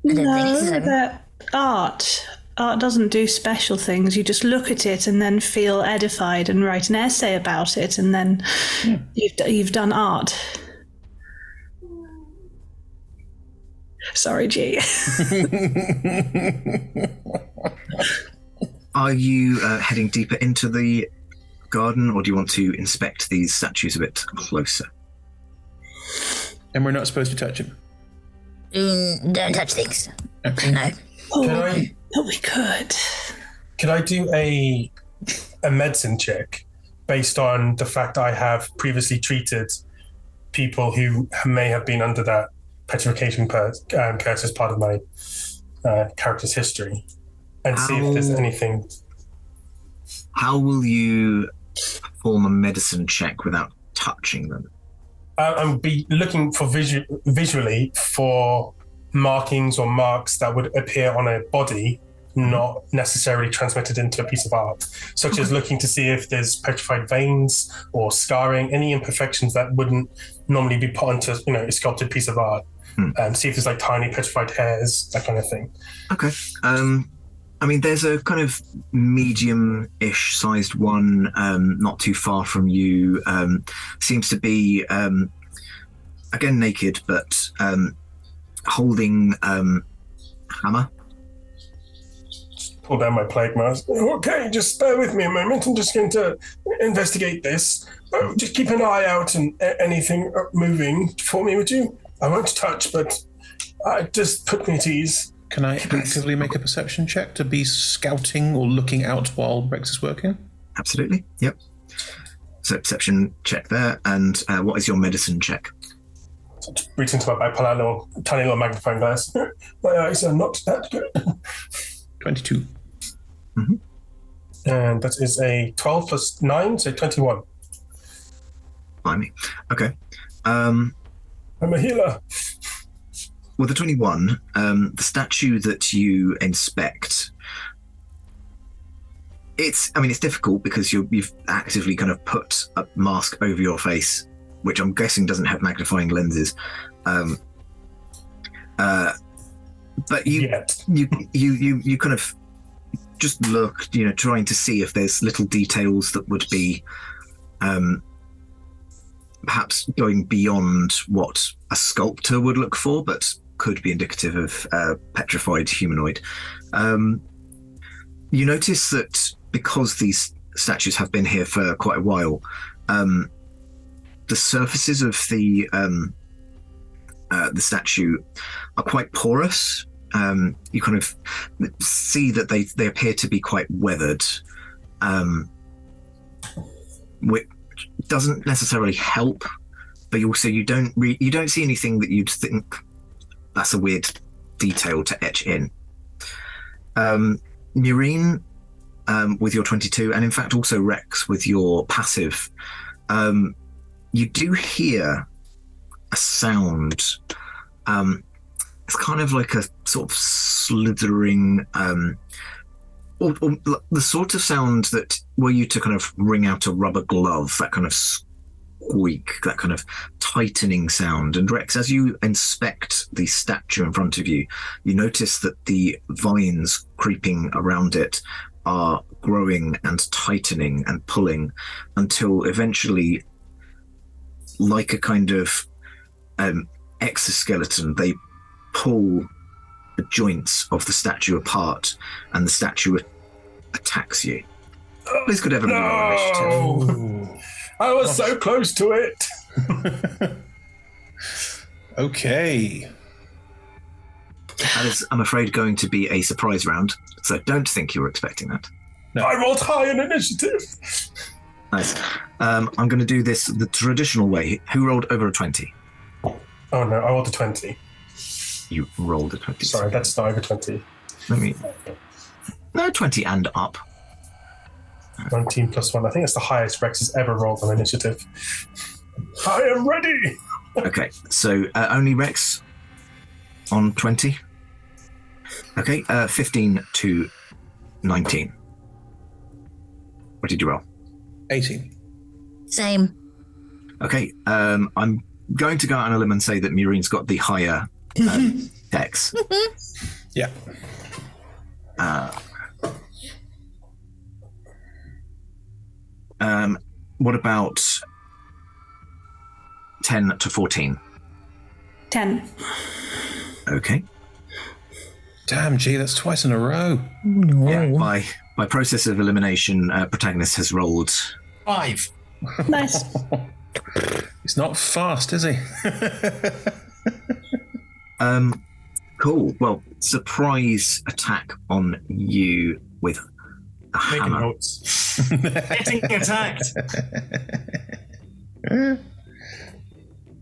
No, that art doesn't do special things. You just look at it and then feel edified and write an essay about it, and then you've done art. Sorry, G. Are you heading deeper into the garden, or do you want to inspect these statues a bit closer? And we're not supposed to touch them? Don't touch things. Okay. No. But we could. Could I do a medicine check based on the fact I have previously treated people who may have been under that petrification curse as part of my character's history, and see if there's anything. How will you perform a medicine check without touching them? I'll be looking for visually for markings or marks that would appear on a body, not necessarily transmitted into a piece of art, such as looking to see if there's petrified veins or scarring, any imperfections that wouldn't normally be put onto a sculpted piece of art. See if there's like tiny petrified hairs, that kind of thing. Okay. I mean, there's a kind of medium-ish sized one, not too far from you. Seems to be, again, naked, but holding hammer. Pull down my plague mask. Okay, just bear with me a moment. I'm just going to investigate this. Just keep an eye out and anything moving for me, would you? I won't touch, but just put me at ease. Can I actively make a perception check to be scouting or looking out while Rex is working? Absolutely, yep. So perception check there, and what is your medicine check? So just reach into my bag, pull out a tiny little magnifying glass. My eyes are not that good. 22. Mm-hmm. And that is a 12 plus 9, so 21. Blimey. Okay. I'm a healer. With the 21, the statue that you inspect, it's difficult because you've actively kind of put a mask over your face, which I'm guessing doesn't have magnifying lenses. But you kind of just look, trying to see if there's little details that would be perhaps going beyond what a sculptor would look for, but could be indicative of petrified humanoid. You notice that because these statues have been here for quite a while, the surfaces of the statue are quite porous. You kind of see that they appear to be quite weathered, which doesn't necessarily help. But also, you don't see anything that you'd think that's a weird detail to etch in. Maureen, with your 22, and in fact also Rex with your passive, you do hear a sound. It's kind of like a sort of slithering, or the sort of sound that were you to kind of wring out a rubber glove, that kind of squeak, that kind of tightening sound. And Rex, as you inspect the statue in front of you, you notice that the vines creeping around it are growing and tightening and pulling until eventually, like a kind of exoskeleton, they pull the joints of the statue apart, and the statue attacks you. Please could everybody roll initiative. I was so close to it. Okay. That is, I'm afraid, going to be a surprise round, so don't think you were expecting that. No. I rolled high in initiative. Nice. I'm going to do this the traditional way. Who rolled over a 20? Oh no, I rolled a 20. You rolled a 20. Sorry, that's not over 20. No, 20 and up. 19 plus 1. I think it's the highest Rex has ever rolled on initiative. I am ready! Okay, so only Rex on 20. Okay, 15 to 19. What did you roll? 18. Same. Okay, I'm going to go out on a limb and say that Murine's got the higher dex. Yeah. What about 10 to 14? 10. Okay. Damn, G, that's twice in a row. Yeah, by process of elimination, protagonist has rolled 5. Nice. He's not fast, is he? Cool. Well, surprise attack on you with a hammer. Notes. Getting attacked.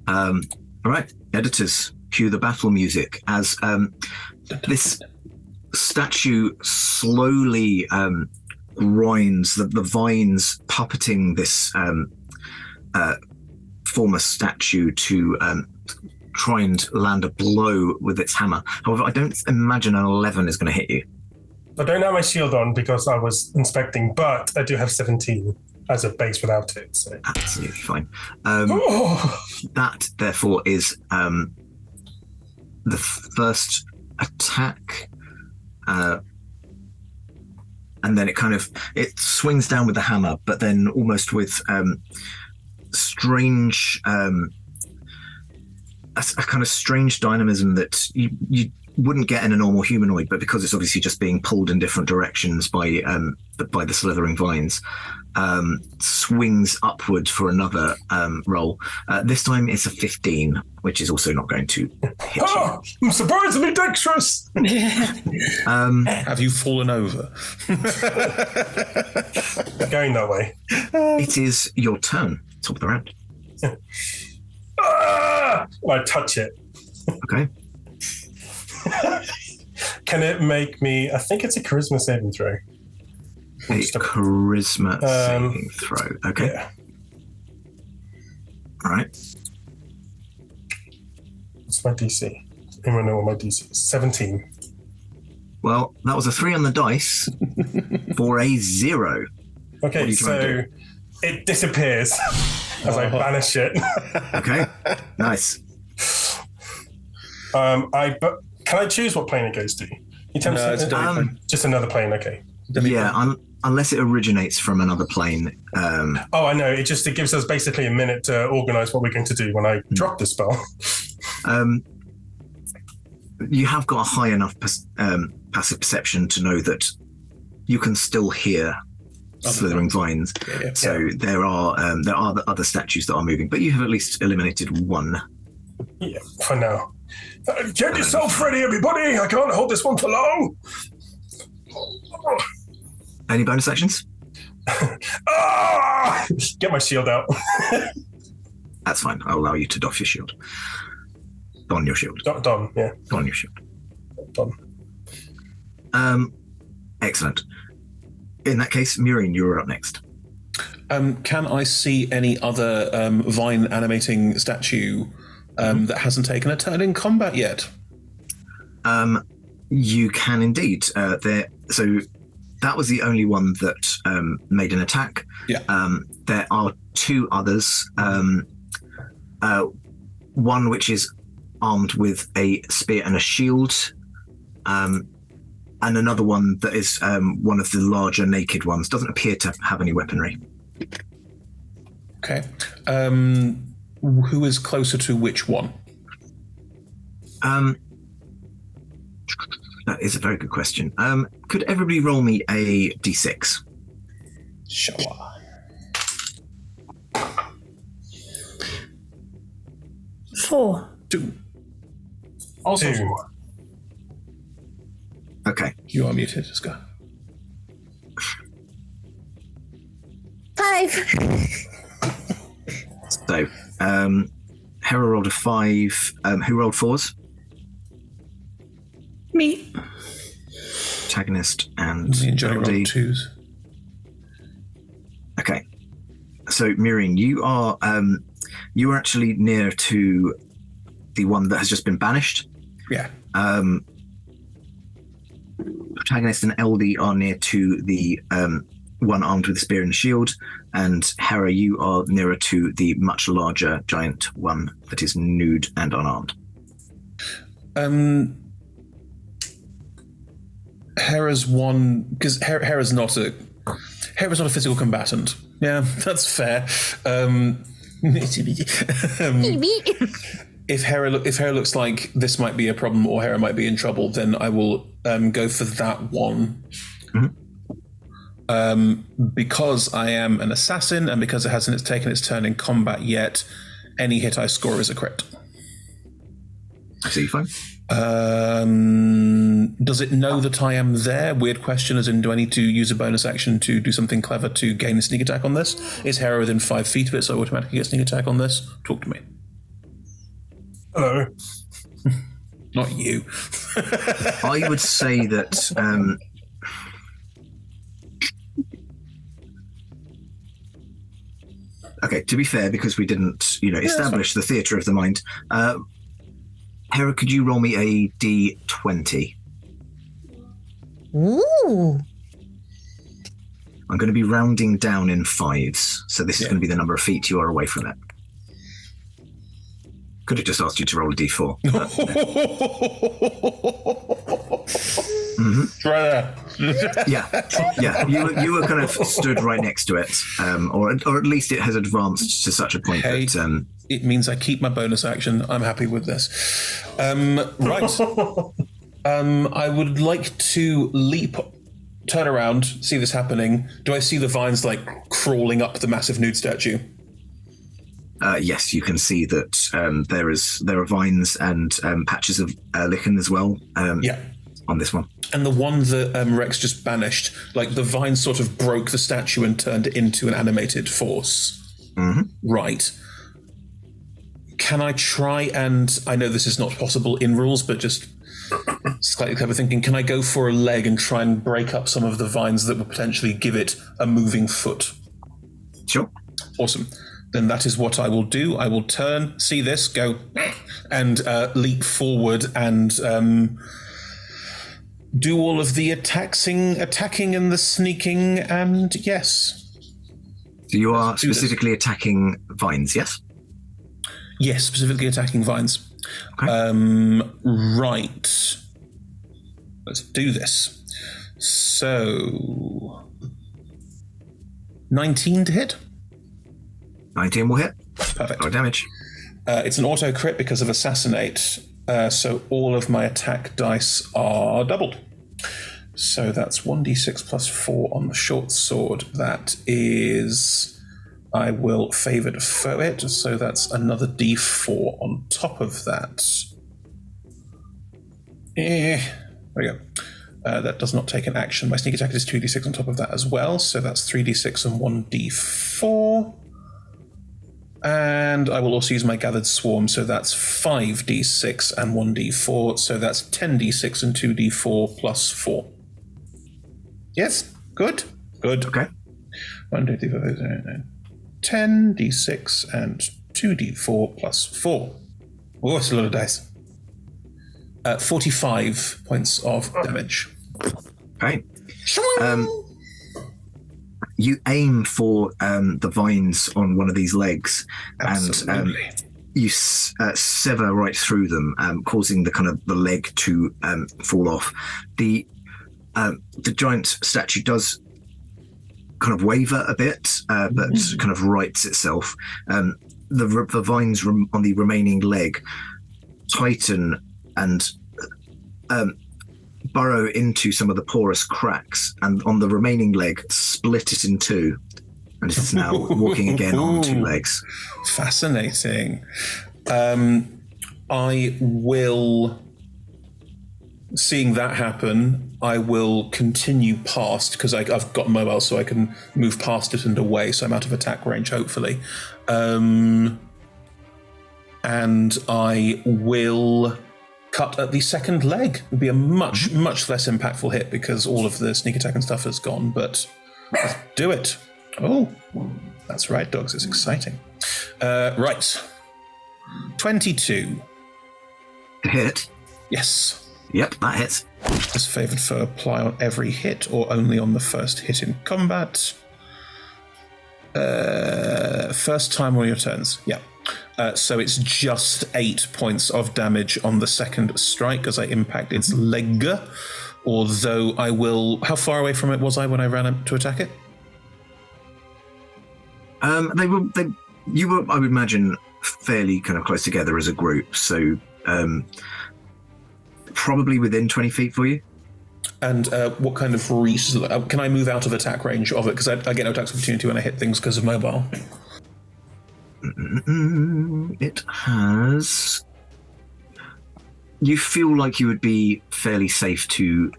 All right, editors, cue the battle music as this statue slowly grinds, the vines puppeting this former statue to try and land a blow with its hammer. However, I don't imagine an 11 is going to hit you. I don't have my shield on because I was inspecting, but I do have 17 as a base without it. So. Absolutely fine. That, therefore, is the first attack. And then it swings down with the hammer, but then almost with strange, a kind of strange dynamism that you wouldn't get in a normal humanoid, but because it's obviously just being pulled in different directions by the slithering vines, swings upward for another roll. This time it's a 15, which is also not going to hit you. I'm surprisingly dexterous! Have you fallen over? Going that way. It is your turn. Top of the round. I touch it. Okay. Can it make me... I think it's a charisma saving throw. A charisma saving throw. Okay. Yeah. All right. What's my DC? Anyone know what my DC is? 17. Well, that was a 3 on the dice for a 0. Okay, so it disappears as I banish it. Okay, nice. Can I choose what plane it goes to? You tell me just another plane, okay. Yeah, unless it originates from another plane. Oh, I know. It gives us basically a minute to organise what we're going to do when I drop the spell. You have got a high enough passive perception to know that you can still hear slithering vines. Yeah. So there are the other statues that are moving, but you have at least eliminated one. Yeah, for now. Get yourself ready, everybody! I can't hold this one for long! Any bonus actions? Get my shield out. That's fine. I'll allow you to doff your shield. Don your shield. Don, yeah. Don your shield. Don. Excellent. In that case, Murine, you're up next. Can I see any other vine animating statue that hasn't taken a turn in combat yet? You can indeed. So that was the only one that made an attack. Yeah. There are 2 others. One which is armed with a spear and a shield, and another one that is one of the larger naked ones. Doesn't appear to have any weaponry. Okay. Who is closer to which one? That is a very good question. Could everybody roll me a d6? Sure. Four. 2. Also 2. 4. Okay. You are muted. Just go. 5. So, Hera rolled a 5. Who rolled 4s? Me. Protagonist and Me and Johnny rolled LD. 2s. Okay. So, Murine, you are actually near to the one that has just been banished. Yeah. Protagonist and LD are near to the one armed with a spear and a shield, and Hera, you are nearer to the much larger giant one that is nude and unarmed. Hera's one, because Hera's not a physical combatant. Yeah, that's fair. If Hera looks like this might be a problem or Hera might be in trouble, then I will go for that one. Mm-hmm. Because I am an assassin and because it hasn't taken its turn in combat yet, any hit I score is a crit. See, fine. Does it know that I am there? Weird question, as in, do I need to use a bonus action to do something clever to gain a sneak attack on this? Is Hera within 5 feet of it, so I automatically get sneak attack on this? Talk to me. Hello. Not you. I would say that okay, to be fair, because we didn't, establish the theatre of the mind, Hera, could you roll me a D20? Ooh. I'm going to be rounding down in 5s, so this is going to be the number of feet you are away from it. Could have just asked you to roll a D4. Mm-hmm. Try that. Yeah. You were kind of stood right next to it, or at least it has advanced to such a point that it means I keep my bonus action. I'm happy with this. Right. I would like to leap, turn around, see this happening. Do I see the vines crawling up the massive nude statue? Yes, you can see that there are vines and patches of lichen as well. On this one. And the one that Rex just banished, the vines sort of broke the statue and turned it into an animated force. Mm-hmm. Right. Can I try and, I know this is not possible in rules, but just slightly clever thinking, can I go for a leg and try and break up some of the vines that would potentially give it a moving foot? Sure. Awesome. Then that is what I will do. I will turn, see this, go, and leap forward and do all of the attacking and the sneaking, and yes. So you are specifically attacking vines, yes? Yes, specifically attacking vines. Okay. Right. Let's do this. So 19 to hit. 19 will hit. Perfect. No damage. It's an auto crit because of assassinate. So all of my attack dice are doubled. So that's 1d6 plus 4 on the short sword. That is, I will favored foe it, so that's another d4 on top of that. There we go. That does not take an action. My sneak attack is 2d6 on top of that as well, so that's 3d6 and 1d4. And I will also use my gathered swarm, so that's 5d6 and 1d4, so that's 10d6 and 2d4 plus 4. Yes, good. Okay. 1, 2, 3, 4, 5, 6, 7, 8, 9. 10d6 and 2d4 plus 4. Oh, it's a lot of dice. 45 points of damage. Okay. You aim for the vines on one of these legs, and you sever right through them, causing the leg to fall off. The giant statue does kind of waver a bit, but kind of rights itself. The vines on the remaining leg tighten and burrow into some of the porous cracks, and on the remaining leg split it in two, and it is now walking again on two legs. Fascinating. I will, seeing that happen, I will continue past, because I've got mobile, so I can move past it and away, so I'm out of attack range, hopefully. and I will cut at the second leg. It'd be a much less impactful hit because all of the sneak attack and stuff has gone, but let's do it. Oh, that's right, dogs. It's exciting. Right. 22. Hit? Yes. Yep, that hits. Is favoured foe apply on every hit or only on the first hit in combat? First time on your turns. Yeah. So it's just 8 points of damage on the second strike as I impact its leg. Although I will... How far away from it was I when I ran up to attack it? You were, I would imagine, fairly kind of close together as a group. So probably within 20 feet for you. And what kind of reach? Can I move out of attack range of it? Because I get no attacks opportunity when I hit things because of mobile. It has... You feel like you would be fairly safe to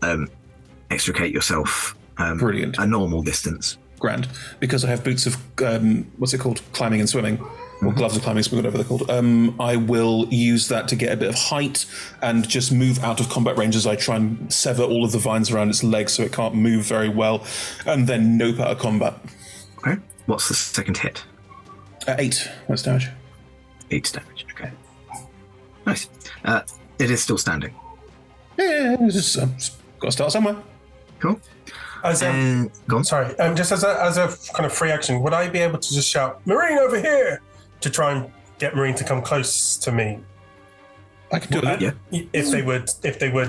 extricate yourself Brilliant. A normal distance. Grand. Because I have boots of, what's it called? Climbing and swimming. Or gloves of climbing, whatever they're called. I will use that to get a bit of height and just move out of combat range as I try and sever all of the vines around its legs so it can't move very well, and then nope out of combat. Okay. What's the second hit? 8. That's damage. 8 damage. Okay. Nice. It is still standing. Yeah, just got to start somewhere. Cool. Go on. Sorry. Just as a kind of free action, would I be able to just shout "Marine over here" to try and get Marine to come close to me? I can do that. Yeah. If they would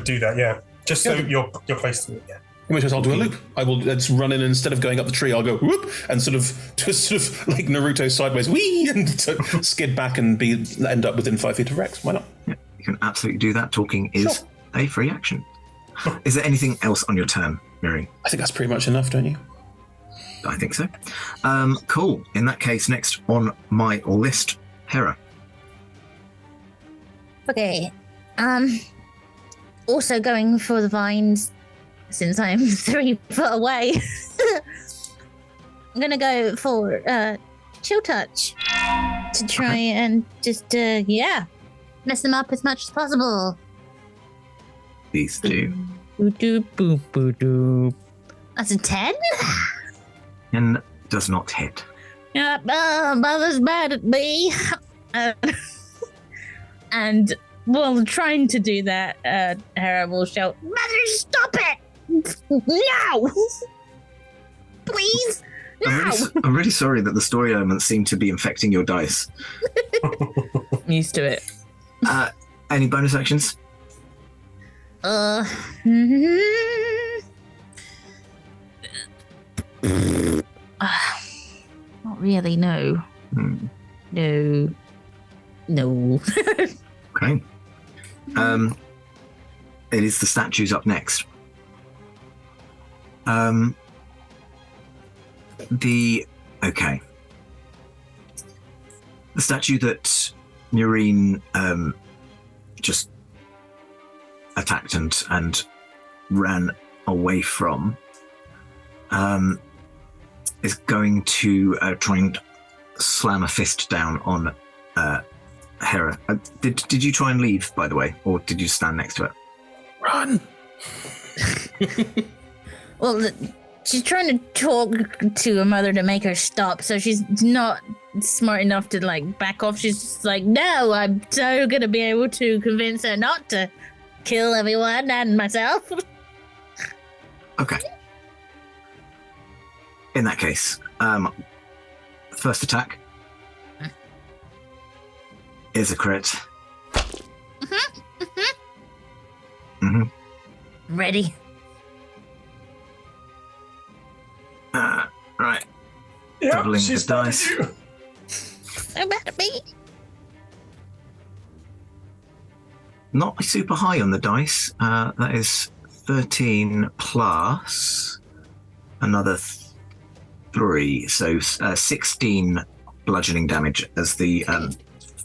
do that, yeah. Just so you're close to me. Yeah. In which case I'll do a loop. I will just run in, and instead of going up the tree, I'll go whoop and sort of like Naruto sideways, wee, and skid back and end up within 5 feet of Rex. Why not? Yeah, you can absolutely do that. Talking is a free action. Is there anything else on your turn, Miri? I think that's pretty much enough, don't you? I think so. Cool. In that case, next on my list, Hera. Okay. Also going for the vines, since I'm 3 foot away. I'm gonna go for Chill Touch to try and just mess them up as much as possible. These two. That's a 10? 10 does not hit. Yeah, Mother's mad at me. And while trying to do that, Hera will shout, "Mother, stop it! No! Please! No!" I'm really sorry that the story elements seem to be infecting your dice. I'm used to it. Any bonus actions? Not really, no. No. Okay. It is the statues up next. The statue that Noreen just attacked and ran away from is going to try and slam a fist down on Hera. Did you try and leave, by the way, or did you stand next to it? Run! Well, she's trying to talk to her mother to make her stop, so she's not smart enough to back off. She's just like, no, I'm so gonna be able to convince her not to kill everyone and myself. Okay. In that case, first attack is a crit. Ready? Right. Yeah, Doubling the she's dice. So mad at me. Not super high on the dice. That is 13 plus another 3. So 16 bludgeoning damage as the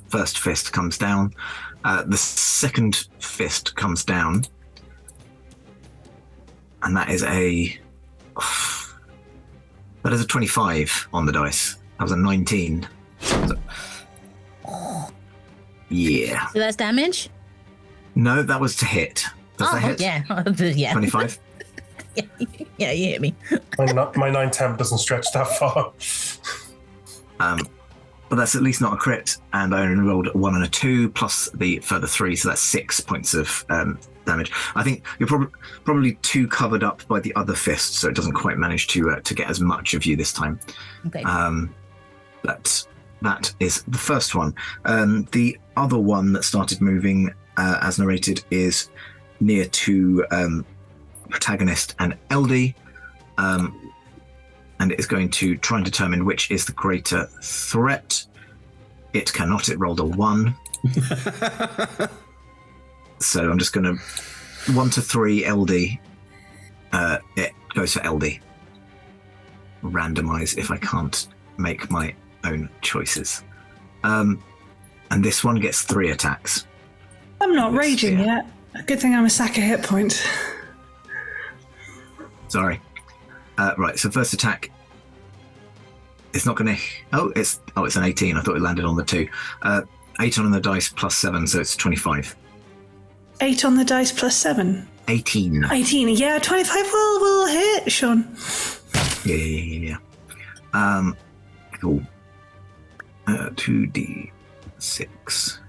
first fist comes down. The second fist comes down. And that is a 25 on the dice. That was a 19. Yeah. So that's damage? No, that was to hit. Does that hit? Yeah. Yeah. 25? Yeah, you hit me. My 9 doesn't stretch that far. But that's at least not a crit, and I only rolled a 1 and a 2 plus the further 3, so that's 6 points of damage. I think you're probably too covered up by the other fist, so it doesn't quite manage to get as much of you this time. Okay. But that is the first one. The other one that started moving, as narrated, is near to protagonist and LD. And it is going to try and determine which is the greater threat. It cannot. It rolled a 1. So I'm just going to 1 to 3 LD. It goes for LD. Randomize if I can't make my own choices. And this one gets 3 attacks. I'm not raging yet. Good thing I'm a sack of hit points. Sorry. Right, so first attack. It's not going to... it's an 18. I thought it landed on the 2. 8 on the dice plus 7, so it's 25. 8 on the dice plus 7. 18. 18. Yeah, 25 will hit, Sean. Yeah. Cool. 2d6.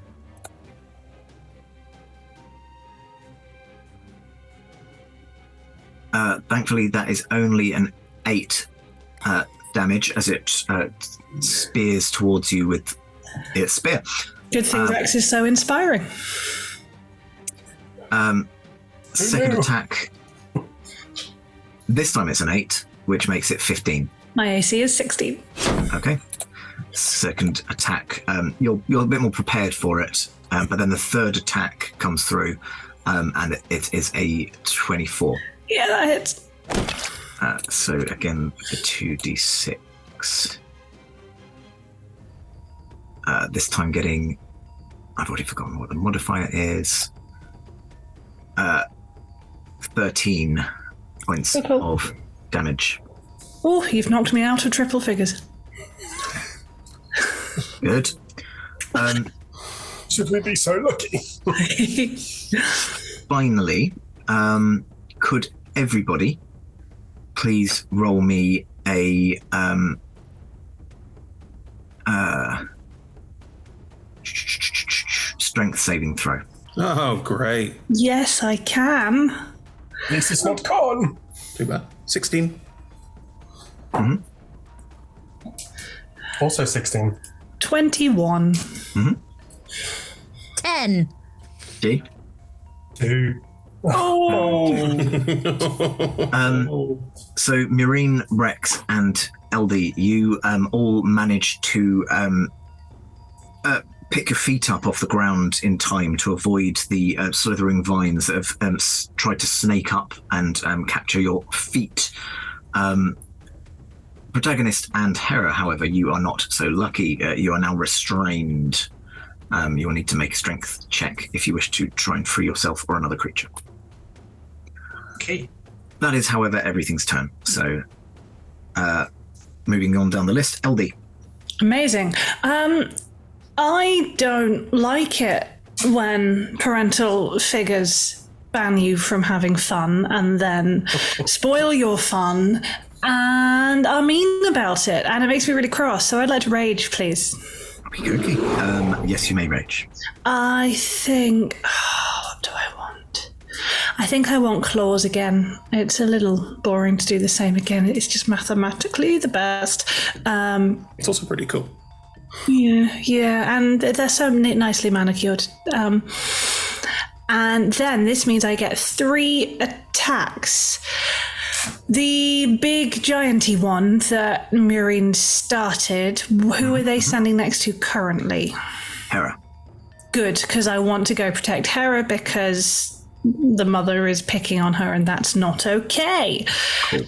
Thankfully, that is only an 8 damage as it spears towards you with its spear. Good thing Rex is so inspiring. Second attack. This time it's an 8, which makes it 15. My AC is 16. Okay. Second attack. You're a bit more prepared for it, but then the third attack comes through, and it is a 24. Yeah, that hits. So again, the 2d6. This time getting... I've already forgotten what the modifier is. 13 points of damage. Oh, you've knocked me out of triple figures. Good. Should we be so lucky? Finally, could everybody please roll me a strength saving throw? Oh, great. Yes, I can. This is not con. Too bad. 16. Mm-hmm. Also 16. 21. Mm-hmm. 10. D? 2. Oh. So Murine, Rex, and LD, you all managed to pick your feet up off the ground in time to avoid the slithering vines that have tried to snake up and capture your feet. Protagonist and Hera, however, you are not so lucky. You are now restrained. You will need to make a strength check if you wish to try and free yourself or another creature. Okay. That is, however, everything's turn. So, moving on down the list, LD. Amazing. I don't like it when parental figures ban you from having fun and then spoil your fun and are mean about it, and it makes me really cross. So I'd like to rage, please. Okay. Yes, you may rage. I think... what do I want? I think I want claws again. It's a little boring to do the same again. It's just mathematically the best. It's also pretty cool. Yeah, and they're so nicely manicured. And then this means I get 3 attacks. The big gianty one that Murine started, who are they standing next to currently? Hera. Good, because I want to go protect Hera because the mother is picking on her and that's not okay. Cool.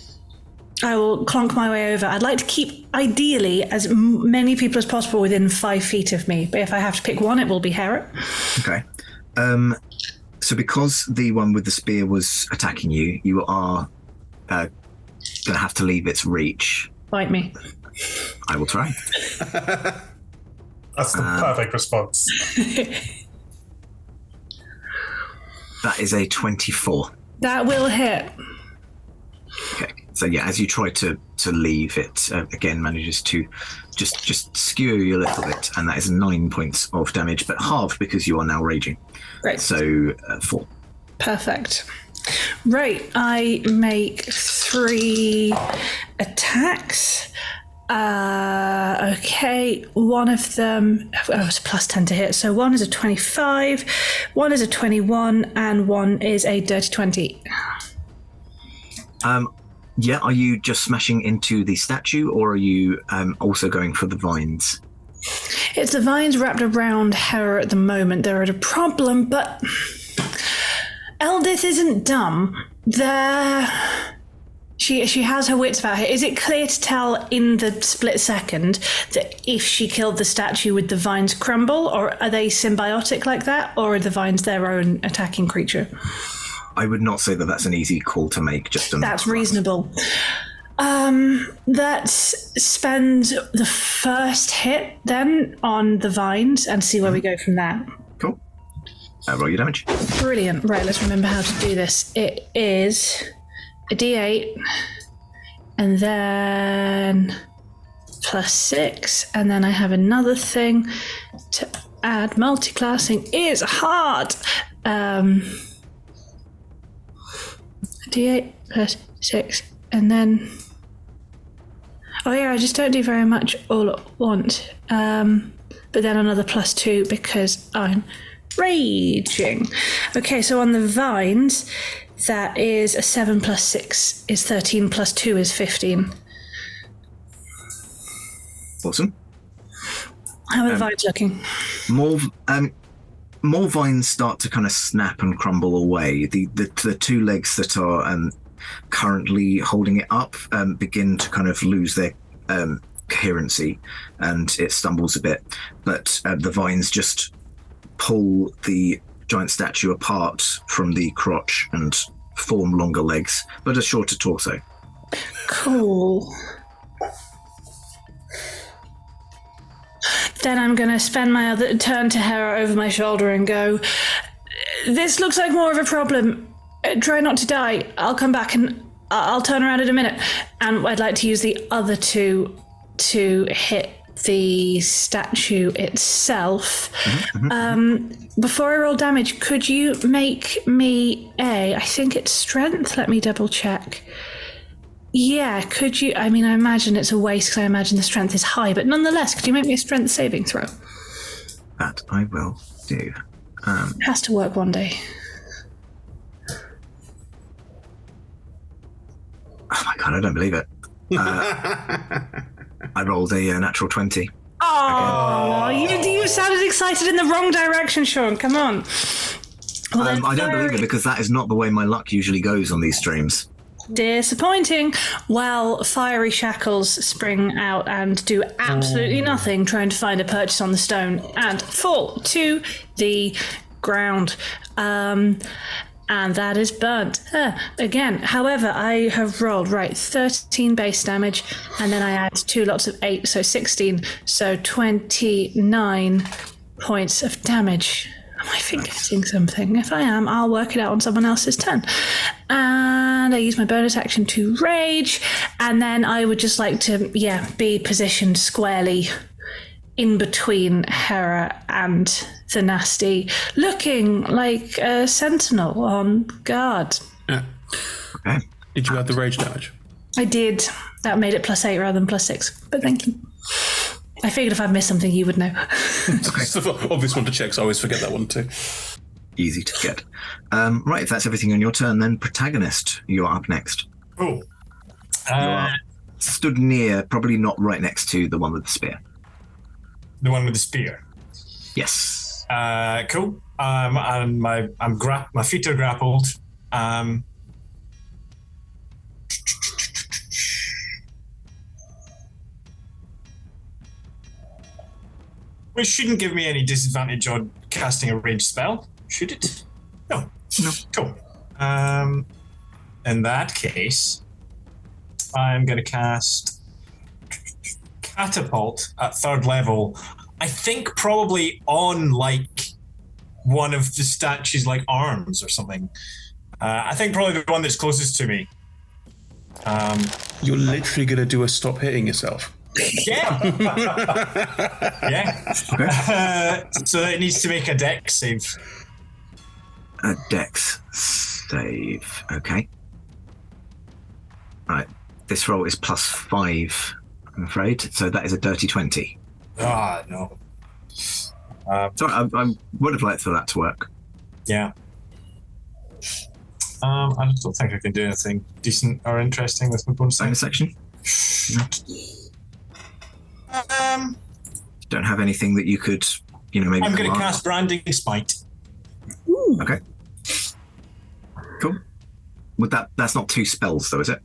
I will clonk my way over. I'd like to keep, ideally, as many people as possible within 5 feet of me. But if I have to pick one, it will be Hera. Okay. So because the one with the spear was attacking you, you are going to have to leave its reach. Bite me. I will try. That's the perfect response. That is a 24. That will hit. Okay. So yeah, as you try to leave, it again manages to just skewer you a little bit, and that is 9 points of damage, but halved because you are now raging. Great. So 4. Perfect. Right, I make 3 attacks. Okay, one of them, it's a plus 10 to hit, so one is a 25, one is a 21, and one is a dirty 20. Yeah, are you just smashing into the statue, or are you also going for the vines? It's the vines wrapped around Hera at the moment. They're at a problem, but Eldith isn't dumb. She has her wits about her. Is it clear to tell in the split second that if she killed the statue, would the vines crumble, or are they symbiotic like that, or are the vines their own attacking creature? I would not say that that's an easy call to make. That's reasonable. Let's spend the first hit then on the vines and see where we go from there. Cool. Roll your damage. Brilliant. Right, let's remember how to do this. It is a D8, and then +6, and then I have another thing to add. Multiclassing is hard. D8 +6, and then oh yeah, I just don't do very much all at once. But then another +2 because I'm raging. Okay, so on the vines, that is a 7 + 6 is 13 + 2 is 15. Awesome. How are the vines looking? More vines start to kind of snap and crumble away. The 2 legs that are currently holding it up begin to kind of lose their coherency, and it stumbles a bit. But the vines just pull the giant statue apart from the crotch and form longer legs, but a shorter torso. Cool. Then I'm going to spend my other turn to Hera over my shoulder and go, this looks like more of a problem. Try not to die. I'll come back and I'll turn around in a minute. And I'd like to use the other 2 to hit the statue itself. Before I roll damage, could you make me I think it's strength? Let me double check. Yeah, could you? I mean, I imagine it's a waste because I imagine the strength is high, but nonetheless, could you make me a strength saving throw? That I will do. It has to work one day. Oh my god, I don't believe it. I rolled a natural 20. Oh, you sounded excited in the wrong direction, Sean. Come on. Well, I don't believe it because that is not the way my luck usually goes on these streams. Disappointing. Well, fiery shackles spring out and do absolutely nothing, trying to find a purchase on the stone and fall to the ground. And that is burnt. Again, however, I have rolled, 13 base damage, and then I add 2 lots of 8, so 16, so 29 points of damage. Am I forgetting something? If I am, I'll work it out on someone else's turn. And I use my bonus action to rage, and then I would just like to, be positioned squarely in between Hera and the nasty, looking like a sentinel on guard. Yeah. Okay. Did you add the rage damage? I did. That made it +8 rather than +6, but thank you. I figured if I missed something, you would know. Okay. So obvious one to check, so I always forget that one too. Easy to get. Right, if that's everything on your turn, then protagonist, you are up next. Cool. You are stood near, probably not right next to the one with the spear. The one with the spear. Yes. Cool. And my feet are grappled. Which shouldn't give me any disadvantage on casting a ranged spell, should it? No. Cool. In that case, I'm going to cast Catapult at 3rd level I think probably on like one of the statue's like arms or something. I think probably the one that's closest to me. You're literally going to do a stop hitting yourself. Yeah. Yeah. Okay. So it needs to make a dex save. A dex save. Okay. Right. This roll is +5, I'm afraid. So that is a dirty 20. Ah, no. Sorry, I would have liked for that to work. Yeah. I just don't think I can do anything decent or interesting with my bonus section. No. You don't have anything that you could, maybe. I'm going to cast Branding Smite. Ooh. Okay. Cool. That's not 2 spells, though, is it?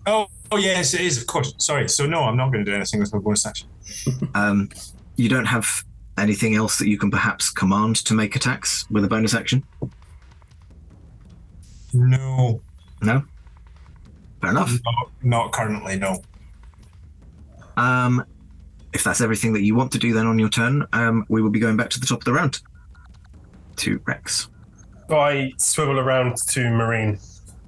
Oh, yes, it is, of course. Sorry. So no, I'm not going to do anything with my bonus action. You don't have anything else that you can perhaps command to make attacks with a bonus action? No. No? Fair enough. Not currently, no. If that's everything that you want to do then on your turn, we will be going back to the top of the round. To Rex. I swivel around to Marine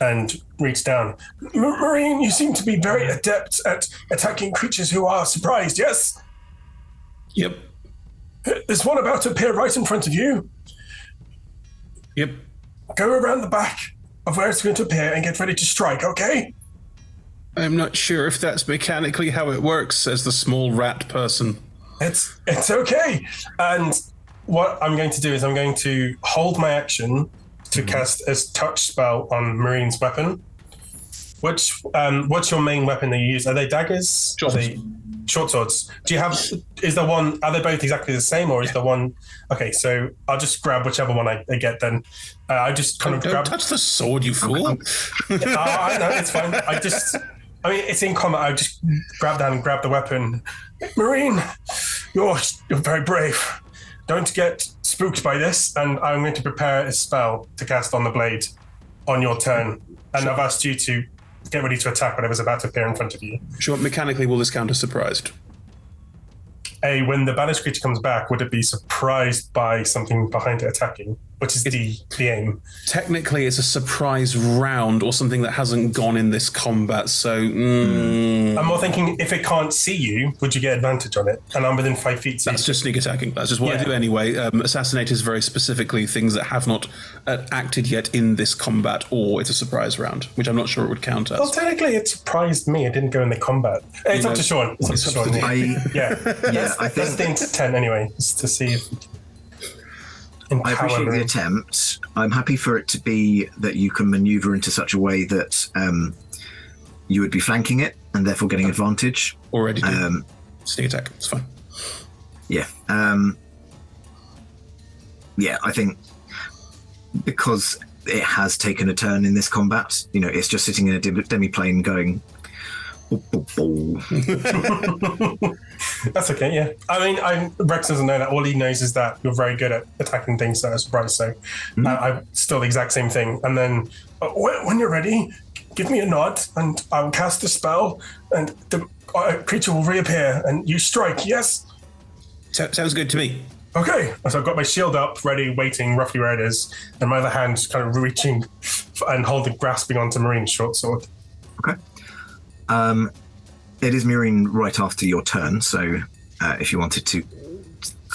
and reach down. Marine, you seem to be very adept at attacking creatures who are surprised, yes? Yep. There's one about to appear right in front of you. Yep. Go around the back of where it's going to appear and get ready to strike, okay? I'm not sure if that's mechanically how it works, says the small rat person. It's okay. And what I'm going to do is I'm going to hold my action to cast a touch spell on Marine's weapon. What's your main weapon that you use? Are they daggers? Short swords. Short swords. Are they both exactly the same, or is the one... Okay, so I'll just grab whichever one I get then. I just kind of grab... Don't touch the sword, you fool. I know, it's fine. It's in combat. I just grab that and grab the weapon. Marine, you're very brave. Don't get spooked by this, and I'm going to prepare a spell to cast on the blade on your turn. And I've asked you to get ready to attack whatever's about to appear in front of you. Sure, mechanically will this count as surprised? When the banished creature comes back, would it be surprised by something behind it attacking? Which is the aim. Technically, it's a surprise round or something that hasn't gone in this combat, so... I'm more thinking, if it can't see you, would you get advantage on it? And I'm within 5 feet. So that's just sneak attacking. That's just what I do anyway. Assassinate is very specifically things that have not acted yet in this combat, or it's a surprise round, which I'm not sure it would count as. Well, technically, it surprised me. It didn't go in the combat. It's up to Sean. It's up to Sean. I think that's the intent anyway, is to see if... I appreciate the attempt. I'm happy for it to be that you can maneuver into such a way that you would be flanking it and therefore getting advantage. Already do. Sneak attack. It's fine. Yeah. I think because it has taken a turn in this combat, it's just sitting in a demi-plane going... That's okay, yeah. Rex doesn't know that. All he knows is that you're very good at attacking things that are surprise, so I'm still the exact same thing. And then when you're ready, give me a nod and I will cast a spell and the creature will reappear and you strike, yes? Sounds good to me. Okay, so I've got my shield up, ready, waiting roughly where it is, and my other hand kind of reaching and grasping onto Marine's short sword. Okay. It is Murine right after your turn, so if you wanted to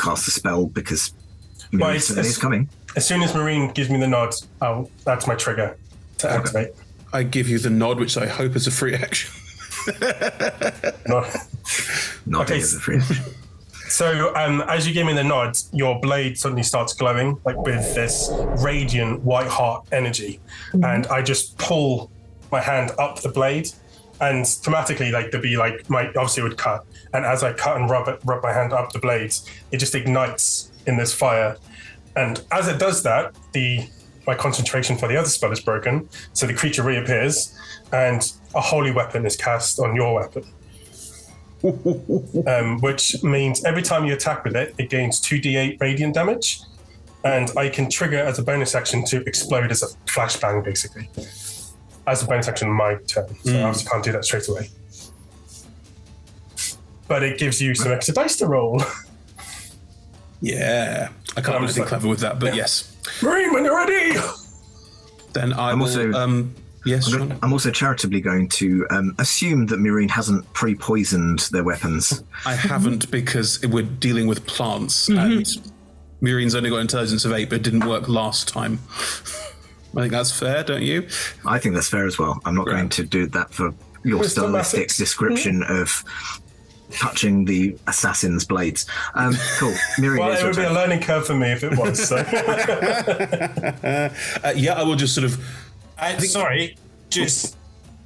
cast the spell, because it's coming. As soon as Marine gives me the nod, that's my trigger to activate. I give you the nod, which I hope is a free action. Not as a free action. So as you give me the nod, your blade suddenly starts glowing, like with this radiant white hot energy. And I just pull my hand up the blade. And thematically, there'd be obviously it would cut. And as I cut and rub my hand up the blades, it just ignites in this fire. And as it does that, my concentration for the other spell is broken. So the creature reappears and a holy weapon is cast on your weapon. Which means every time you attack with it, it gains 2d8 radiant damage. And I can trigger as a bonus action to explode as a flashbang, basically. As a bonus action on my turn, so I obviously can't do that straight away. But it gives you some extra dice to roll. Yeah. I can't do anything clever with that, but yes. Marine, when you're ready! Then I'm also... yes, I'm also charitably going to assume that Murine hasn't pre-poisoned their weapons. I haven't, because we're dealing with plants, and Murine's only got intelligence of 8, but it didn't work last time. I think that's fair, don't you? I think that's fair as well. I'm not going to do that for your stylistic description of touching the assassin's blades. Cool. Murine, well, it would be a learning curve for me if it was. So. Yeah, I will just sort of... Sorry, just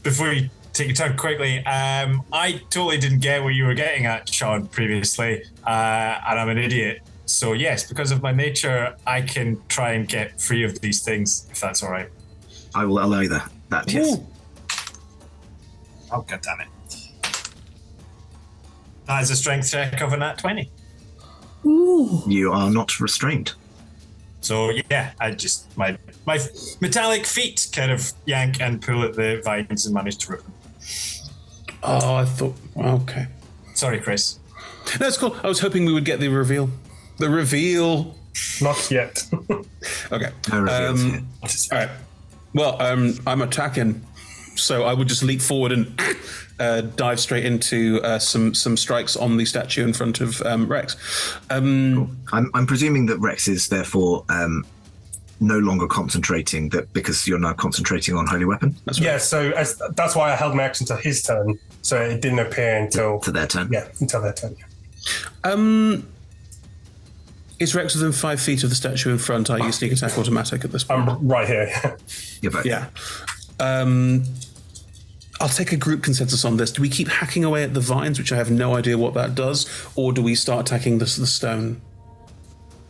before you take your turn quickly, I totally didn't get what you were getting at, Sean, previously, and I'm an idiot. So yes, because of my nature, I can try and get free of these things, if that's all right. I will allow that, yes. Oh, God damn it. That is a strength check of a nat 20. Ooh. You are not restrained. So yeah, I just, my metallic feet kind of yank and pull at the vines and manage to rip them. Oh, I thought, okay. Sorry, Chris. That's cool. I was hoping we would get the reveal. The reveal. Not yet. Okay. No reveals yet. All right. Well, I'm attacking, so I would just leap forward and dive straight into some strikes on the statue in front of Rex. Cool. I'm presuming that Rex is therefore no longer concentrating, that because you're now concentrating on holy weapon. That's right. Yeah, so that's why I held my action to his turn, so it didn't appear until to their turn. Yeah, until their turn. Yeah. Is Rex within 5 feet of the statue in front? I use sneak attack automatic at this point. I'm right here. You're both. Yeah. I'll take a group consensus on this. Do we keep hacking away at the vines, which I have no idea what that does, or do we start attacking the stone?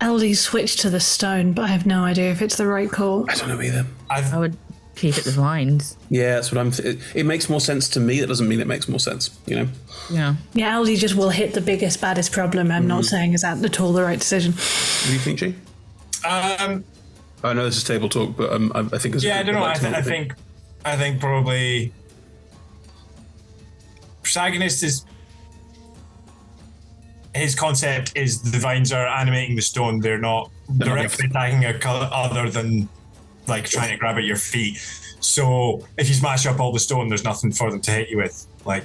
LD switched to the stone, but I have no idea if it's the right call. I don't know either. I would keep it the vines. Yeah, that's what I'm... It makes more sense to me. That doesn't mean it makes more sense, you know? Yeah. Yeah, LD just will hit the biggest, baddest problem. I'm not saying is that at all the right decision. What do you think, G? I know this is table talk, but I think it's... Yeah, I don't know. I think probably... Protagonist is... His concept is the vines are animating the stone. They're not directly attacking a color other than like trying to grab at your feet. So if you smash up all the stone, there's nothing for them to hit you with. Like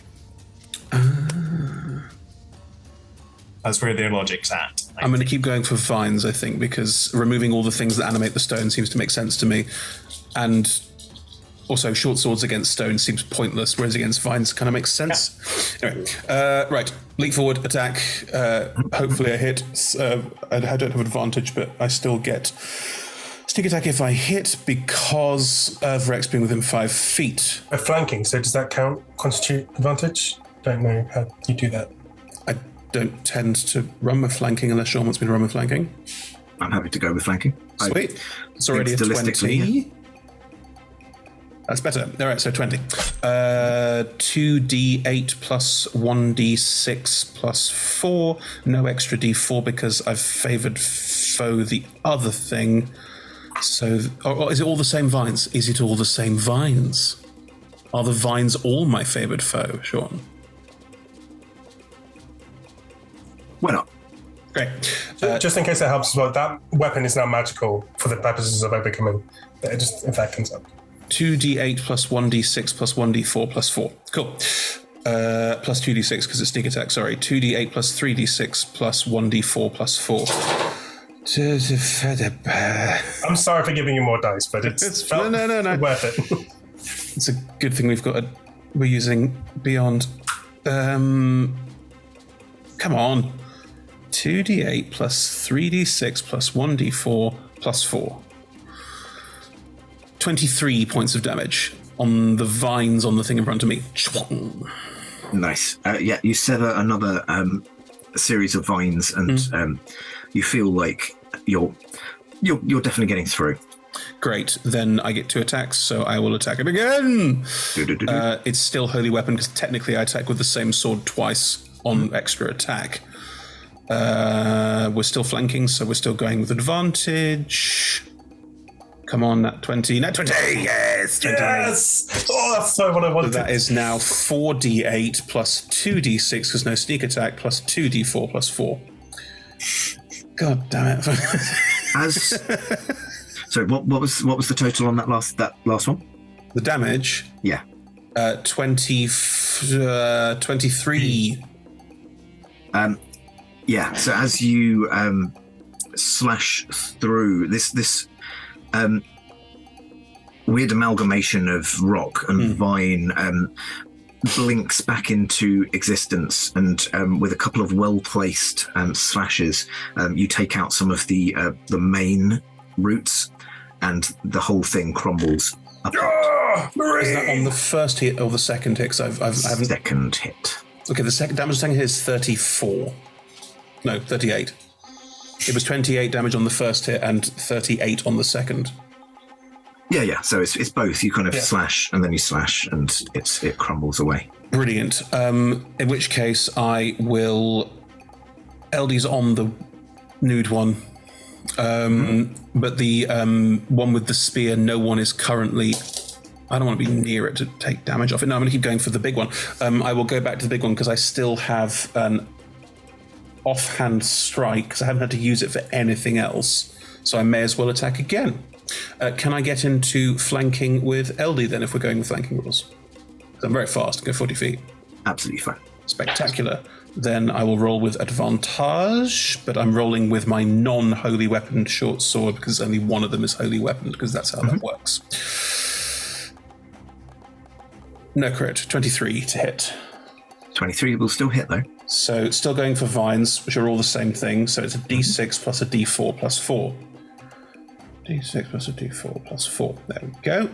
that's where their logic's at. I'm going to keep going for vines, I think, because removing all the things that animate the stone seems to make sense to me. And also, short swords against stone seems pointless, whereas against vines kind of makes sense. Yeah. Anyway, right. Leap forward, attack. Hopefully I hit. I don't have advantage, but I still get sneak attack if I hit because of Rex being within 5 feet. Flanking, so does that constitute advantage? Don't know how you do that. I don't tend to run with flanking unless Sean wants me to run with flanking. I'm happy to go with flanking. Sweet. It's already a 20. Yeah. That's better. All right, so 20. 2d8 plus 1d6 plus 4. No extra d4 because I've favoured foe the other thing. So, or is it all the same vines? Is it all the same vines? Are the vines all my favoured foe, Sean? Why not? Great. Just in case it helps as well, that weapon is now magical for the purposes of overcoming. It just, if that comes up. 2d8 plus 1d6 plus 1d4 plus 4. Cool. Plus 2d6 because it's sneak attack, sorry. 2d8 plus 3d6 plus 1d4 plus 4. I'm sorry for giving you more dice, but it's no. worth it. It's a good thing we're using Beyond. Come on. 2d8 plus 3d6 plus 1d4 plus 4. 23 points of damage on the vines on the thing in front of me. Nice. Yeah, you sever another series of vines, and you feel like you're definitely getting through. Great. Then I get 2 attacks, so I will attack it again. It's still holy weapon because technically I attack with the same sword twice on extra attack. We're still flanking, so we're still going with advantage. Come on, nat 20. Nat 20! Yes! 20. Yes! Oh, that's so what I wanted. So that is now 4d8 plus 2d6, because no sneak attack, plus 2d4 plus 4. God damn it! Sorry, what was the total on that last one? The damage. Yeah. 23. Yeah. So as you slash through this weird amalgamation of rock and vine blinks back into existence, and with a couple of well-placed slashes, you take out some of the main roots, and the whole thing crumbles apart. Is that on the first hit or the second hit? 'Cause I haven't. Second hit. Okay, the damage second hit is 34. No, 38. It was 28 damage on the first hit and 38 on the second. Yeah. So it's both. You kind of slash and then you slash, and it crumbles away. Brilliant. In which case, I will. LD's on the nude one, but the one with the spear, no one is currently. I don't want to be near it to take damage off it. No, I'm going to keep going for the big one. I will go back to the big one because I still have an offhand strike because I haven't had to use it for anything else. So I may as well attack again. Can I get into flanking with LD then if we're going with flanking rules? I'm very fast, go 40 feet. Absolutely fine. Spectacular. Then I will roll with advantage, but I'm rolling with my non-holy weapon short sword because only one of them is holy weapon because that's how that works. No crit, 23 to hit. 23 will still hit though. So still going for vines, which are all the same thing. So it's a d6 plus a d4 plus 4. D6 plus a d4 plus 4. There we go.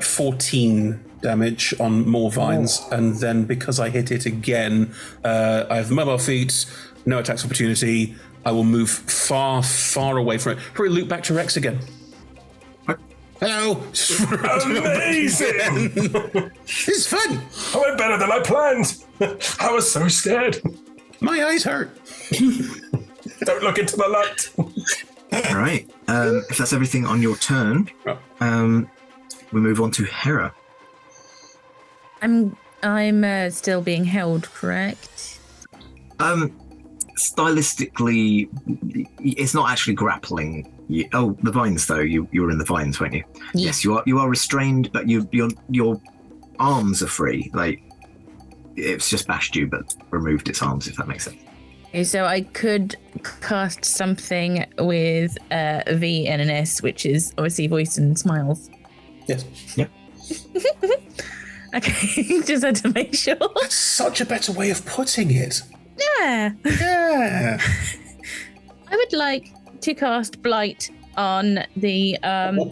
14 damage on more vines. And then because I hit it again, I have mobile feet, no attacks opportunity. I will move far, far away from it. Probably loop back to Rex again. Hello! Amazing! It's fun! I went better than I planned. I was so scared. My eyes hurt. Don't look into the light. All right. If that's everything on your turn, we move on to Hera. I'm still being held, correct? Stylistically, it's not actually grappling. The vines, though. You were in the vines, weren't you? Yeah. Yes, you are. You are restrained, but your arms are free. Like it's just bashed you, but removed its arms. If that makes sense. Okay, so I could cast something with a V and an S, which is obviously voice and smiles. Yes. Yep. Okay, just had to make sure. That's such a better way of putting it. Yeah. Yeah. I would like to cast Blight on the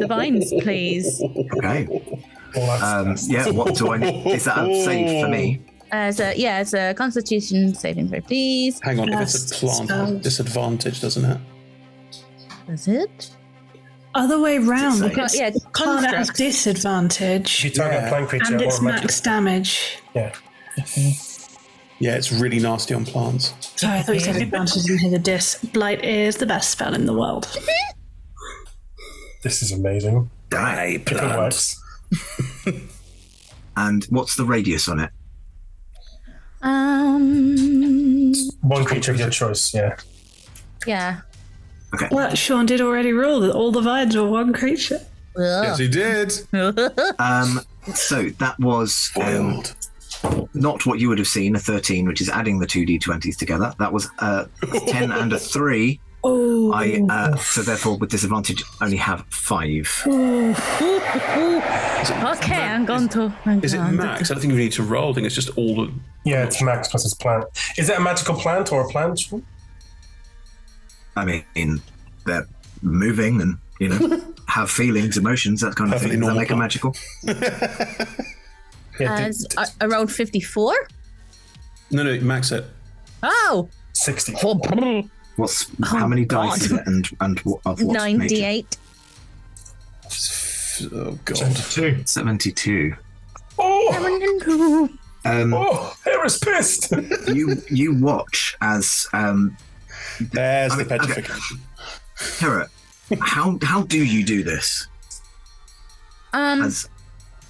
vines, please. Okay. Yeah. What do I need? Is that a save for me? It's a Constitution saving throw, please. Hang on, if it's a plant, it has disadvantage, doesn't it? Is it? Other way round. It's Plant at a disadvantage. You target a plant creature and or it's a magic. max damage. Yeah. Yeah, it's really nasty on plants. Sorry, I thought you said advantage and hit a dis. Blight is the best spell in the world. This is amazing. Die If it works. And what's the radius on it? One creature of your choice, yeah. Yeah. Okay. Well, Sean did already rule that all the vines were one creature. Yes, he did. So that was not what you would have seen, a 13, which is adding the two d20s together. That was a 10 and a 3. Oh. So therefore, with disadvantage, only have 5. Okay, I'm going to. Is it max? I don't think you need to roll. I think it's just all the. Yeah, it's max plus its plant. Is it a magical plant or a plant? I mean, they're moving and, have feelings, emotions, that kind of thing. Does that make it magical? I rolled 54. No, max it. Oh! 60. How many dice is it and what of what 98. Oh, God. 72. Oh! Hera's pissed! You watch as... There's the petrification. Hera, how do you do this?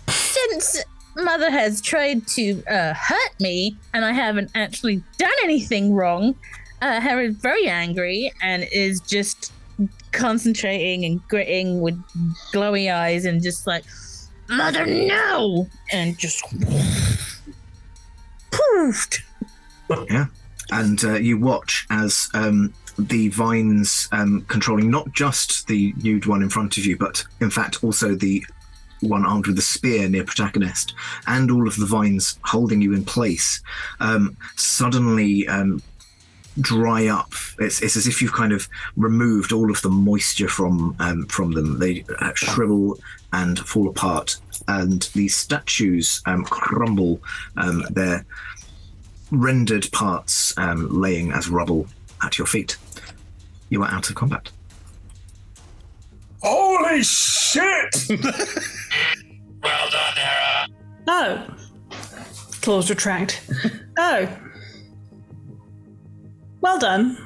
Since Mother has tried to hurt me, and I haven't actually done anything wrong, Hera's very angry and is just concentrating and gritting with glowy eyes and just like, Mother, no! And just poofed. Yeah. And you watch as the vines controlling not just the nude one in front of you, but in fact also the one armed with a spear near protagonist, and all of the vines holding you in place, suddenly dry up. It's as if you've kind of removed all of the moisture from them. They shrivel and fall apart, and these statues crumble, their rendered parts laying as rubble at your feet. You are out of combat. Holy shit! Well done, Hera. Oh. Claws retract. Oh. Well done.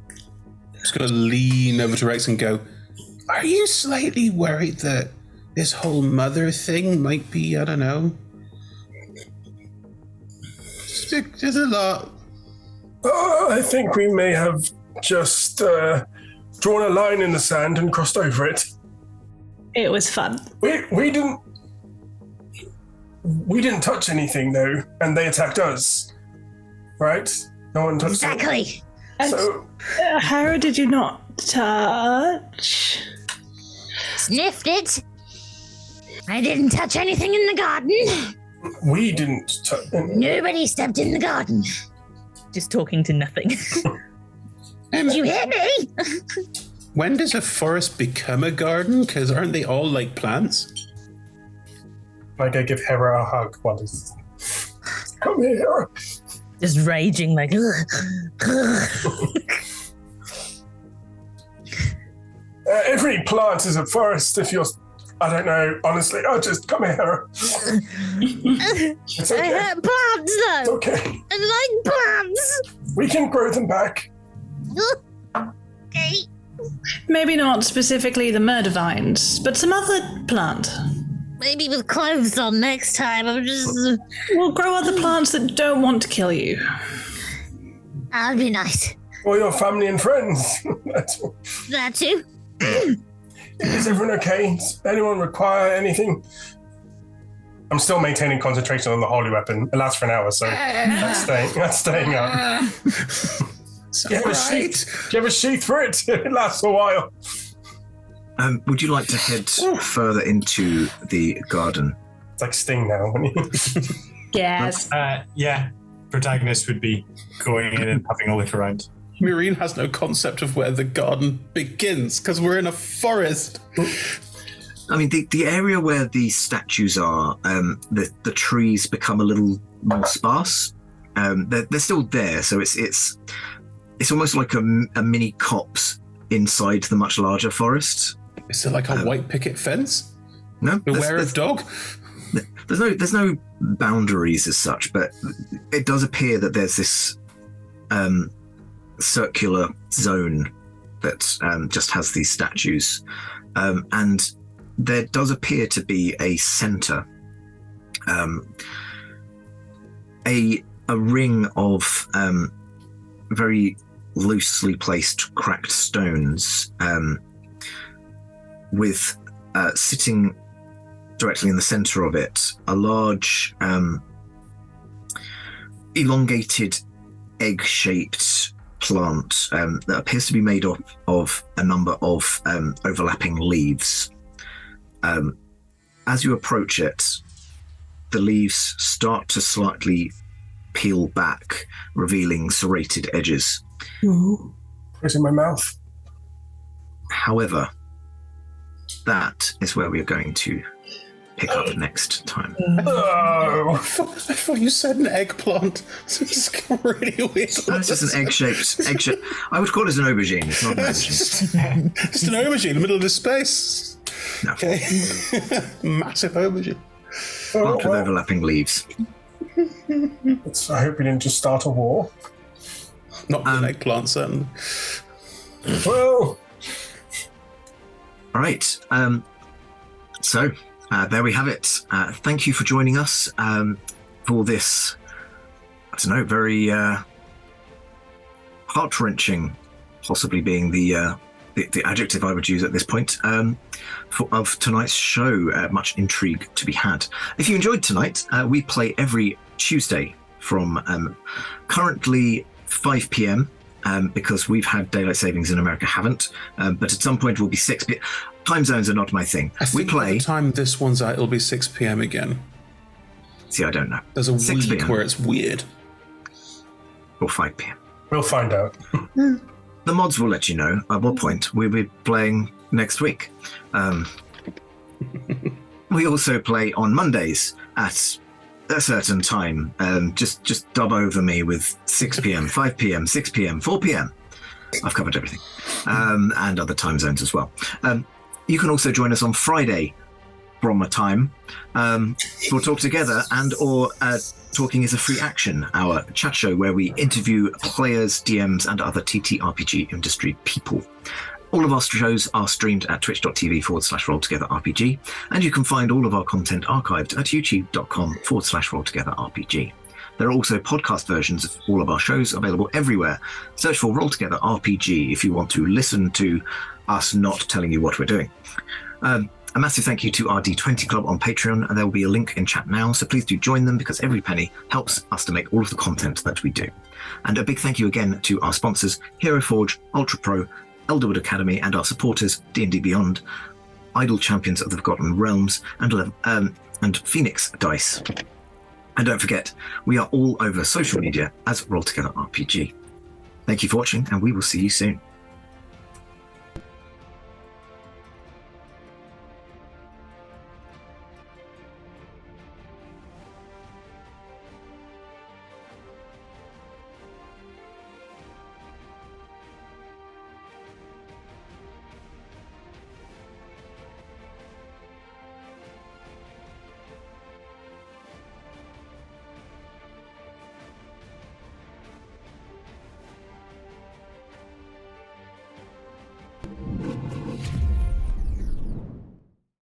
I'm just going to lean over to Rex and go, are you slightly worried that this whole mother thing might be, I don't know, just a lot? I think we may have just drawn a line in the sand and crossed over it. It was fun. We didn't touch anything though, and they attacked us, right? No one touched Exactly. So, Hera, did you not touch? Sniffed it. I didn't touch anything in the garden. We didn't touch. Nobody stepped in the garden. Just talking to nothing. Did you hear me? When does a forest become a garden? Because aren't they all like plants? I go give Hera a hug. What is? Come here, Hera. Just raging like. Every plant is a forest. If you're, I don't know. Honestly, just come here, Hera. It's okay. I hurt plants though. It's okay. I like plants. We can grow them back. Okay. Maybe not specifically the murder vines, but some other plant. Maybe with clothes on next time. I'm just. We'll grow other plants that don't want to kill you. That'd be nice. Or your family and friends. That too. Is everyone okay? Does anyone require anything? I'm still maintaining concentration on the holy weapon. It lasts for an hour, so that's staying up. Do you have a sheath for it? It lasts a while. Would you like to head further into the garden? It's like Sting now. Yes. Yeah. Protagonist would be going in and having a look around. Maureen has no concept of where the garden begins because we're in a forest. I mean, the area where these statues are, the trees become a little more sparse. They're still there, so it's almost like a mini copse inside the much larger forest. Is it like a white picket fence? No. Beware of dog? There's no boundaries as such, but it does appear that there's this circular zone that just has these statues, and there does appear to be a center, a ring of very loosely placed cracked stones, with sitting directly in the center of it a large elongated egg-shaped plant that appears to be made up of a number of overlapping leaves. As you approach it, the leaves start to slightly peel back, revealing serrated edges. It's in my mouth. However, that is where we are going to pick up next time. I thought you said an eggplant. It's really weird. It's just an egg-shaped. I would call it an aubergine. It's not an aubergine. Just an aubergine in the middle of this space. No. Okay. Massive aubergine. Plant with overlapping leaves. I hope we didn't just start a war. Not with an eggplant, certainly. Well. All right. So there we have it. Thank you for joining us for this, I don't know, very heart-wrenching, possibly being the adjective I would use at this point, of tonight's show. Much intrigue to be had. If you enjoyed tonight, we play every Tuesday from currently 5 p.m. Because we've had daylight savings and America haven't. But at some point, it will be 6 p.m. Time zones are not my thing. By the time this one's out, it'll be 6 p.m. again. See, I don't know. There's a 6 week p.m. where it's weird. Or 5 p.m. We'll find out. The mods will let you know at what point we'll be playing next week. We also play on Mondays at a certain time. Just dub over me with 6 p.m., 5 p.m., 6 p.m., 4 p.m. I've covered everything. And other time zones as well. You can also join us on Friday from a time for Talk Together or Talking is a Free Action, our chat show where we interview players, DMs, and other TTRPG industry people. All of our shows are streamed at twitch.tv/rolltogetherrpg, and you can find all of our content archived at youtube.com/rolltogetherrpg. There are also podcast versions of all of our shows available everywhere. Search for Roll Together RPG if you want to listen to us not telling you what we're doing. A massive thank you to our D20 Club on Patreon, and there will be a link in chat now, so please do join them because every penny helps us to make all of the content that we do. And a big thank you again to our sponsors, Hero Forge, Ultra Pro, Elderwood Academy, and our supporters, D&D Beyond, Idle Champions of the Forgotten Realms, and Phoenix Dice. And don't forget, we are all over social media as Roll Together RPG. Thank you for watching, and we will see you soon.